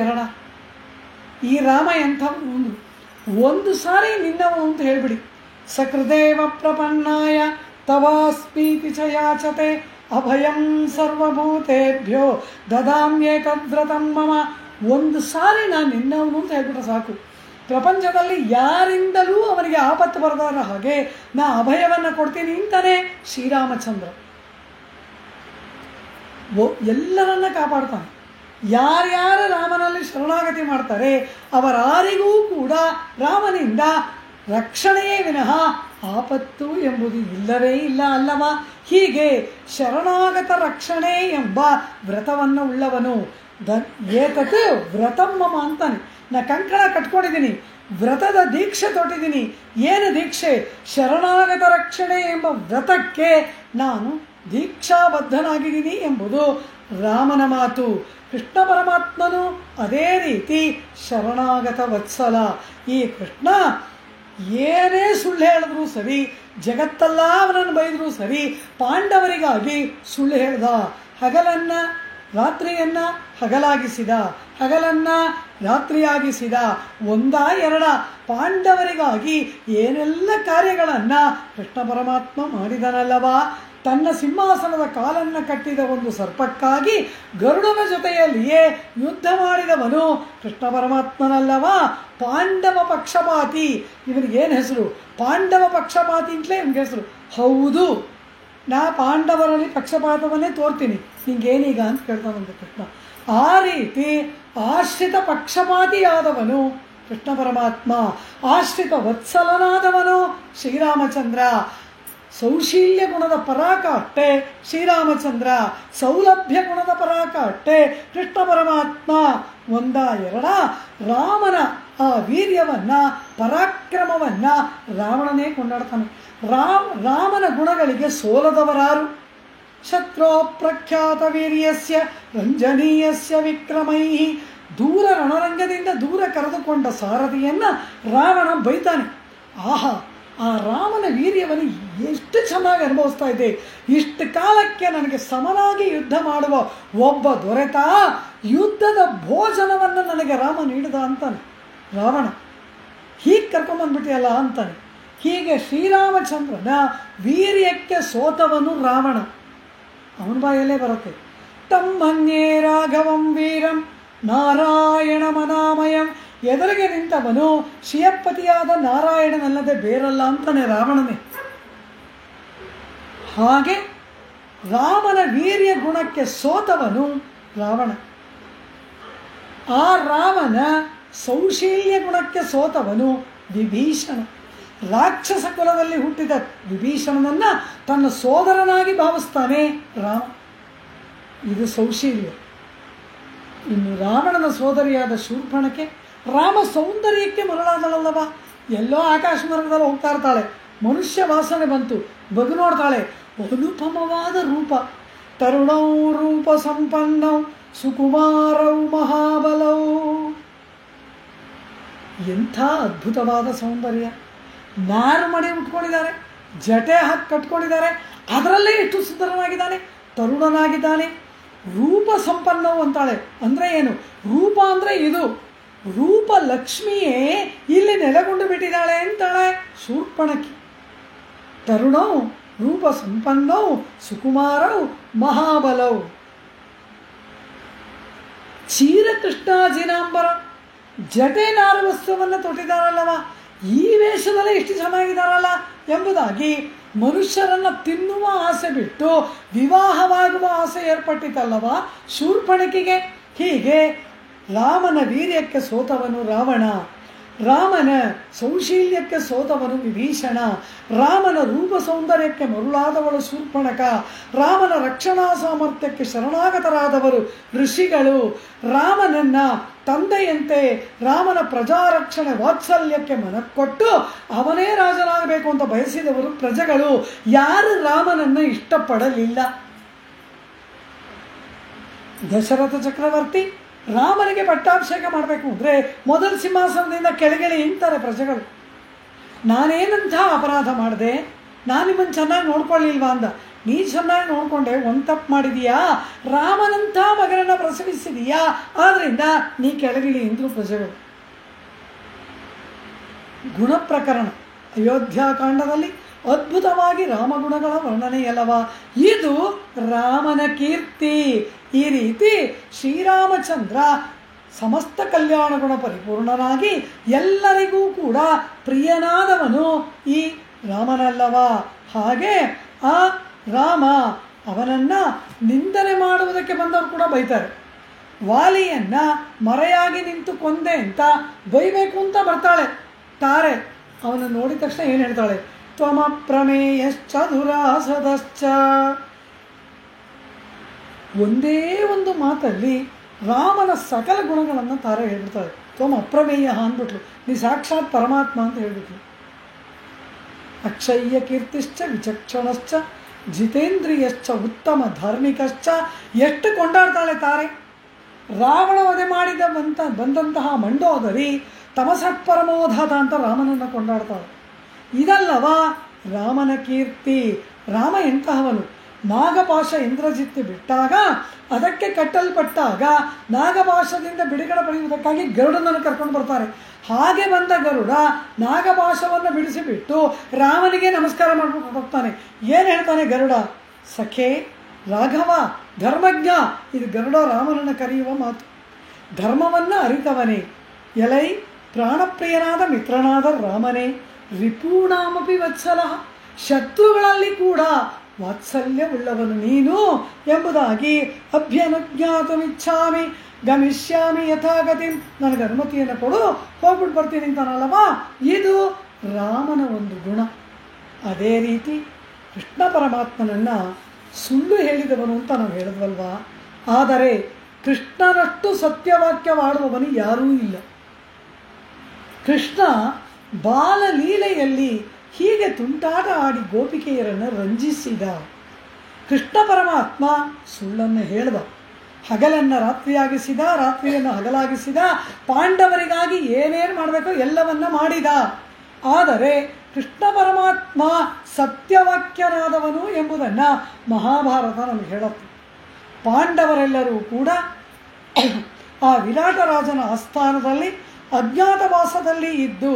ಎರಡ ಈ ರಾಮ ಎಂಥ ಒಂದು ಸಾರಿ ನಿನ್ನವನು ಅಂತ ಹೇಳ್ಬಿಡಿ. ಸಕೃದೇವ ಪ್ರಪನ್ನಾಯ ತವಾಸ್ಮೀತಿ ಚ ಯಾಚತೆ ಅಭಯಂ ಸರ್ವಭೂತೇಭ್ಯೋ ದದಾಮ್ಯೇತದ್ವ್ರತಂ ಮಮ. ಒಂದು ಸಾರಿ ನಾನು ನಿನ್ನವನು ಅಂತ ಹೇಳ್ಬಿಟ್ರೆ ಸಾಕು. ಪ್ರಪಂಚದಲ್ಲಿ ಯಾರಿಂದಲೂ ಅವನಿಗೆ ಆಪತ್ತು ಬರದಾರ ಹಾಗೆ ನಾ ಅಭಯವನ್ನು ಕೊಡ್ತೀನಿ ಅಂತಾನೆ ಶ್ರೀರಾಮಚಂದ್ರ. ಎಲ್ಲರನ್ನ ಕಾಪಾಡ್ತಾನೆ. ಯಾರ್ಯಾರು ರಾಮನಲ್ಲಿ ಶರಣಾಗತಿ ಮಾಡ್ತಾರೆ ಅವರಾರಿಗೂ ಕೂಡ ರಾಮನಿಂದ ರಕ್ಷಣೆಯೇ ವಿನಃ ಆಪತ್ತು ಎಂಬುದು ಇಲ್ಲವೇ ಇಲ್ಲ ಅಲ್ಲವಾ. ಹೀಗೆ ಶರಣಾಗತ ರಕ್ಷಣೆ ಎಂಬ ವ್ರತವನ್ನು ಉಳ್ಳವನು ಏತತ್ ವ್ರತಮ್ಮಮ ಅಂತಾನೆ. ನಾ ಕಂಕಣ ಕಟ್ಕೊಂಡಿದ್ದೀನಿ, ವ್ರತದ ದೀಕ್ಷೆ ತೊಟ್ಟಿದ್ದೀನಿ. ಏನು ದೀಕ್ಷೆ? ಶರಣಾಗತ ರಕ್ಷಣೆ ಎಂಬ ವ್ರತಕ್ಕೆ ನಾನು ದೀಕ್ಷಾಬದ್ಧನಾಗಿದ್ದೀನಿ ಎಂಬುದು ರಾಮನ ಮಾತು. ಕೃಷ್ಣ ಪರಮಾತ್ಮನು ಅದೇ ರೀತಿ ಶರಣಾಗತ ವತ್ಸಲ. ಈ ಕೃಷ್ಣ ಏನೇ ಸುಳ್ಳು ಹೇಳಿದ್ರು ಸರಿ, ಜಗತ್ತೆಲ್ಲ ಅವನನ್ನು ಬೈದರೂ ಸರಿ, ಪಾಂಡವರಿಗಾಗಿ ಸುಳ್ಳು ಹೇಳ್ದ. ಹಗಲನ್ನು ರಾತ್ರಿಯನ್ನು ಹಗಲಾಗಿಸಿದ, ಹಗಲನ್ನು ರಾತ್ರಿಯಾಗಿಸಿದ. ಎರಡ ಪಾಂಡವರಿಗಾಗಿ ಏನೆಲ್ಲ ಕಾರ್ಯಗಳನ್ನು ಕೃಷ್ಣ ಪರಮಾತ್ಮ ಮಾಡಿದನಲ್ಲವಾ. ತನ್ನ ಸಿಂಹಾಸನದ ಕಾಲನ್ನು ಕಟ್ಟಿದ ಒಂದು ಸರ್ಪಕ್ಕಾಗಿ ಗರುಡನ ಜೊತೆಯಲ್ಲಿಯೇ ಯುದ್ಧ ಮಾಡಿದವನು ಕೃಷ್ಣ ಪರಮಾತ್ಮನಲ್ಲವಾ. ಪಾಂಡವ ಪಕ್ಷಪಾತಿ. ಇವನಿಗೇನು ಹೆಸರು? ಪಾಂಡವ ಪಕ್ಷಪಾತಿ ಅಂತಲೇ ಇವನಿಗೆ ಹೆಸರು. ಹೌದು, ನಾ ಪಾಂಡವರಲ್ಲಿ ಪಕ್ಷಪಾತವನ್ನೇ ತೋರ್ತೀನಿ, ನಿಂಗೇನೀಗ ಅಂತ ಕೇಳ್ತಾನಂತೆ ಕೃಷ್ಣ. ಆ ರೀತಿ ಆಶ್ರಿತ ಪಕ್ಷಪಾತಿಯಾದವನು ಕೃಷ್ಣ ಪರಮಾತ್ಮ, ಆಶ್ರಿತ ವತ್ಸಲನಾದವನು ಶ್ರೀರಾಮಚಂದ್ರ. ಸೌಶೀಲ್ಯ ಗುಣದ ಪರಾಕಾಷ್ಠೆ ಶ್ರೀರಾಮಚಂದ್ರ, ಸೌಲಭ್ಯ ಗುಣದ ಪರಾಕಾಷ್ಠೆ ಕೃಷ್ಣ ಪರಮಾತ್ಮ. ಎರಡ ರಾಮನ ಆ ವೀರ್ಯವನ್ನು, ಪರಾಕ್ರಮವನ್ನು ರಾವಣನೇ ಕೊಂಡಾಡ್ತಾನೆ. ರಾಮನ ಗುಣಗಳಿಗೆ ಸೋಲದವರಾರು? ಶತ್ರೋ ಪ್ರಖ್ಯಾತ ವೀರ್ಯಸ್ಯ ರಂಜನೀಯಸ್ಯ ವಿಕ್ರಮೈ. ದೂರ ರಣರಂಗದಿಂದ ದೂರ ಕರೆದುಕೊಂಡ ಸಾರಥಿಯನ್ನು ರಾವಣ ಬೈತಾನೆ. ಆಹಾ, ಆ ರಾಮನ ವೀರ್ಯವನ್ನು ಎಷ್ಟು ಚೆನ್ನಾಗಿ ಅನುಭವಿಸ್ತಾ ಇದ್ದೆ. ಇಷ್ಟು ಕಾಲಕ್ಕೆ ನನಗೆ ಸಮನಾಗಿ ಯುದ್ಧ ಮಾಡುವ ಒಬ್ಬ ದೊರೆತ, ಯುದ್ಧದ ಭೋಜನವನ್ನು ನನಗೆ ರಾಮ ನೀಡಿದ ಅಂತಾನೆ ರಾವಣ. ಹೀಗೆ ಕರ್ಕೊಂಬಂದ್ಬಿಟ್ಟಿಯಲ್ಲ ಅಂತಾನೆ. ಹೀಗೆ ಶ್ರೀರಾಮಚಂದ್ರನ ವೀರ್ಯಕ್ಕೆ ಸೋತವನು ರಾವಣ. ಅವನ ಬಾಯಲ್ಲೇ ಬರುತ್ತೆ. ತಮ್ಮನ್ಯೇ ರಾಘವಂ ವೀರಂ ನಾರಾಯಣ ಮನಾಮಯಂ. ಎದುರಿಗೆ ನಿಂತವನು ಶ್ರೀಯಪತಿಯಾದ ನಾರಾಯಣನಲ್ಲದೆ ಬೇರಲ್ಲ ಅಂತಾನೆ ರಾವಣನೇ. ಹಾಗೆ ರಾಮನ ವೀರ್ಯ ಗುಣಕ್ಕೆ ಸೋತವನು ರಾವಣ. ಆ ರಾಮನ ಸೌಶೀಲ್ಯ ಗುಣಕ್ಕೆ ಸೋತವನು ವಿಭೀಷಣ. ರಾಕ್ಷಸ ಕುಲದಲ್ಲಿ ಹುಟ್ಟಿದ ವಿಭೀಷಣನನ್ನು ತನ್ನ ಸೋದರನಾಗಿ ಭಾವಿಸ್ತಾನೆ ರಾಮ. ಇದು ಸೌಶೀಲ್ಯ. ಇನ್ನು ರಾವಣನ ಸೋದರಿಯಾದ ಶೂರ್ಪಣಖೆ ರಾಮ ಸೌಂದರ್ಯಕ್ಕೆ ಮರಳಾದಳಲ್ಲವ. ಎಲ್ಲೋ ಆಕಾಶ ಮಾರ್ಗದಲ್ಲಿ ಹೋಗ್ತಾ ಇರ್ತಾಳೆ, ಮನುಷ್ಯ ವಾಸನೆ ಬಂತು, ಬದು ನೋಡ್ತಾಳೆ, ಅನುಪಮವಾದ ರೂಪ. ತರುಣೌ ರೂಪ ಸಂಪನ್ನೌ ಸುಕುಮಾರೌ ಮಹಾಬಲೌ. ಎಂಥ ಅದ್ಭುತವಾದ ಸೌಂದರ್ಯ. ನಾರು ಮಡಿ ಉಟ್ಕೊಂಡಿದ್ದಾರೆ, ಜಟೆ ಹಾಕಿ ಕಟ್ಕೊಂಡಿದ್ದಾರೆ, ಅದರಲ್ಲೇ ಎಷ್ಟು ಸುಂದರನಾಗಿದ್ದಾನೆ, ತರುಣನಾಗಿದ್ದಾನೆ. ರೂಪ ಸಂಪನ್ನವು ಅಂತಾಳೆ. ಅಂದರೆ ಏನು? ರೂಪ ಅಂದರೆ ಇದು. ರೂಪ ಲಕ್ಷ್ಮಿಯೇ ಇಲ್ಲಿ ನೆಲೆಗೊಂಡು ಬಿಟ್ಟಿದ್ದಾಳೆ ಅಂತಾಳೆ ಶೂರ್ಪಣಖಿ. ತರುಣೌ ರೂಪ ಸಂಪನ್ನೌ ಸುಕುಮಾರೌ ಮಹಾಬಲೌ. ಚೀರ ಕೃಷ್ಣಾಜಿನಾಂಬರ, ಜಟೆ ನಾರು ವಸ್ತ್ರವನ್ನು ತೊಟ್ಟಿದ್ದಾರಲ್ಲವ, ಈ ವೇಷದಲ್ಲೇ ಇಷ್ಟು ಚೆನ್ನಾಗಿದ್ದಾರಲ್ಲ ಎಂಬುದಾಗಿ ಮನುಷ್ಯರನ್ನು ತಿನ್ನುವ ಆಸೆ ಬಿಟ್ಟು ವಿವಾಹವಾಗುವ ಆಸೆ ಏರ್ಪಟ್ಟಿತಲ್ಲವ ಶೂರ್ಪಣಕಿಗೆ. ಹೀಗೆ ರಾಮನ ವೀರ್ಯಕ್ಕೆ ಸೋತವನು ರಾವಣ, ರಾಮನ ಸೌಶೀಲ್ಯಕ್ಕೆ ಸೋತವನು ವಿಭೀಷಣ, ರಾಮನ ರೂಪ ಸೌಂದರ್ಯಕ್ಕೆ ಮರುಳಾದವಳು ಶೂರ್ಪಣಕ, ರಾಮನ ರಕ್ಷಣಾ ಸಾಮರ್ಥ್ಯಕ್ಕೆ ಶರಣಾಗತರಾದವರು ಋಷಿಗಳು, ರಾಮನನ್ನ ತಂದೆಯಂತೆ ರಾಮನ ಪ್ರಜಾರಕ್ಷಣೆ ವಾತ್ಸಲ್ಯಕ್ಕೆ ಮನಕ್ಕೊಟ್ಟು ಅವನೇ ರಾಜನಾಗಬೇಕು ಅಂತ ಬಯಸಿದವರು ಪ್ರಜೆಗಳು. ಯಾರು ರಾಮನನ್ನು ಇಷ್ಟಪಡಲಿಲ್ಲ? ದಶರಥ ಚಕ್ರವರ್ತಿ ರಾಮನಿಗೆ ಪಟ್ಟಾಭಿಷೇಕ ಮಾಡಬೇಕು ಅಂದರೆ ಮೊದಲು ಸಿಂಹಾಸನದಿಂದ ಕೆಳಗಡೆ ಇಂತಾರೆ ಪ್ರಜೆಗಳು. ನಾನೇನಂಥ ಅಪರಾಧ ಮಾಡಿದೆ, ನಾನು ನಿಮ್ಮನ್ನು ಚೆನ್ನಾಗಿ ನೋಡ್ಕೊಳ್ಳಿಲ್ವಾ ಅಂದ. ನೀ ಚೆನ್ನಾಗಿ ನೋಡಿಕೊಂಡೆ, ಒಂದು ತಪ್ಪು ಮಾಡಿದೀಯಾ, ರಾಮನಂಥ ಮಗನನ್ನು ಪ್ರಸವಿಸಿದೀಯಾ, ಆದ್ದರಿಂದ ನೀ ಕೆಳಗಿಳಿ ಎಂದರು ಪ್ರಜೆಗಳು. ಗುಣಪ್ರಕರಣ ಅಯೋಧ್ಯಾಕಾಂಡದಲ್ಲಿ ಅದ್ಭುತವಾಗಿ ರಾಮಗುಣಗಳ ವರ್ಣನೆಯಲ್ಲವ. ಇದು ರಾಮನ ಕೀರ್ತಿ. ಈ ರೀತಿ ಶ್ರೀರಾಮಚಂದ್ರ ಸಮಸ್ತ ಕಲ್ಯಾಣ ಗುಣ ಪರಿಪೂರ್ಣನಾಗಿ ಎಲ್ಲರಿಗೂ ಕೂಡ ಪ್ರಿಯನಾದವನು ಈ ರಾಮನಲ್ಲವ. ಹಾಗೆ ಆ ರಾಮ ಅವನನ್ನು ನಿಂದನೆ ಮಾಡುವುದಕ್ಕೆ ಬಂದವರು ಕೂಡ ಬೈತಾರೆ. ವಾಲಿಯನ್ನು ಮರೆಯಾಗಿ ನಿಂತು ಕೊಂದೆ ಅಂತ ಬೈಬೇಕು ಅಂತ ಬರ್ತಾಳೆ ತಾರೆ. ಅವನನ್ನು ನೋಡಿದ ತಕ್ಷಣ ಏನು ಹೇಳ್ತಾಳೆ? ತ್ವಮಪ್ರಮೇಯಶ್ಚ ದುರಾಸದಶ್ಚ. ಒಂದೇ ಒಂದು ಮಾತಲ್ಲಿ ರಾಮನ ಸಕಲ ಗುಣಗಳನ್ನು ತಾರೆ ಹೇಳ್ಬಿಡ್ತಾಳೆ. ತ್ವಮ ಅಪ್ರಮೇಯ ಅಂದ್ಬಿಟ್ಲು, ನೀ ಸಾಕ್ಷಾತ್ ಪರಮಾತ್ಮ ಅಂತ ಹೇಳ್ಬಿಟ್ಲು. ಅಕ್ಷಯ್ಯ ಕೀರ್ತಿಶ್ಚ ವಿಚಕ್ಷಣಶ್ಚ ಜಿತೇಂದ್ರಿಯಶ್ಚ ಉತ್ತಮ ಧಾರ್ಮಿಕಶ್ಚ. ಎಷ್ಟು ಕೊಂಡಾಡ್ತಾಳೆ ತಾರೆ. ರಾವಣ ವಧೆ ಮಾಡಿದ ಬಂದಂತಹ ಮಂಡೋದರಿ ತಮಸತ್ಪರಮೋಧಾತ ಅಂತ ರಾಮನನ್ನು ಕೊಂಡಾಡ್ತಾಳೆ. ಇದಲ್ಲವ ರಾಮನ ಕೀರ್ತಿ. ರಾಮ ಎಂತಹವನು? ನಾಗಪಾಶ ಇಂದ್ರಜಿತ್ತು ಬಿಟ್ಟಾಗ, ಅದಕ್ಕೆ ಕಟ್ಟಲ್ಪಟ್ಟಾಗ ನಾಗಪಾಶದಿಂದ ಬಿಡುಗಡೆ ಪಡೆಯುವುದಕ್ಕಾಗಿ ಗರುಡನನ್ನು ಕರ್ಕೊಂಡು ಬರ್ತಾರೆ. ಹಾಗೆ ಬಂದ ಗರುಡ ನಾಗಪಾಶವನ್ನು ಬಿಡಿಸಿಬಿಟ್ಟು ರಾಮನಿಗೆ ನಮಸ್ಕಾರ ಮಾಡ್ಬಿಟ್ಟು ಹೋಗ್ತಾನೆ. ಏನು ಹೇಳ್ತಾನೆ ಗರುಡ? ಸಖೇ ರಾಘವ ಧರ್ಮಜ್ಞ. ಇದು ಗರುಡ ರಾಮನನ್ನು ಕರೆಯುವ ಮಾತು. ಧರ್ಮವನ್ನು ಅರಿತವನೇ, ಎಲೈ ಪ್ರಾಣಪ್ರಿಯನಾದ ಮಿತ್ರನಾದ ರಾಮನೇ, ರಿಪೂಣಾಮಪಿ ವತ್ಸಲ, ಶತ್ರುಗಳಲ್ಲಿ ಕೂಡ ವಾತ್ಸಲ್ಯವುಳ್ಳವನು ನೀನು ಎಂಬುದಾಗಿ ಅಭ್ಯನುಜ್ಞಾತುಮಿಚ್ಛಾಮಿ ಗಮಿಷ್ಯಾಮಿ ಯಥಾಗತಿ, ನನಗೆ ಅನುಮತಿಯನ್ನು ಕೊಡು, ಹೋಗ್ಬಿಟ್ಟು ಬರ್ತೀನಿ ಅಂತಾನಲ್ಲವಾ. ಇದು ರಾಮನ ಒಂದು ಗುಣ. ಅದೇ ರೀತಿ ಕೃಷ್ಣ ಪರಮಾತ್ಮನನ್ನು ಸುಳ್ಳು ಹೇಳಿದವನು ಅಂತ ನಾವು ಹೇಳಿದ್ವಲ್ವಾ. ಆದರೆ ಕೃಷ್ಣನಷ್ಟು ಸತ್ಯವಾಕ್ಯವಾಡುವವನು ಯಾರೂ ಇಲ್ಲ. ಕೃಷ್ಣ ಬಾಲಲೀಲೆಯಲ್ಲಿ ಹೀಗೆ ತುಂಟಾಟ ಆಡಿ ಗೋಪಿಕೆಯರನ್ನು ರಂಜಿಸಿದ. ಕೃಷ್ಣ ಪರಮಾತ್ಮ ಸುಳ್ಳನ್ನು ಹೇಳಿದ, ಹಗಲನ್ನು ರಾತ್ರಿಯಾಗಿಸಿದ, ರಾತ್ರಿಯನ್ನು ಹಗಲಾಗಿಸಿದ, ಪಾಂಡವರಿಗಾಗಿ ಏನೇನು ಮಾಡಬೇಕೋ ಎಲ್ಲವನ್ನ ಮಾಡಿದ. ಆದರೆ ಕೃಷ್ಣ ಪರಮಾತ್ಮ ಸತ್ಯವಾಕ್ಯನಾದವನು ಎಂಬುದನ್ನು ಮಹಾಭಾರತ ನಮಗೆ ಹೇಳುತ್ತೆ. ಪಾಂಡವರೆಲ್ಲರೂ ಕೂಡ ಆ ವಿರಾಟರಾಜನ ಆಸ್ಥಾನದಲ್ಲಿ ಅಜ್ಞಾತವಾಸದಲ್ಲಿ ಇದ್ದು,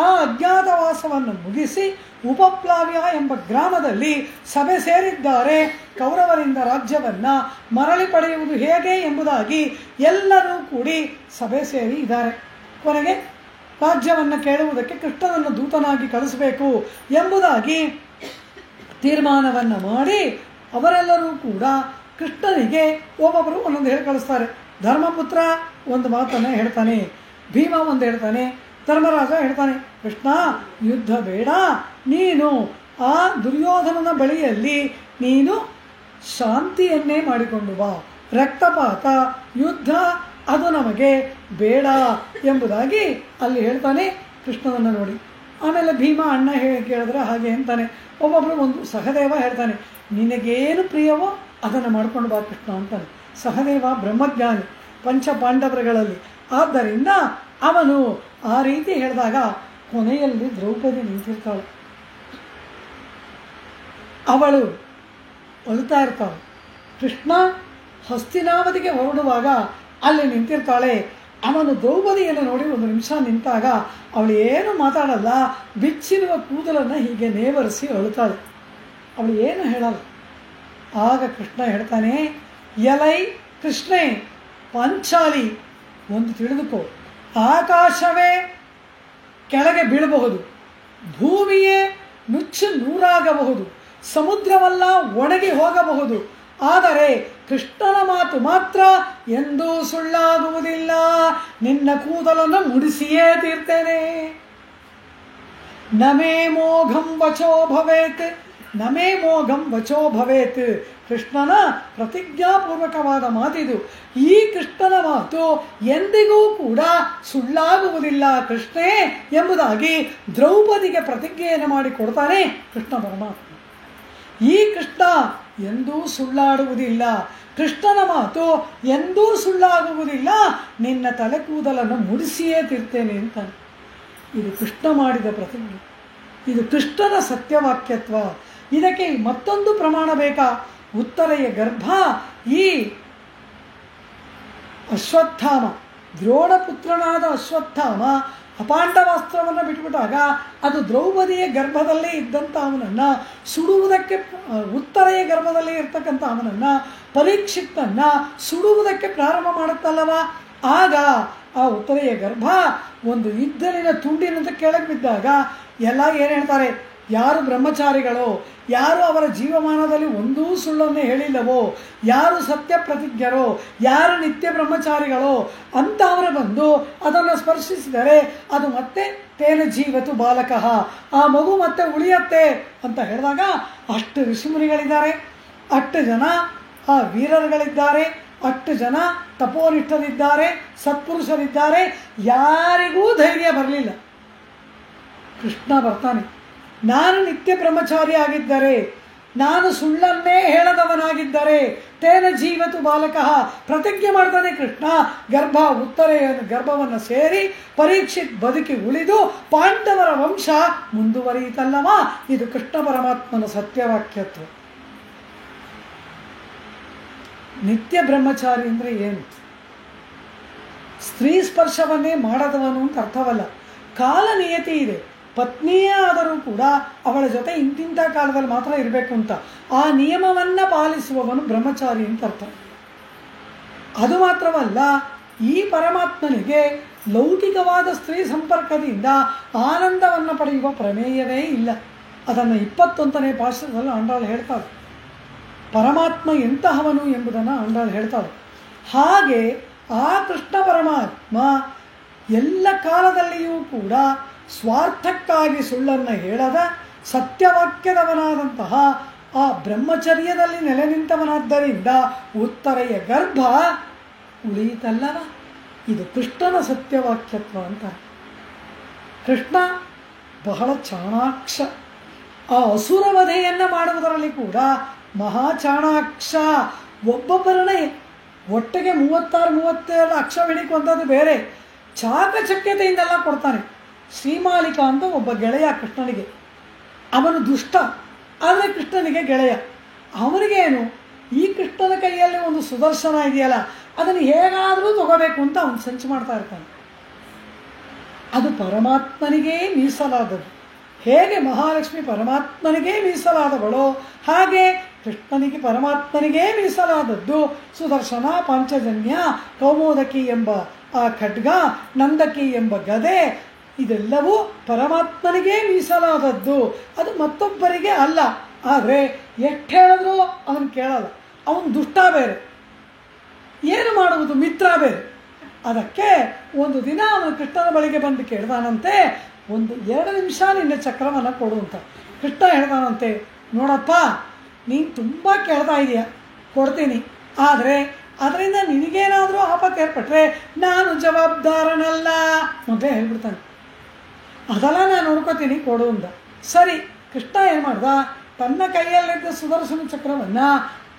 ಆ ಅಜ್ಞಾತವಾಸವನ್ನು ಮುಗಿಸಿ ಉಪಪ್ಲಾವ್ಯ ಎಂಬ ಗ್ರಾಮದಲ್ಲಿ ಸಭೆ ಸೇರಿದ್ದಾರೆ. ಕೌರವರಿಂದ ರಾಜ್ಯವನ್ನು ಮರಳಿ ಪಡೆಯುವುದು ಹೇಗೆ ಎಂಬುದಾಗಿ ಎಲ್ಲರೂ ಕೂಡಿ ಸಭೆ ಸೇರಿ ಇದ್ದಾರೆ. ಕೊನೆಗೆ ರಾಜ್ಯವನ್ನು ಕೇಳುವುದಕ್ಕೆ ಕೃಷ್ಣನನ್ನು ದೂತನಾಗಿ ಕಳಿಸಬೇಕು ಎಂಬುದಾಗಿ ತೀರ್ಮಾನವನ್ನು ಮಾಡಿ ಅವರೆಲ್ಲರೂ ಕೂಡ ಕೃಷ್ಣನಿಗೆ ಒಬ್ಬೊಬ್ಬರು ಒಂದೊಂದು ಹೇಳಿ ಕಳಿಸ್ತಾರೆ. ಧರ್ಮಪುತ್ರ ಒಂದು ಮಾತನ್ನು ಹೇಳ್ತಾನೆ, ಭೀಮ ಒಂದು ಹೇಳ್ತಾನೆ, ಧರ್ಮರಾಜ ಹೇಳ್ತಾನೆ, ಕೃಷ್ಣ ಯುದ್ಧ ಬೇಡ, ನೀನು ಆ ದುರ್ಯೋಧನನ ಬಳಿಯಲ್ಲಿ ನೀನು ಶಾಂತಿಯನ್ನೇ ಮಾಡಿಕೊಂಡು ಬಾ, ರಕ್ತಪಾತ ಯುದ್ಧ ಅದು ನಮಗೆ ಬೇಡ ಎಂಬುದಾಗಿ ಅಲ್ಲಿ ಹೇಳ್ತಾನೆ ಕೃಷ್ಣನನ್ನು ನೋಡಿ. ಆಮೇಲೆ ಭೀಮ ಅಣ್ಣ ಕೇಳಿದ್ರೆ ಹಾಗೆ ಅಂತಾನೆ. ಒಬ್ಬೊಬ್ಬರು ಒಂದು ಸಹದೇವ ಹೇಳ್ತಾನೆ, ನಿನಗೇನು ಪ್ರಿಯವೋ ಅದನ್ನು ಮಾಡ್ಕೊಂಡು ಬಾ ಕೃಷ್ಣ ಅಂತಾನೆ. ಸಹದೇವ ಬ್ರಹ್ಮಜ್ಞಾನಿ ಪಂಚ ಪಾಂಡವರುಗಳಲ್ಲಿ. ಆದ್ದರಿಂದ ಅವನು ಆ ರೀತಿ ಹೇಳಿದಾಗ ಕೊನೆಯಲ್ಲಿ ದ್ರೌಪದಿ ನಿಂತಿರ್ತಾಳೆ. ಅವಳು ಅಳ್ತಾ ಇರ್ತಾಳೆ. ಕೃಷ್ಣ ಹಸ್ತಿನಾವತಿಗೆ ಹೊರಡುವಾಗ ಅಲ್ಲಿ ನಿಂತಿರ್ತಾಳೆ. ಅವನು ದ್ರೌಪದಿಯನ್ನು ನೋಡಿ ಒಂದು ನಿಮಿಷ ನಿಂತಾಗ ಅವಳು ಏನು ಮಾತಾಡಲ್ಲ, ಬಿಚ್ಚಿರುವ ಕೂದಲನ್ನು ಹೀಗೆ ನೇವರಿಸಿ ಅಳುತ್ತಾಳೆ. ಅವಳು ಏನು ಹೇಳಲ್ಲ. ಆಗ ಕೃಷ್ಣ ಹೇಳ್ತಾನೆ, ಎಲೈ ಕೃಷ್ಣೇ ಪಾಂಚಾಲಿ, ಒಂದು ತಿಳಿದುಕೋ, ಆಕಾಶವೇ ಕೆಳಗೆ ಬೀಳಬಹುದು, ಭೂಮಿಯೇ ನುಚ್ಚು ನೂರಾಗಬಹುದು, ಸಮುದ್ರವಲ್ಲ ಒಣಗಿ ಹೋಗಬಹುದು, ಆದರೆ ಕೃಷ್ಣನ ಮಾತು ಮಾತ್ರ ಎಂದೂ ಸುಳ್ಳಾಗುವುದಿಲ್ಲ. ನಿನ್ನ ಕೂದಲನ್ನು ಮುಡಿಸಿಯೇ ತೀರ್ತೇನೆ. ನಮೇ ಮೋಘಂ ವಚೋ ಭವೇತ್, ನಮೇ ಮೋಘಂ ವಚೋ ಭವೇತ್. ಕೃಷ್ಣನ ಪ್ರತಿಜ್ಞಾಪೂರ್ವಕವಾದ ಮಾತಿದು. ಈ ಕೃಷ್ಣನ ಮಾತು ಎಂದಿಗೂ ಕೂಡ ಸುಳ್ಳಾಗುವುದಿಲ್ಲ ಕೃಷ್ಣೇ ಎಂಬುದಾಗಿ ದ್ರೌಪದಿಗೆ ಪ್ರತಿಜ್ಞೆಯನ್ನು ಮಾಡಿ ಕೊಡ್ತಾನೆ ಕೃಷ್ಣ ಪರಮಾತ್ಮ. ಈ ಕೃಷ್ಣ ಎಂದೂ ಸುಳ್ಳಾಡುವುದಿಲ್ಲ, ಕೃಷ್ಣನ ಮಾತು ಎಂದೂ ಸುಳ್ಳಾಗುವುದಿಲ್ಲ, ನಿನ್ನ ತಲೆ ಕೂದಲನ್ನು ಮುಡಿಸಿಯೇ ತೀರ್ತೇನೆ ಅಂತ. ಇದು ಕೃಷ್ಣ ಮಾಡಿದ ಪ್ರತಿಜ್ಞೆ, ಇದು ಕೃಷ್ಣನ ಸತ್ಯವಾಕ್ಯತ್ವ. ಇದಕ್ಕೆ ಮತ್ತೊಂದು ಪ್ರಮಾಣ ಬೇಕಾ? ಉತ್ತರೆಯ ಗರ್ಭ ಈ ಅಶ್ವತ್ಥಾಮ, ದ್ರೋಣಪುತ್ರನಾದ ಅಶ್ವತ್ಥಾಮ ಅಪಾಂಡವಾಸ್ತ್ರವನ್ನು ಬಿಟ್ಬಿಟ್ಟಾಗ ಅದು ದ್ರೌಪದಿಯ ಗರ್ಭದಲ್ಲೇ ಇದ್ದಂಥ ಅವನನ್ನು ಸುಡುವುದಕ್ಕೆ, ಉತ್ತರೆಯ ಗರ್ಭದಲ್ಲಿ ಇರ್ತಕ್ಕಂಥ ಅವನನ್ನು ಪರೀಕ್ಷಿತನ್ನು ಸುಡುವುದಕ್ಕೆ ಪ್ರಾರಂಭ ಮಾಡುತ್ತಲ್ಲವ. ಆಗ ಆ ಉತ್ತರೆಯ ಗರ್ಭ ಒಂದು ಇದ್ದಲಿನ ತುಂಡಿನಂತ ಕೆಳಗೆ ಬಿದ್ದಾಗ ಎಲ್ಲ ಏನು ಹೇಳ್ತಾರೆ, ಯಾರು ಬ್ರಹ್ಮಚಾರಿಗಳೋ, ಯಾರು ಅವರ ಜೀವಮಾನದಲ್ಲಿ ಒಂದೂ ಸುಳ್ಳನ್ನೇ ಹೇಳಿಲ್ಲವೋ, ಯಾರು ಸತ್ಯ ಪ್ರತಿಜ್ಞರೋ, ಯಾರು ನಿತ್ಯ ಬ್ರಹ್ಮಚಾರಿಗಳೋ ಅಂತ ಅವರು ಬಂದು ಅದನ್ನು ಸ್ಪರ್ಶಿಸಿದರೆ ಅದು ಮತ್ತೆ ತೇನ ಜೀವತು ಬಾಲಕಃ, ಆ ಮಗು ಮತ್ತೆ ಉಳಿಯತ್ತೆ ಅಂತ ಹೇಳಿದಾಗ ಅಷ್ಟು ಋಷಿಮುನಿಗಳಿದ್ದಾರೆ, ಅಷ್ಟು ಜನ ಆ ವೀರರುಗಳಿದ್ದಾರೆ, ಅಷ್ಟು ಜನ ತಪೋನಿಷ್ಠರಿದ್ದಾರೆ, ಸತ್ಪುರುಷರಿದ್ದಾರೆ. ಯಾರಿಗೂ ಧೈರ್ಯ ಬರಲಿಲ್ಲ. ಕೃಷ್ಣ ಬರ್ತಾನೆ, ನಾನು ನಿತ್ಯ ಬ್ರಹ್ಮಚಾರಿ ಆಗಿದ್ದರೆ, ನಾನು ಸುಳ್ಳನ್ನೇ ಹೇಳದವನಾಗಿದ್ದರೆ ತೇನ ಜೀವತು ಬಾಲಕಃ ಪ್ರತಿಜ್ಞೆ ಮಾಡ್ತಾನೆ ಕೃಷ್ಣ. ಉತ್ತರೆಯ ಗರ್ಭವನ್ನು ಸೇರಿ ಪರೀಕ್ಷಿತ್ ಬದುಕಿ ಉಳಿದು ಪಾಂಡವರ ವಂಶ ಮುಂದುವರಿಯಿತಲ್ಲವ. ಇದು ಕೃಷ್ಣ ಪರಮಾತ್ಮನ ಸತ್ಯವಾಕ್ಯತ್ವ. ನಿತ್ಯ ಬ್ರಹ್ಮಚಾರಿ ಅಂದರೆ ಏನು? ಸ್ತ್ರೀ ಸ್ಪರ್ಶವನ್ನೇ ಮಾಡದವನು ಅಂತ ಅರ್ಥವಲ್ಲ. ಕಾಲ ನಿಯತಿ ಇದೆ. ಪತ್ನಿಯೇ ಆದರೂ ಕೂಡ ಅವಳ ಜೊತೆ ಇಂತಿಂಥ ಕಾಲದಲ್ಲಿ ಮಾತ್ರ ಇರಬೇಕು ಅಂತ ಆ ನಿಯಮವನ್ನು ಪಾಲಿಸುವವನು ಬ್ರಹ್ಮಚಾರಿ ಅಂತ ಅರ್ಥ. ಅದು ಮಾತ್ರವಲ್ಲ, ಈ ಪರಮಾತ್ಮನಿಗೆ ಲೌಕಿಕವಾದ ಸ್ತ್ರೀ ಸಂಪರ್ಕದಿಂದ ಆನಂದವನ್ನು ಪಡೆಯುವ ಪ್ರಮೇಯವೇ ಇಲ್ಲ. ಅದನ್ನು 21ನೇ ಪಾಠದಲ್ಲಿ ಆಂಡಾಳು ಹೇಳ್ತಾಳೆ. ಪರಮಾತ್ಮ ಎಂತಹವನು ಎಂಬುದನ್ನು ಆಂಡಾಳು ಹೇಳ್ತಾಳೆ. ಹಾಗೆ ಆ ಕೃಷ್ಣ ಪರಮಾತ್ಮ ಎಲ್ಲ ಕಾಲದಲ್ಲಿಯೂ ಕೂಡ ಸ್ವಾರ್ಥಕ್ಕಾಗಿ ಸುಳ್ಳನ್ನು ಹೇಳದ ಸತ್ಯವಾಕ್ಯದವನಾದಂತಹ ಆ ಬ್ರಹ್ಮಚರ್ಯದಲ್ಲಿ ನೆಲೆ ನಿಂತವನಾದ್ದರಿಂದ ಉತ್ತರೆಯ ಗರ್ಭ ಉಳಿಯಿತಲ್ಲವ. ಇದು ಕೃಷ್ಣನ ಸತ್ಯವಾಕ್ಯತ್ವ ಅಂತ. ಕೃಷ್ಣ ಬಹಳ ಚಾಣಾಕ್ಷ. ಆ ಅಸುರವಧೆಯನ್ನು ಮಾಡುವುದರಲ್ಲಿ ಕೂಡ ಮಹಾಚಾಣಾಕ್ಷ. ಒಬ್ಬೊಬ್ಬರನ್ನೇ ಒಟ್ಟಿಗೆ 36-37 ಅಕ್ಷವಿಣಿಕೆ ಹೊಂದೋದು ಬೇರೆ, ಚಾಕಚಕ್ಯತೆಯಿಂದೆಲ್ಲ ಕೊಡ್ತಾನೆ. ಶ್ರೀಮಾಲಿಕ ಅಂತ ಒಬ್ಬ ಗೆಳೆಯ ಕೃಷ್ಣನಿಗೆ, ಅವನು ದುಷ್ಟ, ಆದರೆ ಕೃಷ್ಣನಿಗೆ ಗೆಳೆಯ. ಅವನಿಗೇನು, ಈ ಕೃಷ್ಣನ ಕೈಯಲ್ಲಿ ಒಂದು ಸುದರ್ಶನ ಇದೆಯಲ್ಲ, ಅದನ್ನು ಹೇಗಾದರೂ ತಗೋಬೇಕು ಅಂತ ಅವನು ಸಂಚು ಮಾಡ್ತಾ ಇರ್ತಾನೆ. ಅದು ಪರಮಾತ್ಮನಿಗೇ ಮೀಸಲಾದದ್ದು. ಹೇಗೆ ಮಹಾಲಕ್ಷ್ಮಿ ಪರಮಾತ್ಮನಿಗೇ ಮೀಸಲಾದವಳೋ ಹಾಗೆ ಕೃಷ್ಣನಿಗೆ ಪರಮಾತ್ಮನಿಗೇ ಮೀಸಲಾದದ್ದು ಸುದರ್ಶನ, ಪಾಂಚಜನ್ಯ, ಕೌಮೋದಕಿ ಎಂಬ ಆ ಖಡ್ಗ, ನಂದಕಿ ಎಂಬ ಗದೆ, ಇದೆಲ್ಲವೂ ಪರಮಾತ್ಮನಿಗೇ ಮೀಸಲಾದದ್ದು. ಅದು ಮತ್ತೊಬ್ಬರಿಗೆ ಅಲ್ಲ. ಆದರೆ ಎಷ್ಟು ಹೇಳಿದ್ರೂ ಅವನು ಕೇಳಲ್ಲ. ಅವನು ದುಷ್ಟ ಬೇರೆ, ಏನು ಮಾಡುವುದು ಮಿತ್ರ ಬೇರೆ. ಅದಕ್ಕೆ ಒಂದು ದಿನ ಅವನು ಕೃಷ್ಣನ ಬಳಿಗೆ ಬಂದು ಕೇಳ್ದಾನಂತೆ, 2 ನಿಮಿಷ ನಿನ್ನ ಚಕ್ರವನ್ನು ಕೊಡು ಅಂತ. ಕೃಷ್ಣ ಹೇಳ್ದಾನಂತೆ, ನೋಡಪ್ಪ, ನೀನು ತುಂಬ ಕೇಳ್ತಾ ಇದೆಯಾ, ಕೊಡ್ತೀನಿ, ಆದರೆ ಅದರಿಂದ ನಿನಗೇನಾದರೂ ಆಪತ್ತು ಏರ್ಪಟ್ರೆ ನಾನು ಜವಾಬ್ದಾರನಲ್ಲ ಮೊದಲೇ ಹೇಳ್ಬಿಡ್ತಾನೆ. ಅದೆಲ್ಲ ನಾನು ನೋಡ್ಕೋತೀನಿ, ಕೊಡು ಅಂದ. ಸರಿ, ಕೃಷ್ಣ ಏನು ಮಾಡ್ದ, ತನ್ನ ಕೈಯಲ್ಲಿದ್ದ ಸುದರ್ಶನ ಚಕ್ರವನ್ನು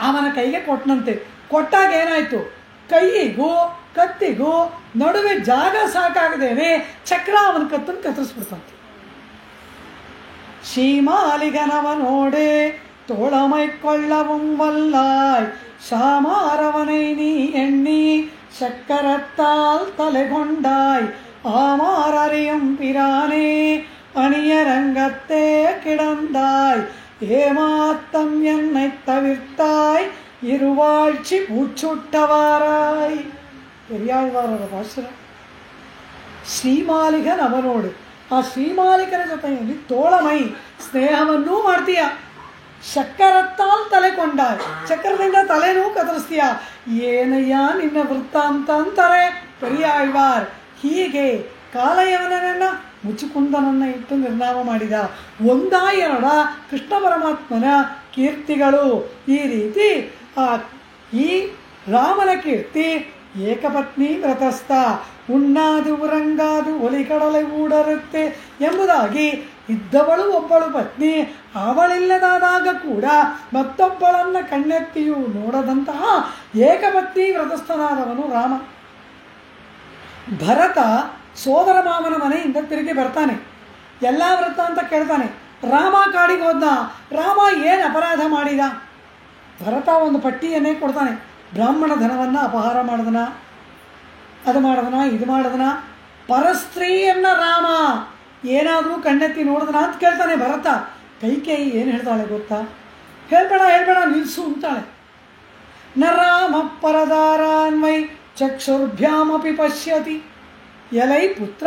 ಅವನ ಕೈಗೆ ಕೊಟ್ಟನಂತೆ. ಕೊಟ್ಟಾಗ ಏನಾಯಿತು, ಕೈಯಿಗೂ ಕತ್ತಿಗೂ ನಡುವೆ ಜಾಗ ಸಾಕಾಗದೇನೆ ಚಕ್ರ ಅವನ ಕತ್ತನ್ನು ಕತ್ತರಿಸ್ಬಿಡ್ತಂತೆ. ஷீமாலிகனவ நோடே தோழமை கொள்ளவும் வல்லாய் சாமாரவனை நீ எண்ணி சக்கரத்தால் தலை கொண்டாய் ஆமாரறியும் பிரானே அணியரங்கத்தே கிடந்தாய் ஏமாத்தம் என்னை தவிர்த்தாய் இருவாழ்ச்சி பூச்சுட்டவாராய். ಪೆರಿಯಾಳ್ವಾರರ ಭಾಷಣ. ಶ್ರೀಮಾಲಿಕನ್ ಅವನೋಡು, ಆ ಶ್ರೀಮಾಲಿಕನ ಜೊತೆಯಲ್ಲಿ ತೋಳಮೈ ಸ್ನೇಹವನ್ನೂ ಮಾಡ್ತೀಯ. ಚಕ್ಕರತ್ತಾಲ್ ತಲೆ ಕೊಂಡಾಯ್, ಚಕ್ರದಿಂದ ತಲೆನೂ ಕತ್ತರಿಸ್ತೀಯ. ಏನಯ್ಯ ನಿನ್ನ ವೃತ್ತಾಂತ ಅಂತಾರೆ ಪೆರಿಯಾಳ್ವಾರ್. ಹೀಗೆ ಕಾಲಯವನನ್ನ ಮುಚುಕುಂದನನ್ನ ಇಟ್ಟು ನಿರ್ನಾಮ ಮಾಡಿದ. ಒಂದಾ ಎರಡ ಕೃಷ್ಣ ಪರಮಾತ್ಮನ ಕೀರ್ತಿಗಳು. ಈ ರೀತಿ ಈ ರಾಮನ ಕೀರ್ತಿ ಏಕಪತ್ನಿ ವ್ರತಸ್ಥ, ಉಣ್ಣಾದು ಉರಂಗಾದು ಒಲಿಕಡಲೆ ಊಡರುತ್ತೆ ಎಂಬುದಾಗಿ ಇದ್ದವಳು ಒಬ್ಬಳು ಪತ್ನಿ, ಅವಳಿಲ್ಲದಾದಾಗ ಕೂಡ ಮತ್ತೊಬ್ಬಳನ್ನ ಕಣ್ಣೆತ್ತಿಯೂ ನೋಡದಂತಹ ಏಕಪತ್ನಿ ವ್ರತಸ್ಥನಾದವನು ರಾಮ. ಭರತ ಸೋದರ ಮಾವನ ಮನೆಯಿಂದ ತಿರುಗಿ ಬರ್ತಾನೆ. ಎಲ್ಲ ವ್ರತ ಅಂತ ಕೇಳ್ತಾನೆ. ರಾಮ ಕಾಡಿಗೆ ಹೋದ್ನ. ರಾಮ ಏನು ಅಪರಾಧ ಮಾಡಿದ? ಭರತ ಒಂದು ಪಟ್ಟಿಯನ್ನೇ ಕೊಡ್ತಾನೆ. ಬ್ರಾಹ್ಮಣ ಧನವನ್ನು ಅಪಹಾರ ಮಾಡಿದನ, ಅದು ಮಾಡಿದನ, ಇದು ಮಾಡಿದನ. ಪರಸ್ತ್ರೀಯನ್ನ ರಾಮ ಏನಾದರೂ ಕಣ್ಣೆತ್ತಿ ನೋಡಿದನ ಅಂತ ಕೇಳ್ತಾನೆ ಭರತ. ಕೈಕೇಯಿ ಏನು ಹೇಳ್ತಾಳೆ ಗೊತ್ತಾ? ಹೇಳ್ಬೇಡ ಹೇಳ್ಬೇಡ ನಿಲ್ಸು ಅಂತಾಳೆ. ನ ರಾಮ ಪರದಾರಾನ್ವೈ ಚಕ್ಷುರ್ಭ್ಯಾಮಪಿ ಪಶ್ಯತಿ. ಎಲೈ ಪುತ್ರ,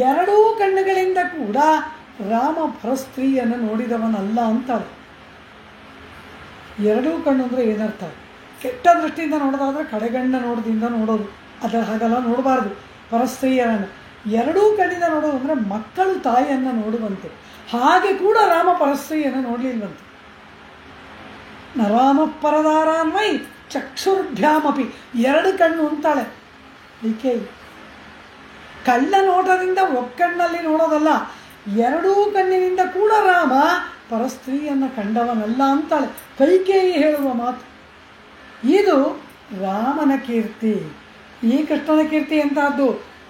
ಎರಡೂ ಕಣ್ಣುಗಳಿಂದ ಕೂಡ ರಾಮ ಪರಸ್ತ್ರೀಯನ್ನು ನೋಡಿದವನಲ್ಲ ಅಂತಾಳೆ. ಎರಡೂ ಕಣ್ಣು ಅಂದರೆ ಏನರ್ಥ? ಕೆಟ್ಟ ದೃಷ್ಟಿಯಿಂದ ನೋಡೋದಾದರೆ ಕಡೆಗಣ್ಣ ನೋಡೋದಿಂದ ನೋಡೋದು, ಅದರ ಹಾಗೆಲ್ಲ ನೋಡಬಾರ್ದು. ಪರಸ್ತ್ರೀಯರನ್ನು ಎರಡೂ ಕಣ್ಣಿಂದ ನೋಡೋದು ಅಂದರೆ ಮಕ್ಕಳು ತಾಯಿಯನ್ನು ನೋಡುವಂತೆ. ಹಾಗೆ ಕೂಡ ರಾಮ ಪರಸ್ತ್ರೀಯನ್ನು ನೋಡಲಿಲ್ವಂತೆ. ನ ರಾಮ ಪರದಾರಾನ್ವೈ ಚಕ್ಷುರ್ಭ್ಯಾಮಪಿ, ಎರಡು ಕಣ್ಣು ಅಂತಾಳೆ ಏಕೆ? ಕಳ್ಳ ನೋಟದಿಂದ ಒಕ್ಕಣ್ಣಲ್ಲಿ ನೋಡೋದಲ್ಲ, ಎರಡೂ ಕಣ್ಣಿನಿಂದ ಕೂಡ ರಾಮ ಪರಸ್ತ್ರೀಯನ್ನು ಕಂಡವನಲ್ಲ ಅಂತಾಳೆ ಕೈಕೇಯಿ ಹೇಳುವ ಮಾತು. ಇದು ರಾಮನ ಕೀರ್ತಿ. ಈ ಕೃಷ್ಣನ ಕೀರ್ತಿ ಎಂತಹದ್ದು?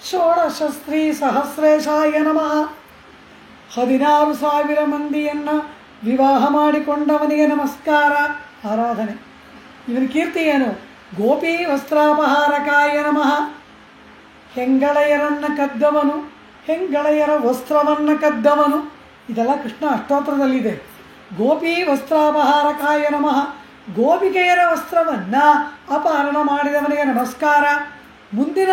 ಷೋಡಶ ಸ್ತ್ರೀ ಸಹಸ್ರೇಶಾಯ ನಮಃ. 16,000 ಮಂದಿಯನ್ನು ವಿವಾಹ ಮಾಡಿಕೊಂಡವನಿಗೆ ನಮಸ್ಕಾರ, ಆರಾಧನೆ. ಇವನ ಕೀರ್ತಿ ಏನು? ಗೋಪಿ ವಸ್ತ್ರಾಪಹಾರಕಾಯ ನಮಃ. ಹೆಂಗಳೆಯರನ್ನು ಕದ್ದವನು, ಹೆಂಗಳೆಯರ ವಸ್ತ್ರವನ್ನು ಕದ್ದವನು. ಇದೆಲ್ಲ ಕೃಷ್ಣ ಅಷ್ಟೋತ್ತರದಲ್ಲಿದೆ. ಗೋಪಿ ವಸ್ತ್ರಾಪಹಾರಕಾಯ ನಮಃ. ಗೋಪಿಕೆಯರ ವಸ್ತ್ರವನ್ನು ಅಪಹರಣ ಮಾಡಿದವನಿಗೆ ನಮಸ್ಕಾರ. ಮುಂದಿನ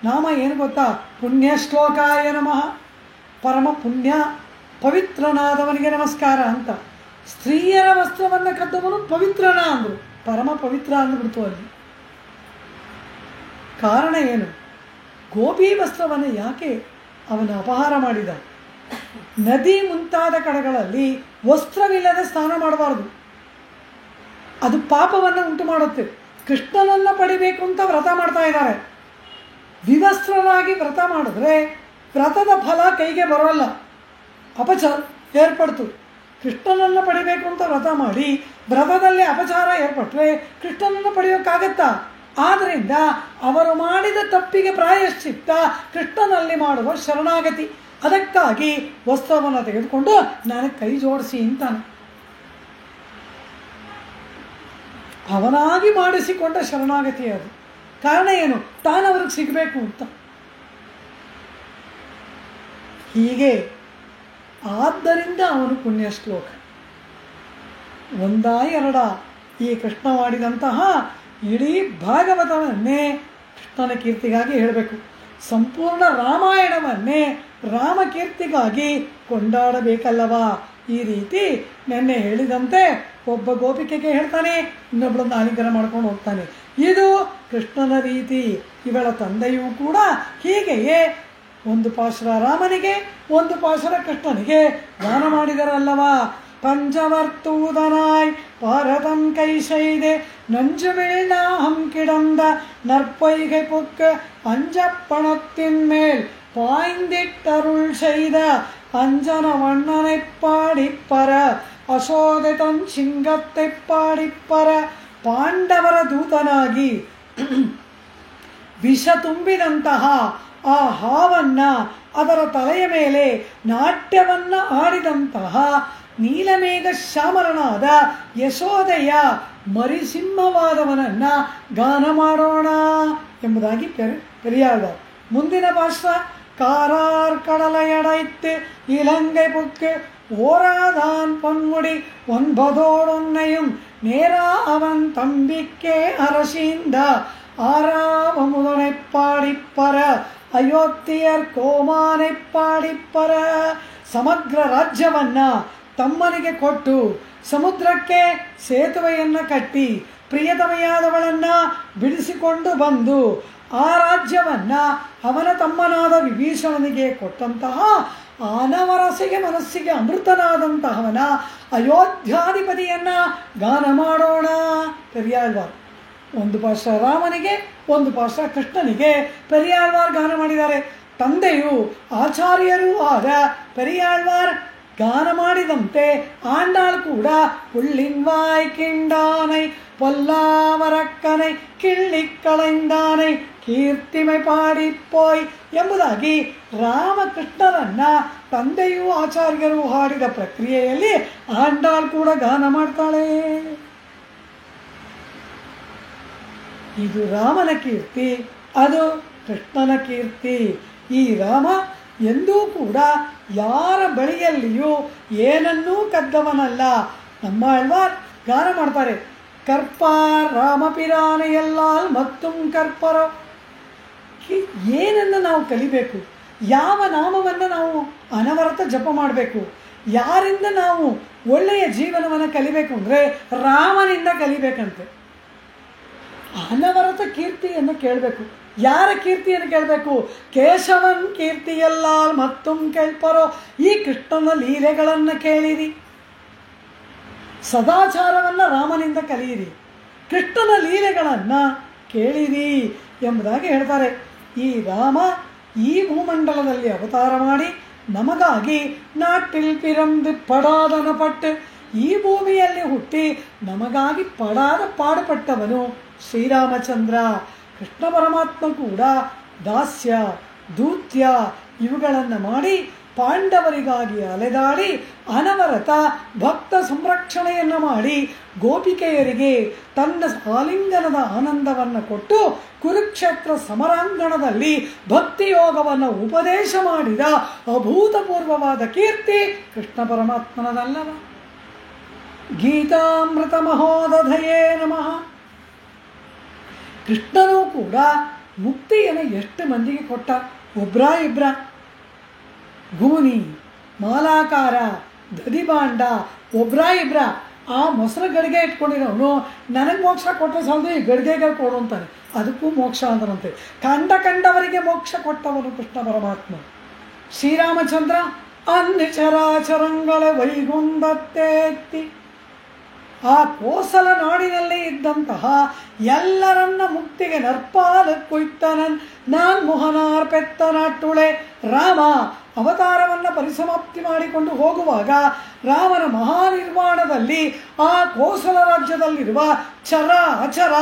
ನಾಮ ಏನು ಗೊತ್ತಾ? ಪುಣ್ಯ ಶ್ಲೋಕಾಯ ನಮಃ. ಪರಮ ಪುಣ್ಯ ಪವಿತ್ರನಾದವನಿಗೆ ನಮಸ್ಕಾರ ಅಂತ. ಸ್ತ್ರೀಯರ ವಸ್ತ್ರವನ್ನು ಕದ್ದವನು ಪವಿತ್ರನ ಅಂದರು, ಪರಮ ಪವಿತ್ರ ಅಂದ್ಬಿಡ್ತು ಅಲ್ಲಿ. ಕಾರಣ ಏನು? ಗೋಪಿ ವಸ್ತ್ರವನ್ನು ಯಾಕೆ ಅವನು ಅಪಹಾರ ಮಾಡಿದ? ನದಿ ಮುಂತಾದ ಕಡೆಗಳಲ್ಲಿ ವಸ್ತ್ರವಿಲ್ಲದೆ ಸ್ನಾನ ಮಾಡಬಾರ್ದು, ಅದು ಪಾಪವನ್ನು ಉಂಟು ಮಾಡುತ್ತೆ. ಕೃಷ್ಣನನ್ನು ಪಡಿಬೇಕು ಅಂತ ವ್ರತ ಮಾಡ್ತಾ ಇದ್ದಾರೆ. ವಿವಸ್ತ್ರರಾಗಿ ವ್ರತ ಮಾಡಿದ್ರೆ ವ್ರತದ ಫಲ ಕೈಗೆ ಬರೋಲ್ಲ, ಅಪಚಾರ ಏರ್ಪಡ್ತು. ಕೃಷ್ಣನನ್ನು ಪಡಿಬೇಕು ಅಂತ ವ್ರತ ಮಾಡಿ ವ್ರತದಲ್ಲಿ ಅಪಚಾರ ಏರ್ಪಟ್ಟರೆ ಕೃಷ್ಣನನ್ನು ಪಡೆಯೋಕ್ಕಾಗತ್ತಾ? ಆದ್ದರಿಂದ ಅವರು ಮಾಡಿದ ತಪ್ಪಿಗೆ ಪ್ರಾಯಶ್ಚಿತ್ತ ಕೃಷ್ಣನಲ್ಲಿ ಮಾಡುವ ಶರಣಾಗತಿ. ಅದಕ್ಕಾಗಿ ವಸ್ತ್ರವನ್ನು ತೆಗೆದುಕೊಂಡು ನನಗೆ ಕೈ ಜೋಡಿಸಿ ಅಂತಾನೆ. ಅವನಾಗಿ ಮಾಡಿಸಿಕೊಂಡ ಶರಣಾಗತಿ ಅದು. ಕಾರಣ ಏನು? ತಾನವ್ರಿಗೆ ಸಿಗಬೇಕು ಅಂತ. ಹೀಗೆ ಆದ್ದರಿಂದ ಅವನು ಪುಣ್ಯ ಶ್ಲೋಕ. ಒಂದಾ ಎರಡ ಈ ಕೃಷ್ಣ ಮಾಡಿದಂತಹ ಇಡೀ ಭಾಗವತವನ್ನೇ ಕೃಷ್ಣನ ಕೀರ್ತಿಗಾಗಿ ಹೇಳಬೇಕು. ಸಂಪೂರ್ಣ ರಾಮಾಯಣವನ್ನೇ ರಾಮಕೀರ್ತಿಗಾಗಿ ಕೊಂಡಾಡಬೇಕಲ್ಲವಾ? ಈ ರೀತಿ ನೆನ್ನೆ ಹೇಳಿದಂತೆ ಒಬ್ಬ ಗೋಪಿಕೆಗೆ ಹೇಳ್ತಾನೆ, ಇನ್ನೊಬ್ಬಳನ್ನು ಆಲಿಂಗನ ಮಾಡ್ಕೊಂಡು ಹೋಗ್ತಾನೆ. ಇದು ಕೃಷ್ಣನ ರೀತಿ. ಇವಳ ತಂದೆಯೂ ಕೂಡ ಹೀಗೆಯೇ ಒಂದು ಪಾಶುರ ರಾಮನಿಗೆ, ಒಂದು ಪಾಶುರ ಕೃಷ್ಣನಿಗೆ ದಾನ ಮಾಡಿದರಲ್ಲವಾ? பஞ்சவர்த்தூதனாய் பாரதம் கை செய்து நஞ்சு வீழ்நாகம் கிடந்த நற்பொய்கை புக்க அஞ்சப்பணத்தின் மேல் பாய்ந்திட்டருள் செய்த அஞ்சன வண்ணனை பாடிப்பற அசோதை தன் சிங்கத்தை பாடிப்பற ಪಾಂಡವರ ದೂತನಾಗಿ ವಿಷ ತುಂಬಿದಂತಹ ಆ ಹಾವನ್ನ, ಅದರ ತಲೆಯ ಮೇಲೆ ನಾಟ್ಯವನ್ನ ಆಡಿದಂತಹ ನೀಲಮೇಘ ಶ್ಯಾಮರನಾದ ಯಶೋದೆಯ ಮರಿಸಿಂಹವಾದವನನ್ನ ಗಾನ ಮಾಡೋಣ ಎಂಬುದಾಗಿ ಪೆರಿಯಾಳ. ಮುಂದಿನ ಭಾಷಣ காரார் கடலையடைத்து இலங்கை புக்கு ஓராதான் பொன்முடி 9 நேரா அவன் தம்பிக்கே அரசிந்த ஆறாவமுதனை பாடிப்பர ಅಯೋಧ್ಯೆಯರ್ ಕೋಮಾನೆ ಪಾಡಿಪ್ಪರ. ಸಮಗ್ರ ರಾಜ್ಯವನ್ನ ತಮ್ಮನಿಗೆ ಕೊಟ್ಟು ಸಮುದ್ರಕ್ಕೆ ಸೇತುವೆಯನ್ನು ಕಟ್ಟಿ ಪ್ರಿಯತಮೆಯಾದವಳನ್ನ ಬಿಡಿಸಿಕೊಂಡು ಬಂದು ಆ ರಾಜ್ಯವನ್ನ ಅವನ ತಮ್ಮನಾದ ವಿಭೀಷಣನಿಗೆ ಕೊಟ್ಟಂತಹ ಅನವರಸಿಗೆ ಮನಸ್ಸಿಗೆ ಅಮೃತನಾದಂತಹವನ ಅಯೋಧ್ಯಾಧಿಪತಿಯನ್ನ ಗಾನ ಮಾಡೋಣ. ಪೆರಿಯಾಳ್ವಾರ್ ಒಂದು ಪಾರ್ಶ್ವ ರಾಮನಿಗೆ, ಒಂದು ಪಾರ್ಶ್ವ ಕೃಷ್ಣನಿಗೆ ಪೆರಿಯಾಳ್ವಾರ್ ಗಾನ ಮಾಡಿದ್ದಾರೆ. ತಂದೆಯು ಆಚಾರ್ಯರೂ ಆದ ಪೆರಿಯಾಳ್ವಾರ್ ಗಾನ ಮಾಡಿದಂತೆ ಆಂಡಾಳ್ ಕೂಡ புள்ளின்வாய் கிண்டானை பொல்லாமரக்கனை கிಳ್ಳಿಕ್ಕಳೆಂದಾனை ಕೀರ್ತಿಮೆ ಪಾಡಿಪ್ಪೋಯ್ ಎಂಬುದಾಗಿ ರಾಮಕೃಷ್ಣರನ್ನ ತಂದೆಯೂ ಆಚಾರ್ಯರು ಹಾಡಿದ ಪ್ರಕ್ರಿಯೆಯಲ್ಲಿ ಆಂಡಾಳ್ ಕೂಡ ಗಾನ ಮಾಡ್ತಾಳೆ. ಇದು ರಾಮನ ಕೀರ್ತಿ, ಅದು ಕೃಷ್ಣನ ಕೀರ್ತಿ. ಈ ರಾಮ ಎಂದೂ ಕೂಡ ಯಾರ ಬಳಿಯಲ್ಲಿಯೂ ಏನನ್ನೂ ಕದ್ದವನಲ್ಲ. ನಮ್ಮ ಆಳ್ವಾರ್ ಗಾನ ಮಾಡ್ತಾರೆ, ಕರ್ಪಾರ್ ರಾಮಪಿರಾನೆಯಲ್ಲಾಲ್ ಮತ್ತುಂ ಕರ್ಪರ. ಏನನ್ನು ನಾವು ಕಲಿಬೇಕು, ಯಾವ ನಾಮವನ್ನು ನಾವು ಅನವರತ ಜಪ ಮಾಡಬೇಕು, ಯಾರಿಂದ ನಾವು ಒಳ್ಳೆಯ ಜೀವನವನ್ನು ಕಲಿಬೇಕು ಅಂದರೆ ರಾಮನಿಂದ ಕಲಿಬೇಕಂತೆ. ಅನವರತ ಕೀರ್ತಿಯನ್ನು ಕೇಳಬೇಕು. ಯಾರ ಕೀರ್ತಿಯನ್ನು ಕೇಳಬೇಕು? ಕೇಶವನ್ ಕೀರ್ತಿಯಲ್ಲಾಲ್ ಮತ್ತುಂ ಕೇಳ್ಪರೋ. ಈ ಕೃಷ್ಣನ ಲೀಲೆಗಳನ್ನು ಕೇಳಿರಿ. ಸದಾಚಾರವನ್ನು ರಾಮನಿಂದ ಕಲಿಯಿರಿ, ಕೃಷ್ಣನ ಲೀಲೆಗಳನ್ನು ಕೇಳಿರಿ ಎಂಬುದಾಗಿ ಹೇಳ್ತಾರೆ. ಈ ರಾಮ ಈ ಭೂಮಂಡಲದಲ್ಲಿ ಅವತಾರ ಮಾಡಿ ನಮಗಾಗಿ ನಾಟಿಲ್ ಪಿರಂದು ಪಡಾದನ ಪಟ್ಟು, ಈ ಭೂಮಿಯಲ್ಲಿ ಹುಟ್ಟಿ ನಮಗಾಗಿ ಪಡಾದ ಪಾಡುಪಟ್ಟವನು ಶ್ರೀರಾಮಚಂದ್ರ. ಕೃಷ್ಣ ಪರಮಾತ್ಮ ಕೂಡ ದಾಸ್ಯ, ದೂತ್ಯ ಇವುಗಳನ್ನು ಮಾಡಿ ಪಾಂಡವರಿಗಾಗಿ ಅಲೆದಾಡಿ ಅನವರತ ಭಕ್ತ ಸಂರಕ್ಷಣೆಯನ್ನು ಮಾಡಿ ಗೋಪಿಕೆಯರಿಗೆ ತನ್ನ ಆಲಿಂಗನದ ಆನಂದವನ್ನು ಕೊಟ್ಟು ಕುರುಕ್ಷೇತ್ರ ಸಮರಾಂಗಣದಲ್ಲಿ ಭಕ್ತಿಯೋಗವನ್ನು ಉಪದೇಶ ಮಾಡಿದ ಅಭೂತಪೂರ್ವವಾದ ಕೀರ್ತಿ ಕೃಷ್ಣ ಪರಮಾತ್ಮನದಲ್ಲವ. ಗೀತಾಮೃತ ಮಹೋದಧಯೇ ನಮಃ. ಕೃಷ್ಣನೂ ಕೂಡ ಮುಕ್ತಿಯನ್ನು ಎಷ್ಟು ಮಂದಿಗೆ ಕೊಟ್ಟ? ಒಬ್ರ ಇಬ್ರ? ಗೂನಿ, ಮಾಲಾಕಾರ, ದದಿಬಾಂಡ, ಒಬ್ರ ಇಬ್ರ? ಆ ಮೊಸರು ಗಡಿಗೆ ಇಟ್ಕೊಂಡಿರೋನು ನನಗೆ ಮೋಕ್ಷ ಕೊಟ್ಟರೆ ಸಾಲದು, ಈ ಗಡಿಗೆಗೆ ಕೊಡು ಅಂತಾನೆ. ಅದಕ್ಕೂ ಮೋಕ್ಷ ಅಂತಾನಂತೆ. ಕಂಡವರಿಗೆ ಮೋಕ್ಷ ಕೊಟ್ಟವನು ಕೃಷ್ಣ ಪರಮಾತ್ಮ. ಶ್ರೀರಾಮಚಂದ್ರ ಅನ್ನಿಚರಾಚರಂಗಳ ವೈಗುಂದತ್ತೇತ್ತಿ ಆ ಕೋಸಲ ನಾಡಿನಲ್ಲಿ ಇದ್ದಂತಹ ಎಲ್ಲರನ್ನ ಮುಕ್ತಿಗೆ ನರ್ಪಾಲ ಕೊಯ್ತನನ್ ನಾನ್ ಮೊಹನಾರ್ ಪೆತ್ತ ನಾಟುಳೆ. ರಾಮ ಅವತಾರವನ್ನು ಪರಿಸಮಾಪ್ತಿ ಮಾಡಿಕೊಂಡು ಹೋಗುವಾಗ ರಾಮನ ಮಹಾನಿರ್ವಾಣದಲ್ಲಿ ಆ ಕೋಸಲ ರಾಜ್ಯದಲ್ಲಿರುವ ಚರ ಅಚರ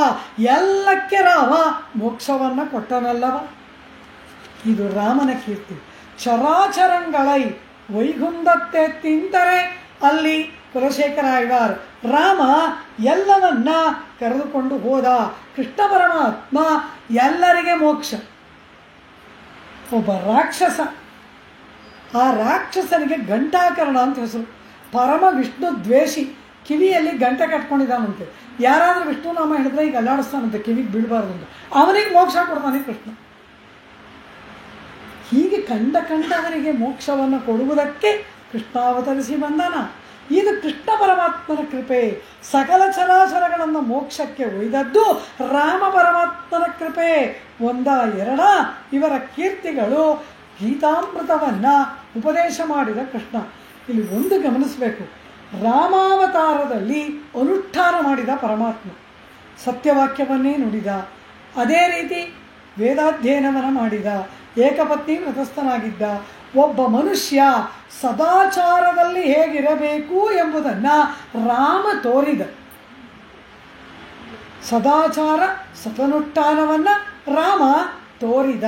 ಎಲ್ಲಕ್ಕೆ ರಾಮ ಮೋಕ್ಷವನ್ನು ಕೊಟ್ಟನಲ್ಲವ. ಇದು ರಾಮನ ಕೀರ್ತಿ. ಚರಾಚರಂಗಳೈ ವೈಗುಂದತ್ತೆ ತಿಂತರೆ ಅಲ್ಲಿ ಕುಲಶೇಖರ ಆಳ್ವಾರ್ ರಾಮ ಎಲ್ಲವನ್ನ ಕರೆದುಕೊಂಡು ಹೋದ. ಕೃಷ್ಣ ಪರಮಾತ್ಮ ಎಲ್ಲರಿಗೆ ಮೋಕ್ಷ. ಒಬ್ಬ ರಾಕ್ಷಸ, ಆ ರಾಕ್ಷಸನಿಗೆ ಘಂಟಾಕರ್ಣ ಅಂತ ಹೆಸರು. ಪರಮ ವಿಷ್ಣು ದ್ವೇಷಿ, ಕಿವಿಯಲ್ಲಿ ಗಂಟೆ ಕಟ್ಕೊಂಡಿದ್ದಾನಂತೆ. ಯಾರಾದರೂ ವಿಷ್ಣು ನಾಮ ಹೇಳಿದ್ರೆ ಈಗ ಅಲ್ಲಾಡಿಸ್ತಾನಂತೆ, ಕಿವಿಗೆ ಬೀಳಬಾರ್ದು ಅಂತ. ಅವನಿಗೆ ಮೋಕ್ಷ ಕೊಡ್ತಾನೆ ಕೃಷ್ಣ. ಹೀಗೆ ಕಂಡವರಿಗೆ ಮೋಕ್ಷವನ್ನು ಕೊಡುವುದಕ್ಕೆ ಕೃಷ್ಣ ಅವತರಿಸಿ ಬಂದಾನ. ಇದು ಕೃಷ್ಣ ಪರಮಾತ್ಮನ ಕೃಪೆ. ಸಕಲ ಚರಾಚರಗಳನ್ನು ಮೋಕ್ಷಕ್ಕೆ ಒಯ್ದದ್ದು ರಾಮ ಪರಮಾತ್ಮನ ಕೃಪೆ. ಒಂದ ಎರಡ ಇವರ ಕೀರ್ತಿಗಳು. ಗೀತಾಮೃತವನ್ನು ಉಪದೇಶ ಮಾಡಿದ ಕೃಷ್ಣ. ಇಲ್ಲಿ ಒಂದು ಗಮನಿಸಬೇಕು, ರಾಮಾವತಾರದಲ್ಲಿ ಅನುಷ್ಠಾನ ಮಾಡಿದ ಪರಮಾತ್ಮ, ಸತ್ಯವಾಕ್ಯವನ್ನೇ ನುಡಿದ. ಅದೇ ರೀತಿ ವೇದಾಧ್ಯಯನವನ್ನು ಮಾಡಿದ, ಏಕಪತ್ನಿ ವ್ರತಸ್ಥನಾಗಿದ್ದ. ಒಬ್ಬ ಮನುಷ್ಯ ಸದಾಚಾರದಲ್ಲಿ ಹೇಗಿರಬೇಕು ಎಂಬುದನ್ನು ರಾಮ ತೋರಿದ. ಸದಾಚಾರ ಸತನುಷ್ಠಾನವನ್ನು ರಾಮ ತೋರಿದ.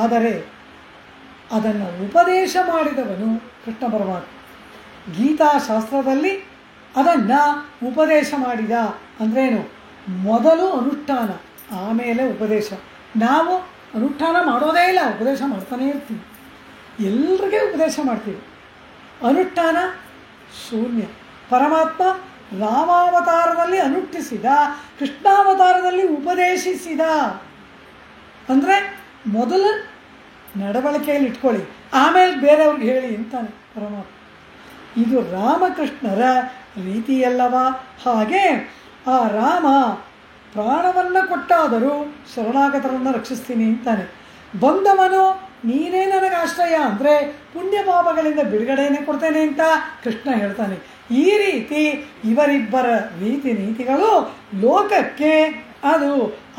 ಆದರೆ ಅದನ್ನು ಉಪದೇಶ ಮಾಡಿದವನು ಕೃಷ್ಣ ಪರಮಾತ್ಮ. ಗೀತಾಶಾಸ್ತ್ರದಲ್ಲಿ ಅದನ್ನು ಉಪದೇಶ ಮಾಡಿದ ಅಂದ್ರೇನು? ಮೊದಲು ಅನುಷ್ಠಾನ, ಆಮೇಲೆ ಉಪದೇಶ. ನಾವು ಅನುಷ್ಠಾನ ಮಾಡೋದೇ ಇಲ್ಲ, ಉಪದೇಶ ಮಾಡ್ತಾನೇ ಇರ್ತೀವಿ. ಎಲ್ರಿಗೆ ಉಪದೇಶ ಮಾಡ್ತೀವಿ, ಅನುಷ್ಠಾನ ಶೂನ್ಯ. ಪರಮಾತ್ಮ ರಾಮಾವತಾರದಲ್ಲಿ ಅನುಷ್ಠಿಸಿದ, ಕೃಷ್ಣಾವತಾರದಲ್ಲಿ ಉಪದೇಶಿಸಿದ. ಅಂದರೆ ಮೊದಲು ನಡವಳಿಕೆಯಲ್ಲಿ ಇಟ್ಕೊಳ್ಳಿ, ಆಮೇಲೆ ಬೇರೆಯವ್ರಿಗೆ ಹೇಳಿ ಅಂತಾನೆ ಪರಮಾತ್ಮ. ಇದು ರಾಮಕೃಷ್ಣರ ರೀತಿಯಲ್ಲವ? ಹಾಗೆ ಆ ರಾಮ ಪ್ರಾಣವನ್ನು ಕೊಟ್ಟಾದರೂ ಶರಣಾಗತರನ್ನು ರಕ್ಷಿಸ್ತೀನಿ ಅಂತಾನೆ. ಬಂದವನು ನೀನೇ ನನಗೆ ಆಶ್ರಯ ಅಂದರೆ ಪುಣ್ಯ ಪಾಪಗಳಿಂದ ಬಿಡುಗಡೆಯನ್ನೇ ಕೊಡ್ತೇನೆ ಅಂತ ಕೃಷ್ಣ ಹೇಳ್ತಾನೆ. ಈ ರೀತಿ ಇವರಿಬ್ಬರ ರೀತಿ ನೀತಿಗಳು ಲೋಕಕ್ಕೆ ಅದು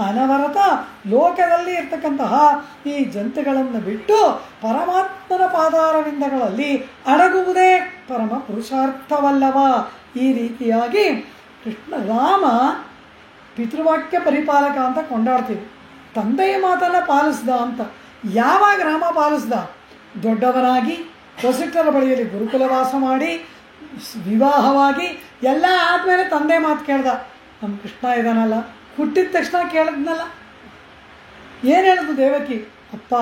ಅನವರತ ಲೋಕದಲ್ಲಿ ಇರ್ತಕ್ಕಂತಹ ಈ ಜಂತುಗಳನ್ನು ಬಿಟ್ಟು ಪರಮಾತ್ಮನ ಪಾದಾರವಿಂದಗಳಲ್ಲಿ ಅಡಗುವುದೇ ಪರಮ ಪುರುಷಾರ್ಥವಲ್ಲವ? ಈ ರೀತಿಯಾಗಿ ಕೃಷ್ಣ ರಾಮ ಪಿತೃವಾಕ್ಯ ಪರಿಪಾಲಕ ಅಂತ ಕೊಂಡಾಡ್ತೀವಿ. ತಂದೆಯ ಮಾತನ್ನು ಪಾಲಿಸ್ದ ಅಂತ. ಯಾವಾಗ ರಾಮ ಪಾಲಿಸ್ದ? ದೊಡ್ಡವನಾಗಿ ವಸಿಷ್ಠರ ಬಳಿಯಲ್ಲಿ ಗುರುಕುಲವಾಸ ಮಾಡಿ ವಿವಾಹವಾಗಿ ಎಲ್ಲ ಆದಮೇಲೆ ತಂದೆ ಮಾತು ಕೇಳ್ದ. ನಮ್ಮ ಕೃಷ್ಣ ಇದಾನಲ್ಲ, ಹುಟ್ಟಿದ ತಕ್ಷಣ ಕೇಳಿದ್ನಲ್ಲ, ಏನು ಹೇಳಿದ್ರು ದೇವಕಿ? ಅಪ್ಪ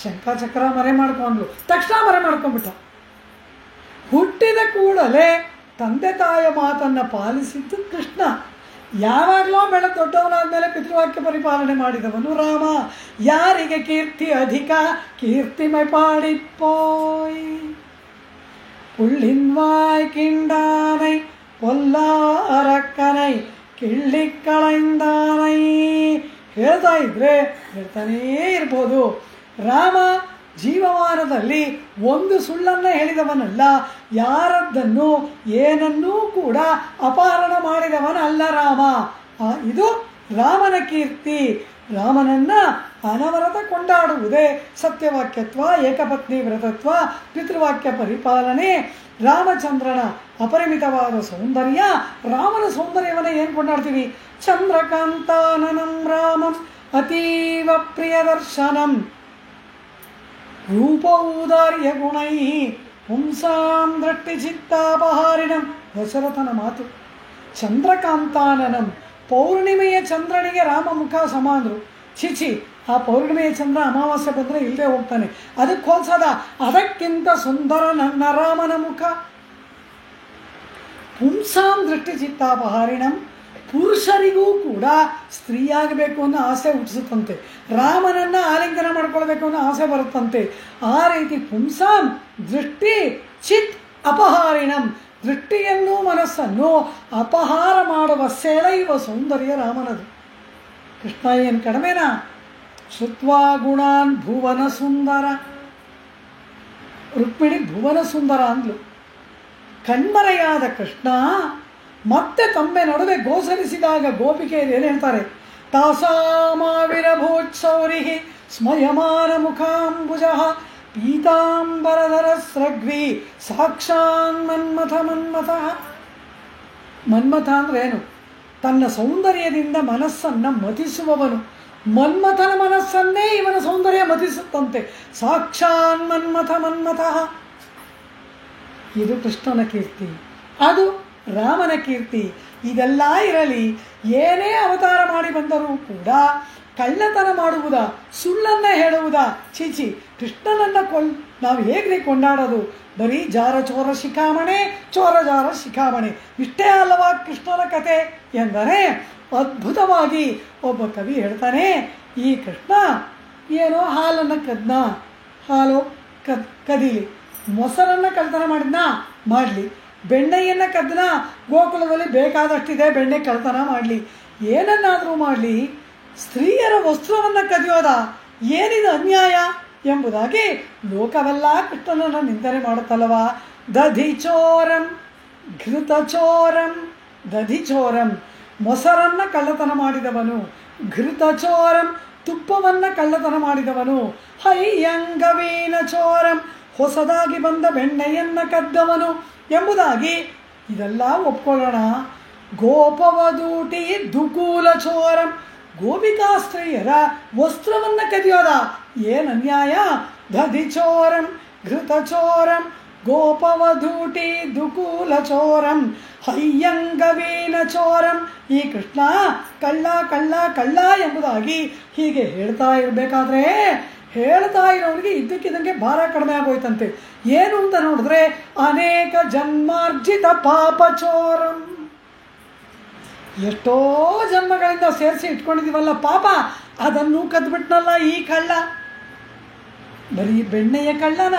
ಶಂಖಚಕ್ರ ಮರೆ ಮಾಡ್ಕೊಂಡ್ಲು, ತಕ್ಷಣ ಮರೆ ಮಾಡ್ಕೊಂಡ್ಬಿಟ್ಟ. ಹುಟ್ಟಿದ ಕೂಡಲೇ ತಂದೆ ತಾಯಿಯ ಮಾತನ್ನು ಪಾಲಿಸಿದ್ದು ಕೃಷ್ಣ. ಯಾವಾಗಲೋ ಬೆಳೆದ ದೊಡ್ಡವನಾದ್ಮೇಲೆ ಪಿತೃವಾಕ್ಯ ಪರಿಪಾಲನೆ ಮಾಡಿದವನು ರಾಮ. ಯಾರಿಗೆ ಕೀರ್ತಿ ಅಧಿಕ ಕೀರ್ತಿಮೈ ಪಾಡಿಪ್ಪೋಯ್ புள்ளின்வாய் கிண்டானை பொல்லா அரக்கனை ಕಿಳ್ಳಿಕ್ಕಳೆಂದಾನೈ ಹೇಳ್ತಾ ಇದ್ರೆ ಹೇಳ್ತಾನೇ ಇರ್ಬೋದು. ರಾಮ ಜೀವಮಾನದಲ್ಲಿ ಒಂದು ಸುಳ್ಳನ್ನು ಹೇಳಿದವನಲ್ಲ, ಯಾರದ್ದನ್ನು ಏನನ್ನೂ ಕೂಡ ಅಪಹರಣ ಮಾಡಿದವನಲ್ಲ ರಾಮ. ಇದು ರಾಮನ ಕೀರ್ತಿ. ರಾಮನನ್ನು ಅನವರತ ಕೊಂಡಾಡುವುದೇ ಸತ್ಯವಾಕ್ಯತ್ವ, ಏಕಪತ್ನಿ ವ್ರತತ್ವ, ಪಿತೃವಾಕ್ಯ ಪರಿಪಾಲನೆ, ರಾಮಚಂದ್ರನ ಅಪರಿಮಿತವಾದ ಸೌಂದರ್ಯ. ರಾಮನ ಸೌಂದರ್ಯವನ್ನು ಏನು ಕೊಂಡಾಡ್ತೀವಿ? ಚಂದ್ರಕಾಂತಾನನಂ ರಾಮಂ ಅತೀವ ಪ್ರಿಯದರ್ಶನಂ ರೂಪೌದಾರ್ಯ ಗುಣೈ ಪುಂಸಾಂ ದೃಷ್ಟಿಚಿತ್ತಾಪಹಾರಿಣಂ. ದಶರಥನ ಮಾತು. ಚಂದ್ರಕಾಂತಾನನಂ, ಪೌರ್ಣಿಮೆಯ ಚಂದ್ರನಿಗೆ ರಾಮ ಮುಖ ಸಮಾನರು. ಚಿಚಿ, ಆ ಪೌರ್ಣಿಮೆಯ ಚಂದ್ರ ಅಮಾವಾಸ್ಯೆ ಬಂದರೆ ಇಲ್ಲದೆ ಹೋಗ್ತಾನೆ, ಅದಕ್ಕೆ ಹೋಲ್ಸದ. ಅದಕ್ಕಿಂತ ಸುಂದರ ನನ್ನ ರಾಮನ ಮುಖ. ಪುಂಸಾಂ ದೃಷ್ಟಿಚಿತ್ತಾಪಹಾರಿಣಂ, ಪುರುಷರಿಗೂ ಕೂಡ ಸ್ತ್ರೀಯಾಗಬೇಕು ಅನ್ನೋ ಆಸೆ ಹುಟ್ಟಿಸುತ್ತಂತೆ. ರಾಮನನ್ನು ಆಲಿಂಗನ ಮಾಡ್ಕೊಳ್ಬೇಕು ಅನ್ನೋ ಆಸೆ ಬರುತ್ತಂತೆ. ಆ ರೀತಿ ಪುಂಸಾಂ ದೃಷ್ಟಿ ಚಿತ್ ಅಪಹಾರಿಣಂ, ದೃಷ್ಟಿಯನ್ನು ಮನಸ್ಸನ್ನು ಅಪಹಾರ ಮಾಡುವ ಸೆಳೆಯುವ ಸೌಂದರ್ಯ ರಾಮನದು. ಕೃಷ್ಣ ಏನು ಕಡಿಮೆನಾ? ಶ್ರುತ್ವಾ ಗುಣಾನ್ ಭುವನ ಸುಂದರ. ರುಕ್ಮಿಣಿ ಭುವನ ಸುಂದರ ಅಂದ್ಲು. ಕಣ್ಮರೆಯಾದ ಕೃಷ್ಣ ಮತ್ತೆ ತಂಬೆ ನಡುವೆ ಗೋಚರಿಸಿದಾಗ ಗೋಪಿಕೆಯರು ಏನು ಹೇಳ್ತಾರೆ? ತಾಸಾಮಾವಿರಭೂತ್ಸೌರಿ ಸ್ಮಯಮಾನ ಮುಖಾಂಬುಜ ಪೀತಾಂಬರಧರ ಸ್ರಗ್ವಿ ಸಾಕ್ಷಾನ್ ಮನ್ಮಥ ಮನ್ಮಥ. ಮನ್ಮಥ ಅಂದ್ರೆ ಏನು? ತನ್ನ ಸೌಂದರ್ಯದಿಂದ ಮನಸ್ಸನ್ನು ಮತಿಸುವವನು. ಮನ್ಮಥನ ಮನಸ್ಸನ್ನೇ ಇವನ ಸೌಂದರ್ಯ ಮತಿಸುತ್ತಂತೆ. ಸಾಕ್ಷಾನ್ ಮನ್ಮಥ ಮನ್ಮಥ. ಇದು ಕೃಷ್ಣನ ಕೀರ್ತಿ, ಅದು ರಾಮನ ಕೀರ್ತಿ. ಇದೆಲ್ಲ ಇರಲಿ, ಏನೇ ಅವತಾರ ಮಾಡಿ ಬಂದರೂ ಕೂಡ ಕಳ್ಳತನ ಮಾಡುವುದ, ಸುಳ್ಳನ್ನು ಹೇಳುವುದಾ? ಚೀಚಿ, ಕೃಷ್ಣನನ್ನು ನಾವು ಹೇಗ್ರಿ ಕೊಂಡಾಡೋದು? ಬರೀ ಜಾರ ಚೋರ ಶಿಖಾಮಣೆ, ಚೋರ ಜಾರ ಶಿಖಾಮಣೆ, ಇಷ್ಟೇ ಅಲ್ಲವಾ ಕೃಷ್ಣನ ಕತೆ ಎಂದರೆ? ಅದ್ಭುತವಾಗಿ ಒಬ್ಬ ಕವಿ ಹೇಳ್ತಾನೆ, ಈ ಕೃಷ್ಣ ಏನೋ ಹಾಲನ್ನು ಕದ್ನ, ಹಾಲು ಕದೀಲಿ. ಮೊಸರನ್ನು ಕಳ್ತನ ಮಾಡಿದ್ನ, ಮಾಡಲಿ. ಬೆಣ್ಣೆಯನ್ನು ಕದ್ದನ, ಗೋಕುಲದಲ್ಲಿ ಬೇಕಾದಷ್ಟಿದೆ, ಬೆಣ್ಣೆ ಕಳ್ತನ ಮಾಡಲಿ. ಏನನ್ನಾದರೂ ಮಾಡಲಿ, ಸ್ತ್ರೀಯರ ವಸ್ತ್ರವನ್ನು ಕದಿಯೋದ? ಏನಿದು ಅನ್ಯಾಯ ಎಂಬುದಾಗಿ ಲೋಕವೆಲ್ಲ ಕೃಷ್ಣನನ್ನು ನಿಂದನೆ ಮಾಡುತ್ತಲ್ಲವ. ದಧಿಚೋರಂ ಘೃತಚೋರಂ. ದಧಿಚೋರಂ ಮೊಸರನ್ನು ಕಳ್ಳತನ ಮಾಡಿದವನು, ಘೃತಚೋರಂ ತುಪ್ಪವನ್ನು ಕಳ್ಳತನ ಮಾಡಿದವನು, ಹೈಯಂಗವೀನ ಚೋರಂ ಹೊಸದಾಗಿ ಬಂದ ಬೆಣ್ಣೆಯನ್ನು ಕದ್ದವನು ಎಂಬುದಾಗಿ ಇದೆಲ್ಲ ಒಪ್ಕೊಳ್ಳೋಣ. ಗೋಪವಧೂಟಿ ದುಕೂಲ ಚೋರಂ, ಗೋಪಿಕಾ ಸ್ತ್ರೀಯರ ವಸ್ತ್ರವನ್ನು ಕದಿಯೋದ? ಏನು ಅನ್ಯಾಯ! ದಧಿಚೋರಂ ಘೃತಚೋರಂ ಗೋಪವಧೂಟಿ ದುಕೂಲ ಚೋರಂ ಹಯ್ಯಂಗವೀನ ಚೋರಂ. ಈ ಕೃಷ್ಣ ಕಳ್ಳ ಕಳ್ಳ ಕಳ್ಳ ಎಂಬುದಾಗಿ ಹೀಗೆ ಹೇಳ್ತಾ ಇರಬೇಕಾದ್ರೆ ಹೇಳ್ತಾ ಇರೋರಿಗೆ ಇದ್ದಕ್ಕಿದ್ದಂಗೆ ಭಾರ ಕಡಿಮೆ ಆಗೋಯ್ತಂತೆ. ಏನು ಅಂತ ನೋಡಿದ್ರೆ, ಅನೇಕ ಜನ್ಮಾರ್ಜಿತ ಪಾಪ ಚೋರಂ. ಎಷ್ಟೋ ಜನ್ಮಗಳಿಂದ ಸೇರಿಸಿ ಇಟ್ಕೊಂಡಿದ್ದೀವಲ್ಲ ಪಾಪ, ಅದನ್ನು ಕದ್ಬಿಟ್ನಲ್ಲ ಈ ಕಳ್ಳ. ಬರೀ ಬೆಣ್ಣೆಯ ಕಳ್ಳನ,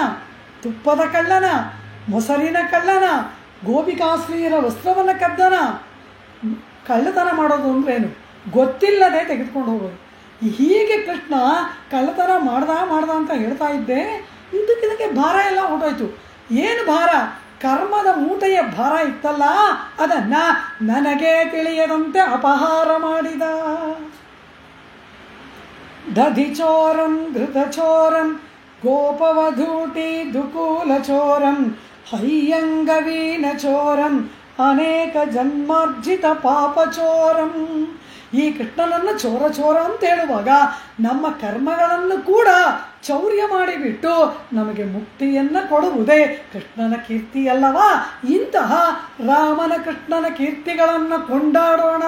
ತುಪ್ಪದ ಕಳ್ಳನ, ಮೊಸರಿನ ಕಳ್ಳನ, ಗೋಪಿಕಾಶ್ರೀಯರ ವಸ್ತ್ರವನ್ನು ಕದ್ದನ. ಕಳ್ಳತನ ಮಾಡೋದು ಅಂದ್ರೇನು ಗೊತ್ತಿಲ್ಲದೆ ತೆಗೆದುಕೊಂಡು ಹೋಗೋದು. ಹೀಗೆ ಕೃಷ್ಣ ಕಳ್ಳತನ ಮಾಡ್ದ ಅಂತ ಹೇಳ್ತಾ ಇದ್ದೆ. ಇದಕ್ಕೆ ಭಾರ ಎಲ್ಲ ಹೊರಟೋಯ್ತು. ಏನು ಭಾರ? ಕರ್ಮದ ಮೂಟೆಯ ಭಾರ ಇತ್ತಲ್ಲ, ಅದನ್ನ ನನಗೆ ತಿಳಿಯದಂತೆ ಅಪಹಾರ ಮಾಡಿದ. ದಧಿಚೋರಂ ಘೃತಚೋರಂ ಗೋಪವಧೂಟಿ ದುಕೂಲಚೋರಂ ಹಯ್ಯಂಗವೀನಚೋರಂ ಅನೇಕ ಜನ್ಮಾರ್ಜಿತ ಪಾಪಚೋರಂ. ಈ ಕೃಷ್ಣನನ್ನು ಚೋರ ಚೋರ ಅಂತ ಹೇಳುವಾಗ ನಮ್ಮ ಕರ್ಮಗಳನ್ನು ಕೂಡ ಚೌರ್ಯ ಮಾಡಿಬಿಟ್ಟು ನಮಗೆ ಮುಕ್ತಿಯನ್ನು ಕೊಡುವುದೇ ಕೃಷ್ಣನ ಕೀರ್ತಿಯಲ್ಲವಾ? ಇಂತಹ ರಾಮನ ಕೃಷ್ಣನ ಕೀರ್ತಿಗಳನ್ನು ಕೊಂಡಾಡೋಣ.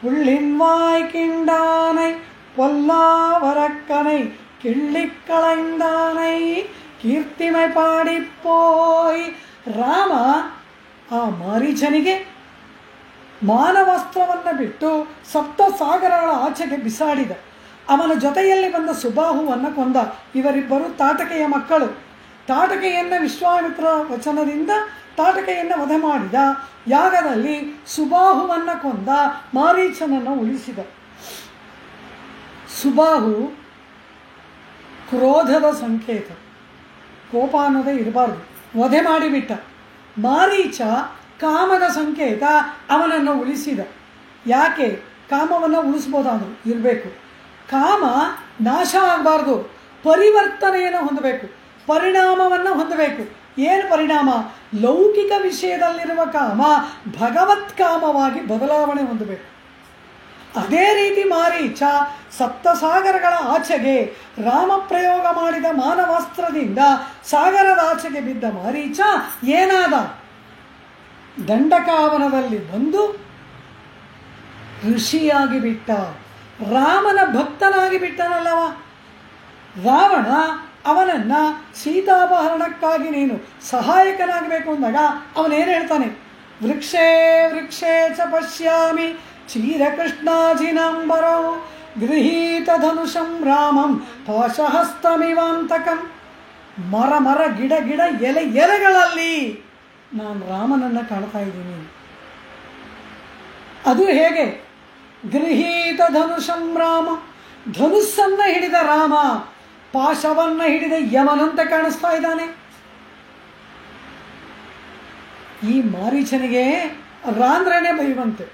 ಉಳ್ಳಿನ್ವಾಯ್ ಕಿಂಡಾನೈ பொல்லாவரக்கனை கிள்ளிக்களைந்தானை ಕೀರ್ತಿಮೈ ಪಾಡಿಪ್ಪೋಯ್. ರಾಮ ಆ ಮಾರೀಚನಿಗೆ ಮಾನವಸ್ತ್ರವನ್ನು ಬಿಟ್ಟು ಸಪ್ತ ಸಾಗರಗಳ ಆಚೆಗೆ ಬಿಸಾಡಿದ. ಅವನ ಜೊತೆಯಲ್ಲಿ ಬಂದ ಸುಬಾಹುವನ್ನು ಕೊಂದ. ಇವರಿಬ್ಬರು ತಾಟಕೆಯ ಮಕ್ಕಳು. ತಾಟಕೆಯನ್ನು ವಿಶ್ವಾಮಿತ್ರ ವಚನದಿಂದ ತಾಟಕೆಯನ್ನು ವಧೆ ಮಾಡಿದ. ಯಾಗದಲ್ಲಿ ಸುಬಾಹುವನ್ನು ಕೊಂದ, ಮಾರೀಚನನ್ನು ಉಳಿಸಿದ. ಸುಬಾಹು ಕ್ರೋಧದ ಸಂಕೇತ, ಕೋಪ ಅನ್ನೋದೇ ಇರಬಾರ್ದು, ವಧೆ ಮಾಡಿಬಿಟ್ಟ. ಮಾರೀಚ ಕಾಮದ ಸಂಕೇತ, ಅವನನ್ನು ಉಳಿಸಿದ. ಯಾಕೆ? ಕಾಮವನ್ನು ಉಳಿಸ್ಬೋದಾದ್ರು ಇರಬೇಕು. ಕಾಮ ನಾಶ ಆಗಬಾರ್ದು, ಪರಿವರ್ತನೆಯನ್ನು ಹೊಂದಬೇಕು, ಪರಿಣಾಮವನ್ನು ಹೊಂದಬೇಕು. ಏನು ಪರಿಣಾಮ? ಲೌಕಿಕ ವಿಷಯದಲ್ಲಿರುವ ಕಾಮ ಭಗವತ್ ಕಾಮವಾಗಿ ಬದಲಾವಣೆ ಹೊಂದಬೇಕು. ಅದೇ ರೀತಿ ಮಾರೀಚ ಸಪ್ತಸಾಗರಗಳ ಆಚೆಗೆ ರಾಮ ಪ್ರಯೋಗ ಮಾಡಿದ ಮಾನವಾಸ್ತ್ರದಿಂದ ಸಾಗರದ ಆಚೆಗೆ ಬಿದ್ದ ಮಾರೀಚ ಏನಾದ? ದಂಡಕಾವನದಲ್ಲಿ ಬಂದು ಋಷಿಯಾಗಿ ಬಿಟ್ಟ, ರಾಮನ ಭಕ್ತನಾಗಿ ಬಿಟ್ಟನಲ್ಲವ. ರಾವಣ ಅವನನ್ನ ಸೀತಾಪಹರಣಕ್ಕಾಗಿ ನೀನು ಸಹಾಯಕನಾಗಬೇಕು ಅಂದಾಗ ಅವನೇನು ಹೇಳ್ತಾನೆ? ವೃಕ್ಷೇ ವೃಕ್ಷೇ ಚ ಪಶ್ಯಾಮಿ ಚೀರಕೃಷ್ಣಾಜಿನಾಂಬರೋ ಗೃಹೀತ ಧನುಷಂ ರಾಮಂ ಪಾಶಹಸ್ತಮಿವಾಂತಕಂ. ಮರ ಮರ ಗಿಡ ಗಿಡ ಎಲೆ ಎಲೆಗಳಲ್ಲಿ ನಾನು ರಾಮನನ್ನು ಕಾಣ್ತಾ ಇದ್ದೀನಿ. ಅದು ಹೇಗೆ? ಗೃಹೀತ ಧನುಷಂ ರಾಮ, ಧನುಸ್ಸನ್ನು ಹಿಡಿದ ರಾಮ ಪಾಶವನ್ನು ಹಿಡಿದ ಯಮನಂತೆ ಕಾಣಿಸ್ತಾ ಇದ್ದಾನೆ. ಈ ಮಾರೀಚನಿಗೆ ರಾಂದ್ರನೇ ಭಯವಂತೆ.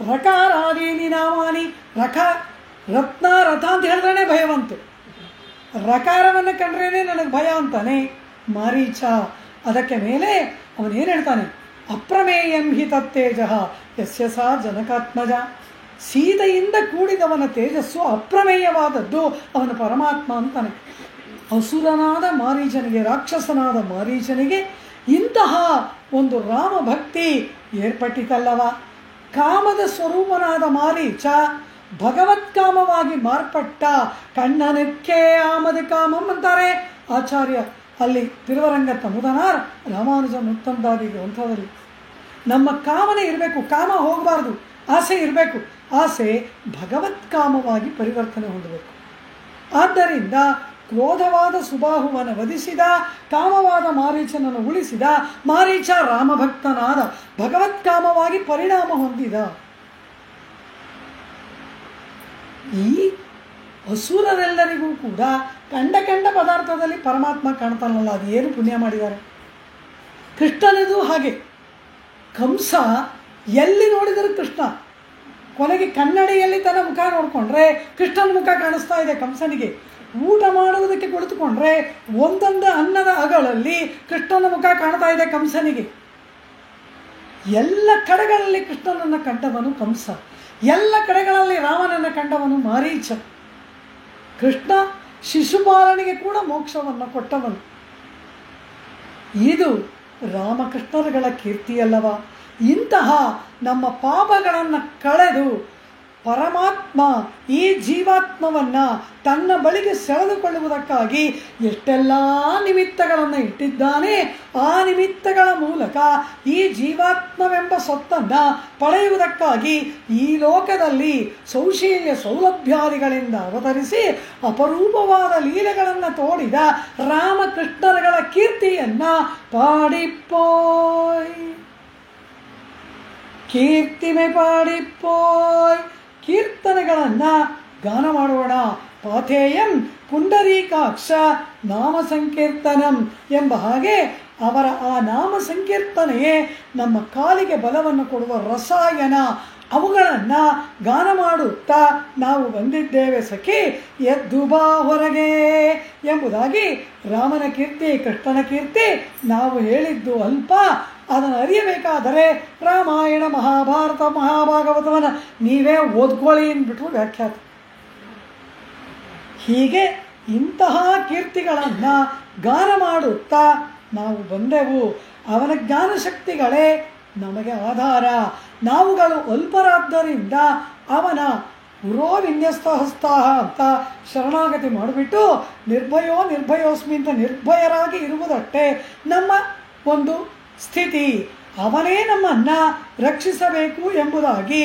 ರಕಾರಾದೀನಿ ನಾಮಾನಿ, ರಥ ರತ್ನ ರಥ ಅಂತ ಹೇಳಿದ್ರೇ ಭಯವಂತೆ. ರಕಾರವನ್ನು ಕಂಡ್ರೇನೆ ನನಗೆ ಭಯ ಅಂತಾನೆ ಮಾರೀಚ. ಅದಕ್ಕೆ ಮೇಲೆ ಅವನೇನು ಹೇಳ್ತಾನೆ? ಅಪ್ರಮೇಯಂ ಹಿ ತತ್ತೇಜ ಯಸ್ಯ ಸಾ ಜನಕಾತ್ಮಜ. ಸೀತೆಯಿಂದ ಕೂಡಿದವನ ತೇಜಸ್ಸು ಅಪ್ರಮೇಯವಾದದ್ದು, ಅವನ ಪರಮಾತ್ಮ ಅಂತಾನೆ. ಅಸುರನಾದ ಮಾರೀಚನಿಗೆ, ರಾಕ್ಷಸನಾದ ಮಾರೀಚನಿಗೆ ಇಂತಹ ಒಂದು ರಾಮ ಭಕ್ತಿ ಏರ್ಪಟ್ಟಿತಲ್ಲವ. ಕಾಮದ ಸ್ವರೂಪನಾದ ಮಾರೀಚ ಭಗವತ್ಕಾಮವಾಗಿ ಮಾರ್ಪಟ್ಟ. ಕಣ್ಣನಕ್ಕೆ ಆಮದ ಕಾಮಂ ಅಂತಾರೆ ಆಚಾರ್ಯ ಅಲ್ಲಿ ತಿರುವರಂಗತ್ತ ಮುದನಾರ್ ರಾಮಾನುಜ ಮುತ್ತಂದಾದಿ ಗ್ರಂಥದಲ್ಲಿ. ನಮ್ಮ ಕಾಮನೆ ಇರಬೇಕು, ಕಾಮ ಹೋಗಬಾರ್ದು, ಆಸೆ ಇರಬೇಕು. ಆಸೆ ಭಗವತ್ಕಾಮವಾಗಿ ಪರಿವರ್ತನೆ ಹೊಂದಬೇಕು. ಆದ್ದರಿಂದ ಕ್ರೋಧವಾದ ಸುಬಾಹುವನ್ನು ವಧಿಸಿದ, ಕಾಮವಾದ ಮಾರೀಚನನ್ನು ಉಳಿಸಿದ. ಮಾರೀಚ ರಾಮಭಕ್ತನಾದ, ಭಗವತ್ಕಾಮವಾಗಿ ಪರಿಣಾಮ ಹೊಂದಿದ. ಈ ಅಸುರರೆಲ್ಲರಿಗೂ ಕೂಡ ಕಂಡ ಪದಾರ್ಥದಲ್ಲಿ ಪರಮಾತ್ಮ ಕಾಣ್ತಾನಲ್ಲ, ಅದು ಏನು ಪುಣ್ಯ ಮಾಡಿದ್ದಾರೆ. ಕೃಷ್ಣನದು ಹಾಗೆ. ಕಂಸ ಎಲ್ಲಿ ನೋಡಿದರೂ ಕೃಷ್ಣ. ಕೊನೆಗೆ ಕನ್ನಡಿಯಲ್ಲಿ ತನ್ನ ಮುಖ ನೋಡಿಕೊಂಡ್ರೆ ಕೃಷ್ಣನ ಮುಖ ಕಾಣಿಸ್ತಾ ಇದೆ ಕಂಸನಿಗೆ. ಊಟ ಮಾಡುವುದಕ್ಕೆ ಕುಳಿತುಕೊಂಡ್ರೆ ಒಂದೊಂದು ಅನ್ನದ ಅಗಳಲ್ಲಿ ಕೃಷ್ಣನ ಮುಖ ಕಾಣ್ತಾ ಇದೆ ಕಂಸನಿಗೆ. ಎಲ್ಲ ಕಡೆಗಳಲ್ಲಿ ಕೃಷ್ಣನನ್ನು ಕಂಡವನು ಕಂಸ, ಎಲ್ಲ ಕಡೆಗಳಲ್ಲಿ ರಾಮನನ್ನು ಕಂಡವನು ಮಾರೀಚ. ಕೃಷ್ಣ ಶಿಶುಪಾಲನಿಗೆ ಕೂಡ ಮೋಕ್ಷವನ್ನು ಕೊಟ್ಟವನು. ಇದು ರಾಮಕೃಷ್ಣರುಗಳ ಕೀರ್ತಿಯಲ್ಲವ. ಇಂತಹ ನಮ್ಮ ಪಾಪಗಳನ್ನು ಕಳೆದು ಪರಮಾತ್ಮ ಈ ಜೀವಾತ್ಮವನ್ನು ತನ್ನ ಬಳಿಗೆ ಸೆಳೆದುಕೊಳ್ಳುವುದಕ್ಕಾಗಿ ಎಷ್ಟೆಲ್ಲ ನಿಮಿತ್ತಗಳನ್ನು ಇಟ್ಟಿದ್ದಾನೆ. ಆ ನಿಮಿತ್ತಗಳ ಮೂಲಕ ಈ ಜೀವಾತ್ಮವೆಂಬ ಸೊತ್ತನ್ನು ಪಡೆಯುವುದಕ್ಕಾಗಿ ಈ ಲೋಕದಲ್ಲಿ ಸೌಶೀಲ್ಯ ಸೌಲಭ್ಯಾದಿಗಳಿಂದ ಅವತರಿಸಿ ಅಪರೂಪವಾದ ಲೀಲೆಗಳನ್ನು ತೋಡಿದ ರಾಮಕೃಷ್ಣರುಗಳ ಕೀರ್ತಿಯನ್ನು ಪಾಡಿಪ್ಪೋಯ್. ಕೀರ್ತಿಮೆ ಪಾಡಿಪ್ಪೋಯ್. ಕೀರ್ತನೆಗಳನ್ನು ಗಾನ ಮಾಡೋಣ. ಪಾಥೇಯಂ ಪುಂಡರೀಕಾಕ್ಷ ನಾಮ ಸಂಕೀರ್ತನಂ ಎಂಬ ಹಾಗೆ ಅವರ ಆ ನಾಮ ಸಂಕೀರ್ತನೆಯೇ ನಮ್ಮ ಕಾಲಿಗೆ ಬಲವನ್ನು ಕೊಡುವ ರಸಾಯನ. ಅವುಗಳನ್ನು ಗಾನ ಮಾಡುತ್ತಾ ನಾವು ಬಂದಿದ್ದೇವೆ ಸಖಿ, ಎದ್ದು ಬಾ ಹೊರಗೆ ಎಂಬುದಾಗಿ ರಾಮನ ಕೀರ್ತಿ ಕೃಷ್ಣನ ಕೀರ್ತಿ ನಾವು ಹೇಳಿದ್ದು ಅಲ್ಪ. ಅದನ್ನು ಅರಿಯಬೇಕಾದರೆ ರಾಮಾಯಣ ಮಹಾಭಾರತ ಮಹಾಭಾಗವತವನ್ನು ನೀವೇ ಓದ್ಕೊಳ್ಳಿ ಅಂದ್ಬಿಟ್ರು ವ್ಯಾಖ್ಯಾತ. ಹೀಗೆ ಇಂತಹ ಕೀರ್ತಿಗಳನ್ನು ಗಾನ ಮಾಡುತ್ತಾ ನಾವು ಬಂದೆವು. ಅವನ ಜ್ಞಾನಶಕ್ತಿಗಳೇ ನಮಗೆ ಆಧಾರ. ನಾವುಗಳು ಅಲ್ಪರಾದ್ದರಿಂದ ಅವನ ಗುರೋ ವಿನ್ಯಸ್ತ ಹಸ್ತಾಹ ಅಂತ ಶರಣಾಗತಿ ಮಾಡಿಬಿಟ್ಟು ನಿರ್ಭಯೋಸ್ಮಿ ಅಂತ ನಿರ್ಭಯರಾಗಿ ಇರುವುದಷ್ಟೇ ನಮ್ಮ ಒಂದು ಸ್ಥಿತಿ. ಅವನೇ ನಮ್ಮನ್ನು ರಕ್ಷಿಸಬೇಕು ಎಂಬುದಾಗಿ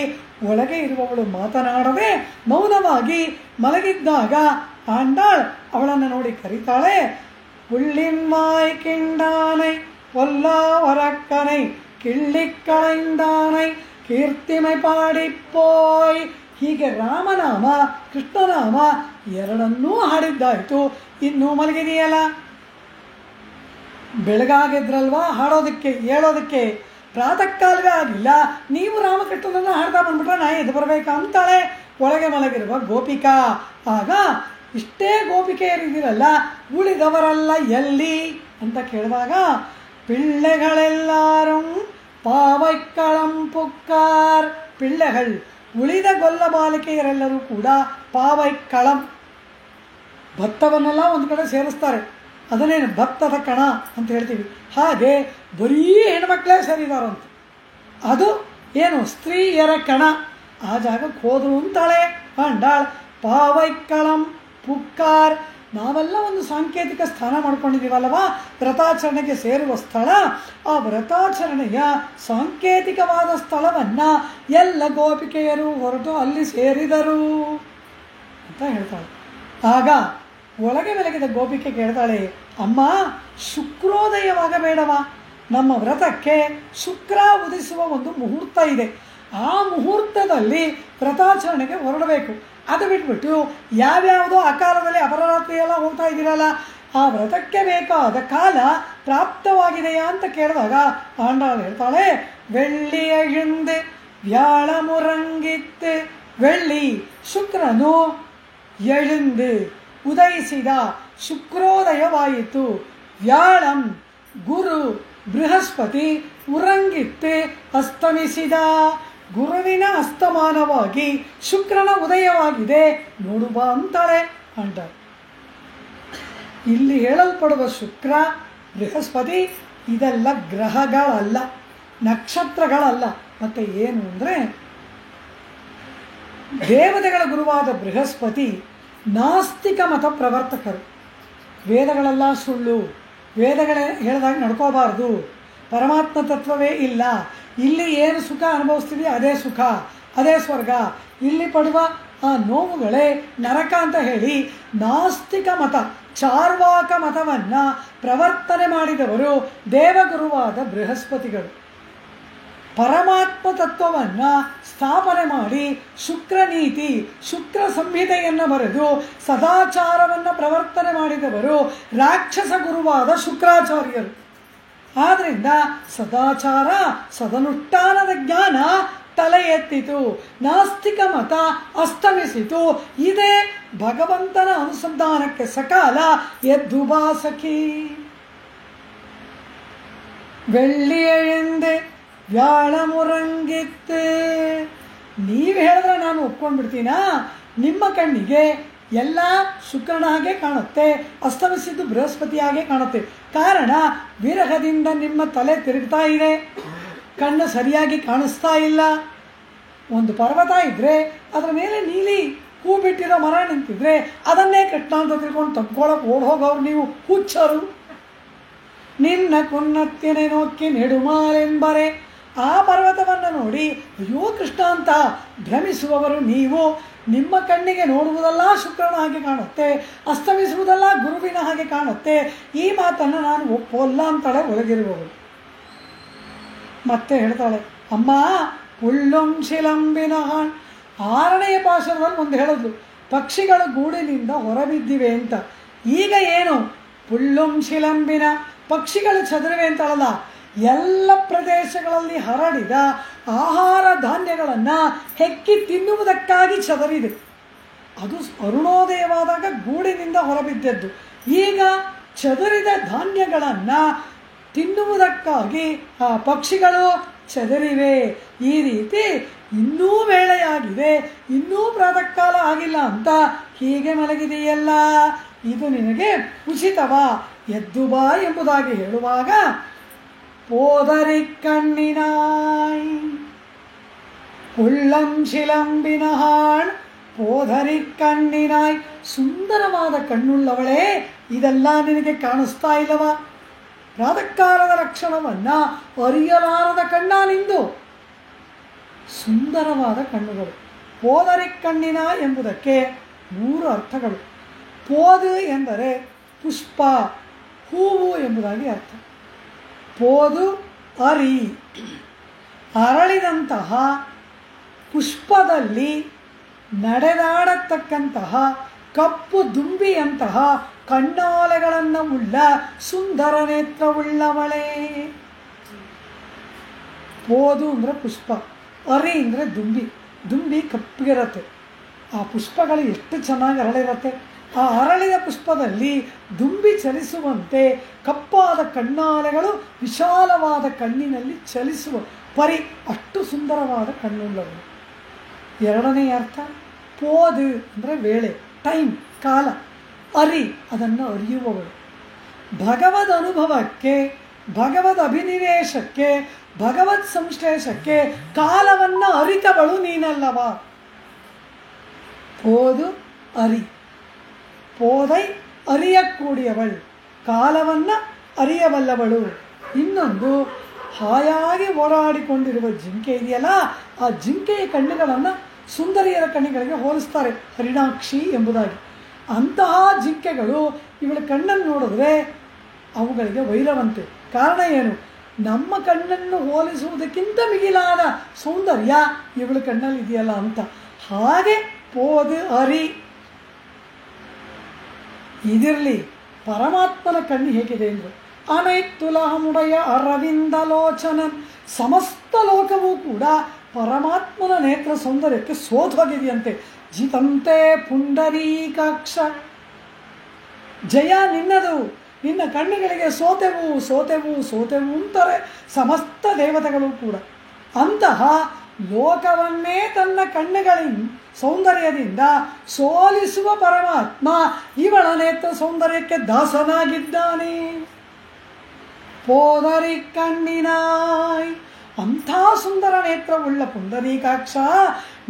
ಒಳಗೆ ಇರುವವಳು ಮಾತನಾಡದೆ ಮೌನವಾಗಿ ಮಲಗಿದ್ದಾಗ ಆಂಡಾಳ್ ಅವಳನ್ನು ನೋಡಿ ಕರೀತಾಳೆ. ಉಳ್ಳಿನ್ಮಾಯ್ ಕಿಂಡಾನೈ ಒಲ್ಲಾವರಕ್ಕನೈ ಕಿಳ್ಳಿಕ್ಕಳೆಂದಾನೈ ಕೀರ್ತಿಮೈ ಪಾಡಿಪ್ಪೋಯ್. ಹೀಗೆ ರಾಮನಾಮ ಕೃಷ್ಣನಾಮ ಎರಡನ್ನೂ ಹಾಡಿದ್ದಾಯಿತು. ಇನ್ನೂ ಮಲಗಿದೆಯಲ್ಲ, ಬೆಳಗಾಗಿದ್ರಲ್ವಾ ಹಾಡೋದಕ್ಕೆ ಹೇಳೋದಕ್ಕೆ, ಪ್ರಾತಃ ಕಾಲವೇ ಆಗಿಲ್ಲ, ನೀವು ರಾಮಕೃಷ್ಣನನ್ನು ಹಾಡ್ತಾ ಬಂದ್ಬಿಟ್ರೆ ನಾ ಎದ್ದು ಬರಬೇಕಾ ಅಂತಾಳೆ ಒಳಗೆ ಮಲಗಿರುವ ಗೋಪಿಕಾ. ಆಗ ಇಷ್ಟೇ ಗೋಪಿಕೆಯರಿದ್ದೀರಲ್ಲ, ಉಳಿದವರಲ್ಲ ಎಲ್ಲಿ ಅಂತ ಕೇಳಿದಾಗ ಪಿಳ್ಳೆಗಳೆಲ್ಲಾರು ಪಾವೈಕ್ಕಳಂ ಪುಕ್ಕಾರ್. ಪಿಳ್ಳೆಗಳು ಉಳಿದ ಗೊಲ್ಲ ಬಾಲಿಕೆಯರೆಲ್ಲರೂ ಕೂಡ ಪಾವೈಕ್ಕಳಂ, ಭತ್ತವನ್ನೆಲ್ಲ ಒಂದು ಕಡೆ ಸೇರಿಸ್ತಾರೆ, ಅದನ್ನೇನು ಭತ್ತದ ಕಣ ಅಂತ ಹೇಳ್ತೀವಿ. ಹಾಗೆ ಬರೀ ಹೆಣ್ಮಕ್ಳೇ ಸೇರಿದಾರಂತೆ. ಅದು ಏನು ಸ್ತ್ರೀಯರ ಕಣ. ಆ ಜಾಗಕ್ಕೆ ಹೋದ್ರು ಅಂತಾಳೆ ಅಂಡಾಳ್. ಪಾವೈಕ್ಕಳಂ ಪುಕ್ಕಾರ್. ನಾವೆಲ್ಲ ಒಂದು ಸಾಂಕೇತಿಕ ಸ್ಥಾನ ಮಾಡ್ಕೊಂಡಿದ್ದೀವಲ್ವಾ, ವ್ರತಾಚರಣೆಗೆ ಸೇರುವ ಸ್ಥಳ. ಆ ವ್ರತಾಚರಣೆಯ ಸಾಂಕೇತಿಕವಾದ ಸ್ಥಳವನ್ನು ಎಲ್ಲ ಗೋಪಿಕೆಯರು ಹೊರಟು ಅಲ್ಲಿ ಸೇರಿದರು ಅಂತ ಹೇಳ್ತಾಳೆ. ಆಗ ಒಳಗೆ ಬೆಳಗಿದ ಗೋಪಿಕೆ ಕೇಳ್ತಾಳೆ, ಅಮ್ಮ ಶುಕ್ರೋದಯವಾಗಬೇಡವಾ? ನಮ್ಮ ವ್ರತಕ್ಕೆ ಶುಕ್ರ ಉದಿಸುವ ಒಂದು ಮುಹೂರ್ತ ಇದೆ. ಆ ಮುಹೂರ್ತದಲ್ಲಿ ವ್ರತಾಚರಣೆಗೆ ಹೊರಡಬೇಕು. ಅದು ಬಿಟ್ಬಿಟ್ಟು ಯಾವ್ಯಾವುದೋ ಅಕಾಲದಲ್ಲಿ ಅಪರಾತ್ರಿ ಎಲ್ಲ ಹೋಗ್ತಾ ಇದ್ದೀರಲ್ಲ, ಆ ವ್ರತಕ್ಕೆ ಬೇಕಾದ ಕಾಲ ಪ್ರಾಪ್ತವಾಗಿದೆಯಾ ಅಂತ ಕೇಳಿದಾಗ ಆಂಡಾಳು ಹೇಳ್ತಾಳೆ, வெள்ளிய எழுந்து ವ್ಯಾಳಮುರಂಗಿತ್ತು. வெள்ளி ಶುಕ್ರನು எழுந்து ಉದಯಿಸಿದ, ಶುಕ್ರೋದಯವಾಯಿತು. ವ್ಯಾಳಂ ಗುರು ಬೃಹಸ್ಪತಿ ಉರಂಗಿತ್ತು ಅಸ್ತಮಿಸಿದ. ಗುರುವಿನ ಅಸ್ತಮಾನವಾಗಿ ಶುಕ್ರನ ಉದಯವಾಗಿದೆ, ನೋಡುವ ಅಂತಾಳೆ ಅಂಟ. ಇಲ್ಲಿ ಹೇಳಲ್ಪಡುವ ಶುಕ್ರ ಬೃಹಸ್ಪತಿ ಇದೆಲ್ಲ ಗ್ರಹಗಳಲ್ಲ, ನಕ್ಷತ್ರಗಳಲ್ಲ. ಮತ್ತೆ ಏನು ಅಂದರೆ ದೇವತೆಗಳ ಗುರುವಾದ ಬೃಹಸ್ಪತಿ ನಾಸ್ತಿಕ ಮತ ಪ್ರವರ್ತಕರು. ವೇದಗಳೆಲ್ಲ ಸುಳ್ಳು, ವೇದಗಳೇ ಹೇಳಿದಾಗ ನಡ್ಕೋಬಾರ್ದು, ಪರಮಾತ್ಮ ತತ್ವವೇ ಇಲ್ಲ, ಇಲ್ಲಿ ಏನು ಸುಖ ಅನುಭವಿಸ್ತೀವಿ ಅದೇ ಸುಖ, ಅದೇ ಸ್ವರ್ಗ, ಇಲ್ಲಿ ಪಡುವ ಆ ನೋವುಗಳೇ ನರಕ ಅಂತ ಹೇಳಿ ನಾಸ್ತಿಕ ಮತ ಚಾರ್ವಾಕ ಮತವನ್ನು ಪ್ರವರ್ತನೆ ಮಾಡಿದವರು ದೇವಗುರುವಾದ ಬೃಹಸ್ಪತಿಗಳು. ಪರಮಾತ್ಮ ತತ್ವವನ್ನು ಸ್ಥಾಪನೆ ಮಾಡಿ ಶುಕ್ರ ನೀತಿ ಶುಕ್ರ ಸಂಹಿತೆಯನ್ನು ಬರೆದು ಸದಾಚಾರವನ್ನು ಪ್ರವರ್ತನೆ ಮಾಡಿದವರು ರಾಕ್ಷಸ ಗುರುವಾದ ಶುಕ್ರಾಚಾರ್ಯರು. ಆದ್ದರಿಂದ ಸದಾಚಾರ ಸದನುಷ್ಠಾನದ ಜ್ಞಾನ ತಲೆ ಎತ್ತಿತು, ನಾಸ್ತಿಕ ಮತ ಅಸ್ತಮಿಸಿತು. ಇದೇ ಭಗವಂತನ ಅನುಸಂಧಾನಕ್ಕೆ ಸಕಾಲ. ಎದ್ದು ಬಾ ಸಖಿ. வெள்ளி எழுந்து ವ್ಯಾಳಮುರಂಗಿತ್ತು. ನೀವು ಹೇಳಿದ್ರೆ ನಾನು ಒಪ್ಕೊಂಡ್ಬಿಡ್ತೀನಾ? ನಿಮ್ಮ ಕಣ್ಣಿಗೆ ಎಲ್ಲ ಶುಕ್ರನ ಹಾಗೆ ಕಾಣುತ್ತೆ, ಅಸ್ತಮಿಸಿದ್ದು ಬೃಹಸ್ಪತಿ ಹಾಗೆ ಕಾಣುತ್ತೆ. ಕಾರಣ ವಿರಹದಿಂದ ನಿಮ್ಮ ತಲೆ ತಿರುಗ್ತಾ ಇದೆ, ಕಣ್ಣು ಸರಿಯಾಗಿ ಕಾಣಿಸ್ತಾ ಇಲ್ಲ. ಒಂದು ಪರ್ವತ ಇದ್ದರೆ ಅದರ ಮೇಲೆ ನೀಲಿ ಹೂ ಬಿಟ್ಟಿರೋ ಮರ ನಿಂತಿದ್ರೆ ಅದನ್ನೇ ಕೃಷ್ಣ ಅಂತ ತಿಳ್ಕೊಂಡು ತಪ್ಕೊಳ್ಳೋಕೆ ಓಡ್ ಹೋಗೋರು ನೀವು ಹುಚ್ಚರು. ನಿನ್ನ ಕುನ್ನತ್ತಿನೆ ನೋಕ್ಕಿ ನೆಡುಮಾರೆಂಬರೆ, ಆ ಪರ್ವತವನ್ನು ನೋಡಿ ಅಯ್ಯೋ ಕೃಷ್ಣ ಅಂತ ಭ್ರಮಿಸುವವರು ನೀವು. ನಿಮ್ಮ ಕಣ್ಣಿಗೆ ನೋಡುವುದಲ್ಲ ಶುಕ್ರನ ಹಾಗೆ ಕಾಣುತ್ತೆ, ಅಸ್ತಮಿಸುವುದಲ್ಲ ಗುರುವಿನ ಹಾಗೆ ಕಾಣುತ್ತೆ. ಈ ಮಾತನ್ನು ನಾನು ಒಪ್ಪೋಲ್ಲ ಅಂತಾಳೆ ಒಳಗಿರುವವಳು. ಮತ್ತೆ ಹೇಳ್ತಾಳೆ, ಅಮ್ಮ ಉಳ್ಳೊಂ ಶಿಲಂಬಿನ ಹಾಣ್. 6ನೆಯ ಪಾಶದಲ್ಲಿ ಒಂದು ಹೇಳಿದ್ಲು, ಪಕ್ಷಿಗಳು ಗೂಡಿನಿಂದ ಹೊರಬಿದ್ದಿವೆ ಅಂತ. ಈಗ ಏನು ಪುಳ್ಳೊಂ ಶಿಲಂಬಿನ, ಪಕ್ಷಿಗಳು ಚದುರಿವೆ ಅಂತಳಲ್ಲ, ಎಲ್ಲ ಪ್ರದೇಶಗಳಲ್ಲಿ ಹರಡಿದ ಆಹಾರ ಧಾನ್ಯಗಳನ್ನು ಹೆಕ್ಕಿ ತಿನ್ನುವುದಕ್ಕಾಗಿ ಚದರಿದೆ. ಅದು ಅರುಣೋದಯವಾದಾಗ ಗೂಡಿನಿಂದ ಹೊರಬಿದ್ದದ್ದು. ಈಗ ಚದರಿದ ಧಾನ್ಯಗಳನ್ನು ತಿನ್ನುವುದಕ್ಕಾಗಿ ಆ ಪಕ್ಷಿಗಳು ಚದರಿವೆ. ಈ ರೀತಿ ಇನ್ನೂ ವೇಳೆಯಾಗಿದೆ, ಇನ್ನೂ ಪ್ರಾತಃ ಕಾಲ ಆಗಿಲ್ಲ ಅಂತ ಹೀಗೆ ಮಲಗಿದೆಯಲ್ಲ, ಇದು ನಿನಗೆ ಉಚಿತವಾ, ಎದ್ದು ಬಾ ಎಂಬುದಾಗಿ ಹೇಳುವಾಗ ಪೋದರಿ ಕಣ್ಣಿನಾಯ್ ಉಳ್ಳಂ ಶಿಲಂಬಿನ ಹಾಣ್ ಪೋದರಿ ಕಣ್ಣಿನಾಯ್. ಸುಂದರವಾದ ಕಣ್ಣುಳ್ಳವಳೇ, ಇದೆಲ್ಲ ನಿನಗೆ ಕಾಣಿಸ್ತಾ ಇಲ್ಲವಾ? ಪ್ರಾತಃ ಕಾಲದ ಲಕ್ಷಣವನ್ನು ಅರಿಯಲಾರದ ಕಣ್ಣ ನಿಂದು. ಸುಂದರವಾದ ಕಣ್ಣುಗಳು. ಪೋದರಿ ಕಣ್ಣಿನ ಎಂಬುದಕ್ಕೆ 3 ಅರ್ಥಗಳು. ಪೋದು ಎಂದರೆ ಪುಷ್ಪ, ಹೂವು ಎಂಬುದಾಗಿ ಅರ್ಥ. ಪೋದು ಅರಿ, ಅರಳಿದಂತಹ ಪುಷ್ಪದಲ್ಲಿ ನಡೆದಾಡತಕ್ಕಂತಹ ಕಪ್ಪು ದುಂಬಿಯಂತಹ ಕಣ್ಣಾಲೆಗಳನ್ನು ಉಳ್ಳ ಸುಂದರ ನೇತ್ರವುಳ್ಳವಳೇ. ಪೋದು ಅಂದರೆ ಪುಷ್ಪ, ಅರಿ ಅಂದರೆ ದುಂಬಿ. ದುಂಬಿ ಕಪ್ಪಿಗಿರತ್ತೆ, ಆ ಪುಷ್ಪಗಳು ಎಷ್ಟು ಚೆನ್ನಾಗಿ ಅರಳಿರುತ್ತೆ. ಆ ಅರಳಿದ ಪುಷ್ಪದಲ್ಲಿ ದುಂಬಿ ಚಲಿಸುವಂತೆ ಕಪ್ಪಾದ ಕಣ್ಣಾಲೆಗಳು ವಿಶಾಲವಾದ ಕಣ್ಣಿನಲ್ಲಿ ಚಲಿಸುವ ಪರಿ ಅಷ್ಟು ಸುಂದರವಾದ ಕಣ್ಣುಳ್ಳವಳು. 2ನೇ ಅರ್ಥ ಪೋದು ಅಂದರೆ ವೇಳೆ, ಟೈಮ್, ಕಾಲ. ಅರಿ ಅದನ್ನು ಅರಿಯುವವಳು. ಭಗವದ್ ಅನುಭವಕ್ಕೆ, ಭಗವದ್ ಅಭಿನಿವೇಶಕ್ಕೆ, ಭಗವತ್ ಸಂಶ್ಲೇಷಕ್ಕೆ ಕಾಲವನ್ನು ಅರಿತವಳು ನೀನಲ್ಲವಾ? ಪೋದು ಅರಿ, ಪೋದೈ ಅರಿಯக்கூடிಯವಳು, ಕಾಲವನ್ನು ಅರಿಯಬಲ್ಲವಳು. ಇನ್ನೊಂದು ಹಾಯಾಗಿ ಓಡಾಡಿಕೊಂಡಿರುವ ಜಿಂಕೆ ಇದೆಯಲ್ಲ, ಆ ಜಿಂಕೆಯ ಕಣ್ಣುಗಳನ್ನು ಸುಂದರಿಯರ ಕಣ್ಣುಗಳಿಗೆ ಹೋಲಿಸ್ತಾರೆ ಹರಿಣಾಕ್ಷಿ ಎಂಬುದಾಗಿ. ಅಂತಹ ಜಿಂಕೆಗಳು ಇವಳ ಕಣ್ಣನ್ನು ನೋಡಿದ್ರೆ ಅವುಗಳಿಗೆ ವೈರವಂತೆ. ಕಾರಣ ಏನು? ನಮ್ಮ ಕಣ್ಣನ್ನು ಹೋಲಿಸುವುದಕ್ಕಿಂತ ಮಿಗಿಲಾದ ಸೌಂದರ್ಯ ಇವಳ ಕಣ್ಣಲ್ಲಿ ಇದೆಯಲ್ಲ ಅಂತ. ಹಾಗೆ ಪೋದು ಅರಿ. ಇದಿರಲಿ, ಪರಮಾತ್ಮನ ಕಣ್ಣು ಹೇಗಿದೆ ಎಂದು ಅನೈತುಲಹಮುಡೆಯ ಅರವಿಂದಲೋಚನನ್. ಸಮಸ್ತ ಲೋಕವೂ ಕೂಡ ಪರಮಾತ್ಮನ ನೇತ್ರ ಸೌಂದರ್ಯಕ್ಕೆ ಸೋತೋಗಿದೆಯಂತೆ. ಜಿತಂತೆ ಪುಂಡರೀಕಾಕ್ಷ, ಜಯ ನಿನ್ನದು, ನಿನ್ನ ಕಣ್ಣುಗಳಿಗೆ ಸೋತೆವು ಸೋತೆವು ಸೋತೆವು ಅಂತಾರೆ ಸಮಸ್ತ ದೇವತೆಗಳು ಕೂಡ. ಅಂತಹ ಲೋಕವನ್ನೇ ತನ್ನ ಕಣ್ಣುಗಳಿಂದ ಸೌಂದರ್ಯದಿಂದ ಸೋಲಿಸುವ ಪರಮಾತ್ಮ ಇವಳ ನೇತ್ರ ಸೌಂದರ್ಯಕ್ಕೆ ದಾಸನಾಗಿದ್ದಾನೆ. ಪೋದರಿ ಕಣ್ಣಿನಾಯ್, ಅಂಥ ಸುಂದರ ನೇತ್ರವುಳ್ಳ ಪುಂಡರೀಕಾಕ್ಷ,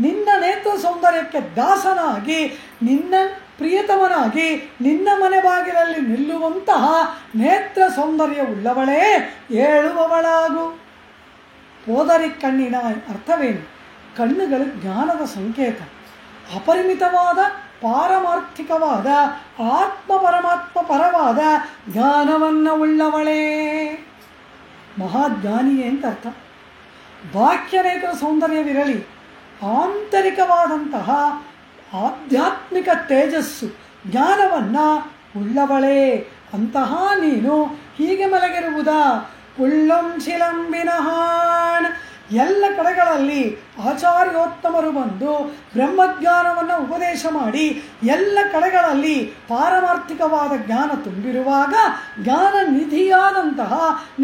ನಿನ್ನ ನೇತ್ರ ಸೌಂದರ್ಯಕ್ಕೆ ದಾಸನಾಗಿ, ನಿನ್ನ ಪ್ರಿಯತಮನಾಗಿ, ನಿನ್ನ ಮನೆ ಬಾಗಿಲಲ್ಲಿ ನಿಲ್ಲುವಂತಹ ನೇತ್ರ ಸೌಂದರ್ಯವುಳ್ಳವಳೇ, ಏಳುವವಳಾಗು. ಪೋದರಿ ಕಣ್ಣಿನಾಯ್ ಅರ್ಥವೇನು? ಕಣ್ಣುಗಳು ಜ್ಞಾನದ ಸಂಕೇತ. ಅಪರಿಮಿತವಾದ ಪಾರಮಾರ್ಥಿಕವಾದ ಆತ್ಮ ಪರಮಾತ್ಮ ಪರವಾದ ಜ್ಞಾನವನ್ನು ಉಳ್ಳವಳೇ, ಮಹಾಜ್ಞಾನಿಯೇ ಅಂತ ಅರ್ಥ. ಬಾಹ್ಯನೇತ್ರ ಸೌಂದರ್ಯವಿರಲಿ, ಆಂತರಿಕವಾದಂತಹ ಆಧ್ಯಾತ್ಮಿಕ ತೇಜಸ್ಸು ಜ್ಞಾನವನ್ನು ಉಳ್ಳವಳೇ. ಅಂತಹ ನೀನು ಹೀಗೆ ಮಲಗಿರುವುದಾ? ಉಳ್ಳಂ ಶಿಲಂಬಿನ ಹಾಣ್. ಎಲ್ಲ ಕಡೆಗಳಲ್ಲಿ ಆಚಾರ್ಯೋತ್ತಮರು ಬಂದು ಬ್ರಹ್ಮಜ್ಞಾನವನ್ನು ಉಪದೇಶ ಮಾಡಿ ಎಲ್ಲ ಕಡೆಗಳಲ್ಲಿ ಪಾರಮಾರ್ಥಿಕವಾದ ಜ್ಞಾನ ತುಂಬಿರುವಾಗ ಜ್ಞಾನ ನಿಧಿಯಾದಂತಹ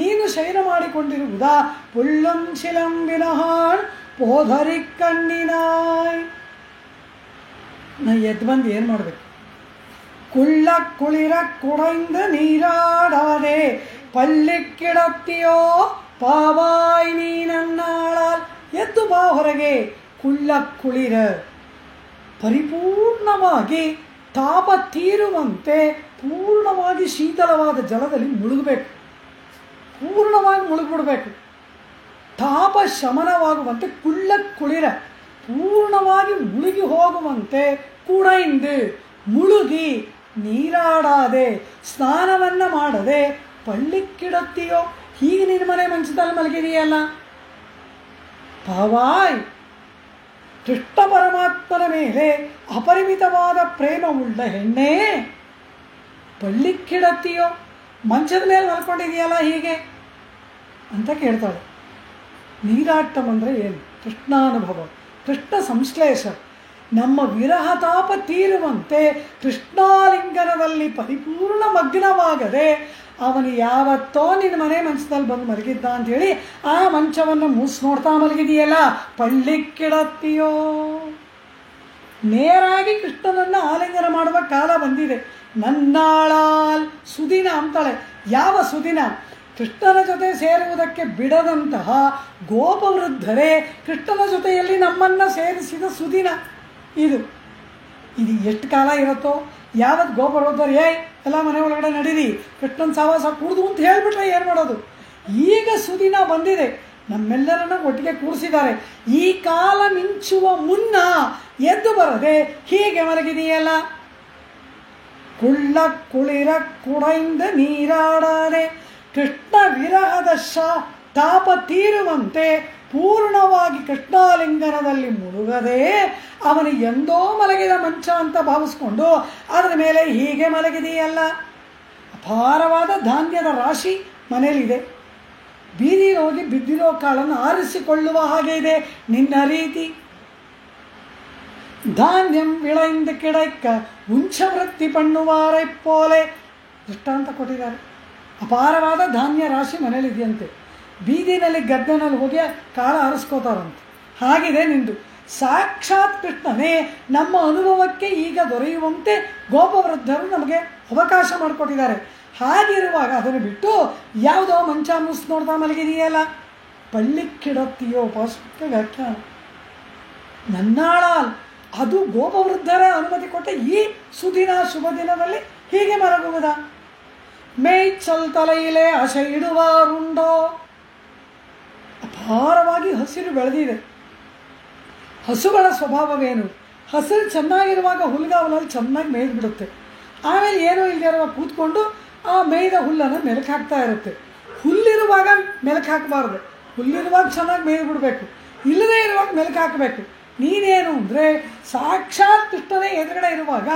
ನೀನು ಶಯನ ಮಾಡಿಕೊಂಡಿರುವುದಾ? ಉಳ್ಳಂ ಶಿಲಂಬಿನ ಹಾಣ್ ಪೋಧರಿ ಕಣ್ಣಿನಾಯ್. ನಾ ಎದ್ದು ಬಂದು ಏನು ಮಾಡಬೇಕು? ಕುಳ್ಳ ಕುಳಿರ ಕುಡೈಂದು ನೀರಾಡಾದೆ ಪಳ್ಳಿಕ್ಕಿಡತ್ತಿಯೋ ಪಾವಾಯ್ ನೀ ನನ್ನಾಳಾಲ್. ಎದ್ದು ಬಾ ಹೊರಗೆ, ಕುಳ್ಳ ಕುಳಿರ, ಪರಿಪೂರ್ಣವಾಗಿ ತಾಪ ತೀರುವಂತೆ ಪೂರ್ಣವಾಗಿ ಶೀತಲವಾದ ಜಲದಲ್ಲಿ ಮುಳುಗಬೇಕು, ಪೂರ್ಣವಾಗಿ ಮುಳುಗಿಬಿಡ್ಬೇಕು. ತಾಪ ಶಮನವಾಗುವಂತೆ ಕುಳ್ಳ ಕುಳಿರ, ಪೂರ್ಣವಾಗಿ ಮುಳುಗಿ ಹೋಗುವಂತೆ ಕುಡೈಂದು ಮುಳುಗಿ ನೀರಾಡಾದೆ, ಸ್ನಾನವನ್ನು ಮಾಡದೆ ಪಳ್ಳಿಕ್ಕಿಡತ್ತೀಯೋ, ಹೀಗೆ ನಿನ್ನ ಮನೆ ಮಂಚದಲ್ಲಿ ಮಲಗಿದೆಯಲ್ಲ. ಪಾವಾಯ್, ಕೃಷ್ಣ ಪರಮಾತ್ಮನ ಮೇಲೆ ಅಪರಿಮಿತವಾದ ಪ್ರೇಮವುಳ್ಳ ಹೆಣ್ಣೆ, ಪಳ್ಳಿಕ್ಕಿಡತ್ತೀಯೋ, ಮಂಚದ ಮೇಲೆ ಮಲ್ಕೊಂಡಿದೆಯಲ್ಲ ಹೀಗೆ ಅಂತ ಕೇಳ್ತಾಳೆ. ನೀರಾಟಂ ಅಂದರೆ ಏನು? ಕೃಷ್ಣಾನುಭವ, ಕೃಷ್ಣ ಸಂಶ್ಲೇಷ. ನಮ್ಮ ವಿರಹ ತಾಪ ತೀರುವಂತೆ ಕೃಷ್ಣಾಲಿಂಗನದಲ್ಲಿ ಪರಿಪೂರ್ಣ ಮಗ್ನವಾಗದೆ ಅವನು ಯಾವತ್ತೋ ನಿನ್ನ ಮನೆ ಮಂಚದಲ್ಲಿ ಬಂದು ಮಲಗಿದ್ದ ಅಂಥೇಳಿ ಆ ಮಂಚವನ್ನು ಮೂಸಿ ನೋಡ್ತಾ ಮಲಗಿದೆಯಲ್ಲ, ಪಳ್ಳಿಕ್ಕಿಡತ್ತೀಯೋ. ನೇರಾಗಿ ಕೃಷ್ಣನನ್ನು ಆಲಿಂಗನ ಮಾಡುವ ಕಾಲ ಬಂದಿದೆ. ನನ್ನಾಳಾಲ್ ಸುದಿನ ಅಂತಾಳೆ. ಯಾವ ಸುದಿನ? ಕೃಷ್ಣನ ಜೊತೆ ಸೇರುವುದಕ್ಕೆ ಬಿಡದಂತಹ ಗೋಪವೃದ್ಧರೇ ಕೃಷ್ಣನ ಜೊತೆಯಲ್ಲಿ ನಮ್ಮನ್ನು ಸೇರಿಸಿದ ಸುದಿನ ಇದು. ಎಷ್ಟು ಕಾಲ ಇರುತ್ತೋ, ಯಾವತ್ತು ಗೋಪವೃದ್ಧರು ಎಲ್ಲ ಮನೆ ಒಳಗಡೆ ನಡೀರಿ ಕೃಷ್ಣನ ಸಹವಾಸ ಕೂಡುದು ಅಂತ ಹೇಳಿಬಿಟ್ರೆ ಏನು ಮಾಡೋದು? ಈಗ ಸುದಿನ ಬಂದಿದೆ, ನಮ್ಮೆಲ್ಲರನ್ನ ಒಟ್ಟಿಗೆ ಕೂಡಿಸಿದ್ದಾರೆ. ಈ ಕಾಲ ಮಿಂಚುವ ಮುನ್ನ ಎದ್ದು ಬರದೆ ಹೀಗೆ ಮಲಗಿದೆಯಲ್ಲ. ಕುಳ್ಳ ಕುಳಿರ ಕುಡೈಂದ ನೀರಾಡಾದೆ, ಕೃಷ್ಣ ವಿರಹದ ತಾಪ ತೀರುವಂತೆ ಪೂರ್ಣವಾಗಿ ಕೃಷ್ಣಾಲಿಂಗನದಲ್ಲಿ ಮುಳುಗದೆ ಅವನು ಎಂದೋ ಮಲಗಿದ ಮಂಚ ಅಂತ ಭಾವಿಸ್ಕೊಂಡು ಅದರ ಮೇಲೆ ಹೀಗೆ ಮಲಗಿದೆಯಲ್ಲ. ಅಪಾರವಾದ ಧಾನ್ಯದ ರಾಶಿ ಮನೇಲಿದೆ, ಬೀದಿಗೆ ಹೋಗಿ ಬಿದ್ದಿರೋ ಕಾಳನ್ನು ಆರಿಸಿಕೊಳ್ಳುವ ಹಾಗೆ ಇದೆ ನಿನ್ನ ರೀತಿ. ಧಾನ್ಯಂ ವಿಳೈಂದು ಕಿಡೈಕ್ಕ ಉಂಚವೃತ್ತಿ ಪಣ್ಣುವಾರೈ ಪೋಲೆ ದೃಷ್ಟಾಂತ ಕೊಟ್ಟಿದ್ದಾರೆ. ಅಪಾರವಾದ ಧಾನ್ಯ ರಾಶಿ ಮನೇಲಿದೆಯಂತೆ, ಬೀದಿನಲ್ಲಿ ಗದ್ದೆನಲ್ಲಿ ಹೋಗಿ ಕಾಳ ಆರಿಸ್ಕೋತಾರಂತೆ. ಹಾಗಿದೆ ನಿಂದು. ಸಾಕ್ಷಾತ್ ಕೃಷ್ಣನೇ ನಮ್ಮ ಅನುಭವಕ್ಕೆ ಈಗ ದೊರೆಯುವಂತೆ ಗೋಪವೃದ್ಧರು ನಮಗೆ ಅವಕಾಶ ಮಾಡಿಕೊಟ್ಟಿದ್ದಾರೆ. ಹಾಗಿರುವಾಗ ಅದನ್ನು ಬಿಟ್ಟು ಯಾವುದೋ ಮಂಚ ಮುಸ್ ನೋಡ್ತಾ ಮಲಗಿದೆಯಲ್ಲ. ಪಳ್ಳಿಕ್ಕಿಡತ್ತೀಯೋ ಪಾಶಕ್ಕೆ ವ್ಯಾಖ್ಯಾನ. ನನ್ನಾಳಾಲ್, ಅದು ಗೋಪವೃದ್ಧರ ಅನುಮತಿ ಕೊಟ್ಟ ಈ ಸುದಿನ ಶುಭ ದಿನದಲ್ಲಿ ಹೀಗೆ ಮಲಗುವುದಾ? ಮೇಯ್ಚಲ್ ತಲೆಯಿಲೆ ಆಸೆ ಇಡುವಾರುಂಡೋ. ಅಪಾರವಾಗಿ ಹಸಿರು ಬೆಳೆದಿದೆ. ಹಸುಗಳ ಸ್ವಭಾವವೇನು? ಹಸಿರು ಚೆನ್ನಾಗಿರುವಾಗ ಹುಲ್ಗಾವಲಲ್ಲಿ ಚೆನ್ನಾಗಿ ಮೇಯ್ದು ಬಿಡುತ್ತೆ. ಆಮೇಲೆ ಏನೋ ಇಲ್ಲದೆ ಇರುವಾಗ ಕೂತ್ಕೊಂಡು ಆ ಮೇಯ್ದ ಹುಲ್ಲನ್ನು ಮೆಲುಕು ಹಾಕ್ತಾ ಇರುತ್ತೆ. ಹುಲ್ಲಿರುವಾಗ ಮೆಲುಕು ಹಾಕಬಾರ್ದು, ಹುಲ್ಲಿರುವಾಗ ಚೆನ್ನಾಗಿ ಮೇಯ್ದು ಬಿಡಬೇಕು, ಇಲ್ಲದೇ ಇರುವಾಗ ಮೆಲುಕು ಹಾಕಬೇಕು. ನೀನೇನು ಅಂದರೆ ಸಾಕ್ಷಾತ್ ಕೃಷ್ಣನೇ ಎದುರುಗಡೆ ಇರುವಾಗ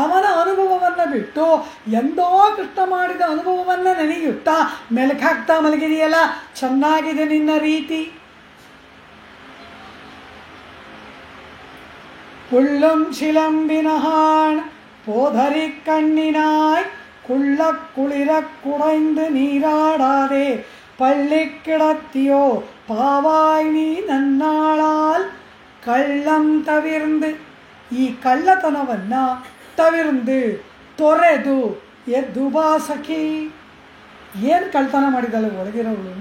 ಅವನ ಅನುಭವವನ್ನು ಬಿಟ್ಟು ಎಂದೋ ಕೃಷ್ಣ ಮಾಡಿದ ಅನುಭವವನ್ನು ನೆನೆಯುತ್ತಾ ಮೆಲುಕು ಹಾಕ್ತಾ ಮಲಗಿದೆಯಲ್ಲ. ಚೆನ್ನಾಗಿದೆ ನಿನ್ನ ರೀತಿ. ಉಳ್ಳಂ ಶಿಲಂಬಿನ ಹಾಣ್ ಪೋಧರಿ ಕಣ್ಣಿನಾಯ್ ಕುಳ್ಳ ಕುಳಿರ ಕುಡೈಂದು ನೀರಾಡಾದೆ ಪಳ್ಳಿಕ್ಕಿಡತ್ತೀಯೋ ಪಾವಾಯ್ ನೀ ನನ್ನಾಳಾಲ್ ಕಳ್ಳಂ ತವಿರ್ந்து. ಈ ಕಳ್ಳತನವನ್ನು ತವಿರ್ந்து ತೊರೆದು ಎದ್ದು ಬಾ ಸಖಿ. ಏನು ಕಳ್ತನ ಮಾಡಿದಲ್ಲ ಒಳಗಿರೋಳು?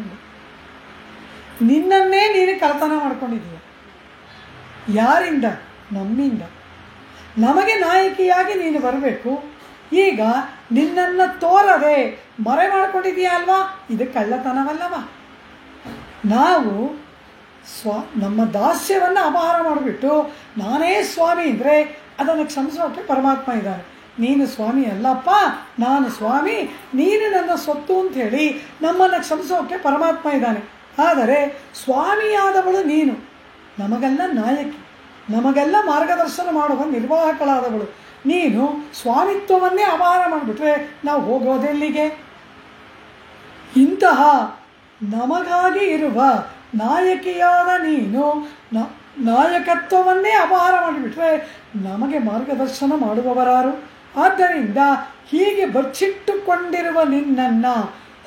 ನಿನ್ನನ್ನೇ ನೀನು ಕಳ್ತನ ಮಾಡ್ಕೊಂಡಿದ್ದೀಯ. ಯಾರಿಂದ? ನಮ್ಮಿಂದ. ನಮಗೆ ನಾಯಕಿಯಾಗಿ ನೀನು ಬರಬೇಕು. ಈಗ ನಿನ್ನನ್ನು ತೋರದೆ ಮರೆ ಮಾಡ್ಕೊಂಡಿದೀಯ ಅಲ್ವಾ? ಇದು ಕಳ್ಳತನವಲ್ಲವ. ನಾವು ನಮ್ಮ ದಾಸ್ಯವನ್ನು ಅಪಹಾರ ಮಾಡಿಬಿಟ್ಟು ನಾನೇ ಸ್ವಾಮಿ ಅಂದರೆ ಅದನ್ನು ಕ್ಷಮಿಸೋಕ್ಕೆ ಪರಮಾತ್ಮ ಇದ್ದಾನೆ. ನೀನು ಸ್ವಾಮಿ ಅಲ್ಲಪ್ಪ, ನಾನು ಸ್ವಾಮಿ, ನೀನು ನನ್ನ ಸೊತ್ತು ಅಂಥೇಳಿ ನಮ್ಮನ್ನು ಕ್ಷಮಿಸೋಕ್ಕೆ ಪರಮಾತ್ಮ ಇದ್ದಾನೆ. ಆದರೆ ಸ್ವಾಮಿಯಾದವಳು ನೀನು, ನಮಗೆಲ್ಲ ನಾಯಕಿ, ನಮಗೆಲ್ಲ ಮಾರ್ಗದರ್ಶನ ಮಾಡುವ ನಿರ್ವಾಹಕಳಾದವಳು ನೀನು. ಸ್ವಾಮಿತ್ವವನ್ನೇ ಅಪಹಾರ ಮಾಡಿಬಿಟ್ರೆ ನಾವು ಹೋಗೋದೆಲ್ಲಿಗೆ? ಇಂತಹ ನಮಗಾಗಿ ಇರುವ ನಾಯಕಿಯಾದ ನೀನು ನಾಯಕತ್ವವನ್ನೇ ಅಪಹಾರ ಮಾಡಿಬಿಟ್ರೆ ನಮಗೆ ಮಾರ್ಗದರ್ಶನ ಮಾಡುವವರಾರು? ಆದ್ದರಿಂದ ಹೀಗೆ ಬಚ್ಚಿಟ್ಟುಕೊಂಡಿರುವ ನಿನ್ನನ್ನು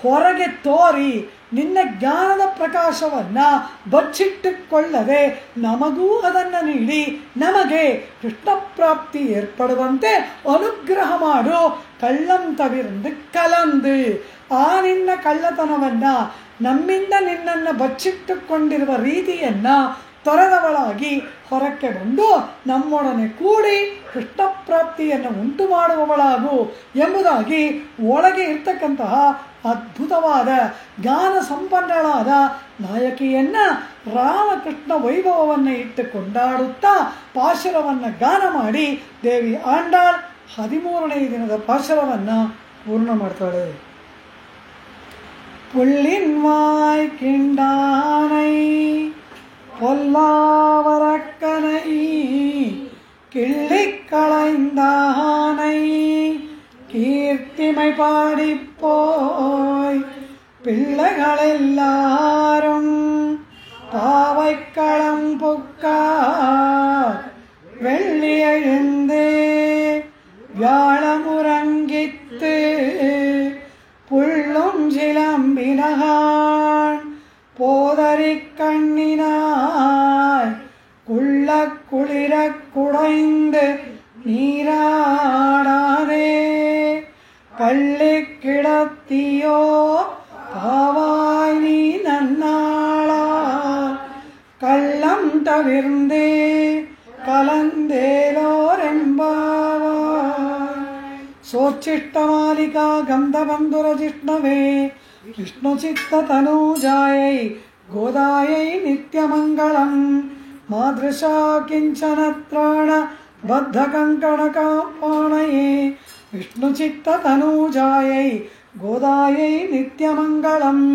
ಹೊರಗೆ ತೋರಿ ನಿನ್ನ ಜ್ಞಾನದ ಪ್ರಕಾಶವನ್ನು ಬಚ್ಚಿಟ್ಟುಕೊಳ್ಳದೆ ನಮಗೂ ಅದನ್ನು ನೀಡಿ ನಮಗೆ ಕೃಷ್ಣ ಪ್ರಾಪ್ತಿ ಏರ್ಪಡುವಂತೆ ಅನುಗ್ರಹ ಮಾಡು. ಕಳ್ಳಂ ತವಿರ್ந்து ಕಲಂದು. ಆ ನಿನ್ನ ಕಳ್ಳತನವನ್ನು, ನಮ್ಮಿಂದ ನಿನ್ನನ್ನು ಬಚ್ಚಿಟ್ಟುಕೊಂಡಿರುವ ರೀತಿಯನ್ನು ತೊರೆದವಳಾಗಿ ಹೊರಕ್ಕೆ ಬಂದು ನಮ್ಮೊಡನೆ ಕೂಡಿ ಕೃಷ್ಣ ಪ್ರಾಪ್ತಿಯನ್ನು ಉಂಟು ಮಾಡುವವಳಾಗು ಎಂಬುದಾಗಿ ಒಳಗೆ ಇರ್ತಕ್ಕಂತಹ ಅದ್ಭುತವಾದ ಜ್ಞಾನ ಸಂಪನ್ನಳಾದ ನಾಯಕಿಯನ್ನ ರಾಮಕೃಷ್ಣ ವೈಭವವನ್ನು ಇಟ್ಟು ಕೊಂಡಾಡುತ್ತಾ ಪಾಶುರವನ್ನು ಗಾನ ಮಾಡಿ ದೇವಿ ಆಂಡಾಳ್ 13ನೇ ದಿನದ ಪಾಶುರವನ್ನು ಪೂರ್ಣ ಮಾಡ್ತಾಳೆ. புள்ளின்வாய் கிண்டானை பொல்லாவரக்கனை கிள்ளிக் களைந்தானை கீர்த்திமை பாடிப்போய் பிள்ளைகளெல்லாரும் பாவைக்களம் புக்கார் வெள்ளி எழுந்தே வியாழமுறங்கித்து புள்ளும் சிலம்பினகான் போதறிக் கண்ணினாய் குள்ள குளிரக் குடைந்து நீராடாதே பள்ளி கிடத்தியோ பாவாய் நீ நன்னாளா கள்ளம் தவிர்ந்தே கலந்தேலோரெம்பாவாய் सोच्चिष्टमालिका गन्धबन्धुरजिष्णवे विष्णुचित्ततनूजायै गोदायै नित्यमङ्गलम् मादृशा किञ्चन त्राणबद्धकङ्कणकापाणये विष्णुचित्ततनूजायै गोदायै नित्यमङ्गलम्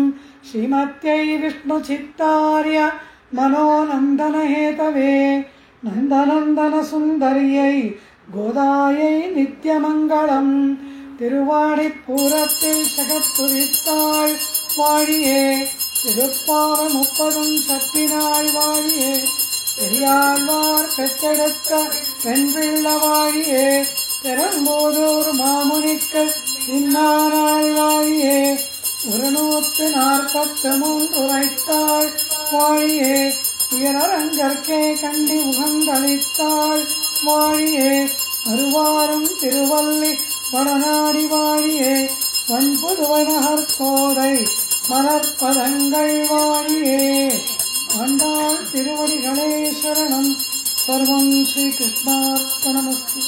श्रीमत्यै विष्णुचित्तार्य मनोनन्दनहेतवे नन्दनन्दनसुन्दर्यै கோதாயை நித்தியமங்கலம். திருவாடிப்பூரத்தில் சகத்துரித்தாள் வாழியே திருப்பாவ 30 சத்தினாள் வாழியே பெரியாழ்வார் பெற்றெடுத்த பெண்பிள்ள வாழியே பெரும்போதூர் மாமுனிக்கு இன்னானாள் வாழியே 143 உரைத்தாள் வாழியே உயரங்கற்கே கண்டி உகந்தளித்தாள் வாழியே அருவாரும் திருவள்ளி வடநாடி வாழியே வன்புதுவனகர் கோதை மலர்பதங்கள் வாழியே. ஆண்டாள் திருவடிகளே சரணம். சர்வம் ஸ்ரீ கிருஷ்ணார்ப்பணமஸ்து.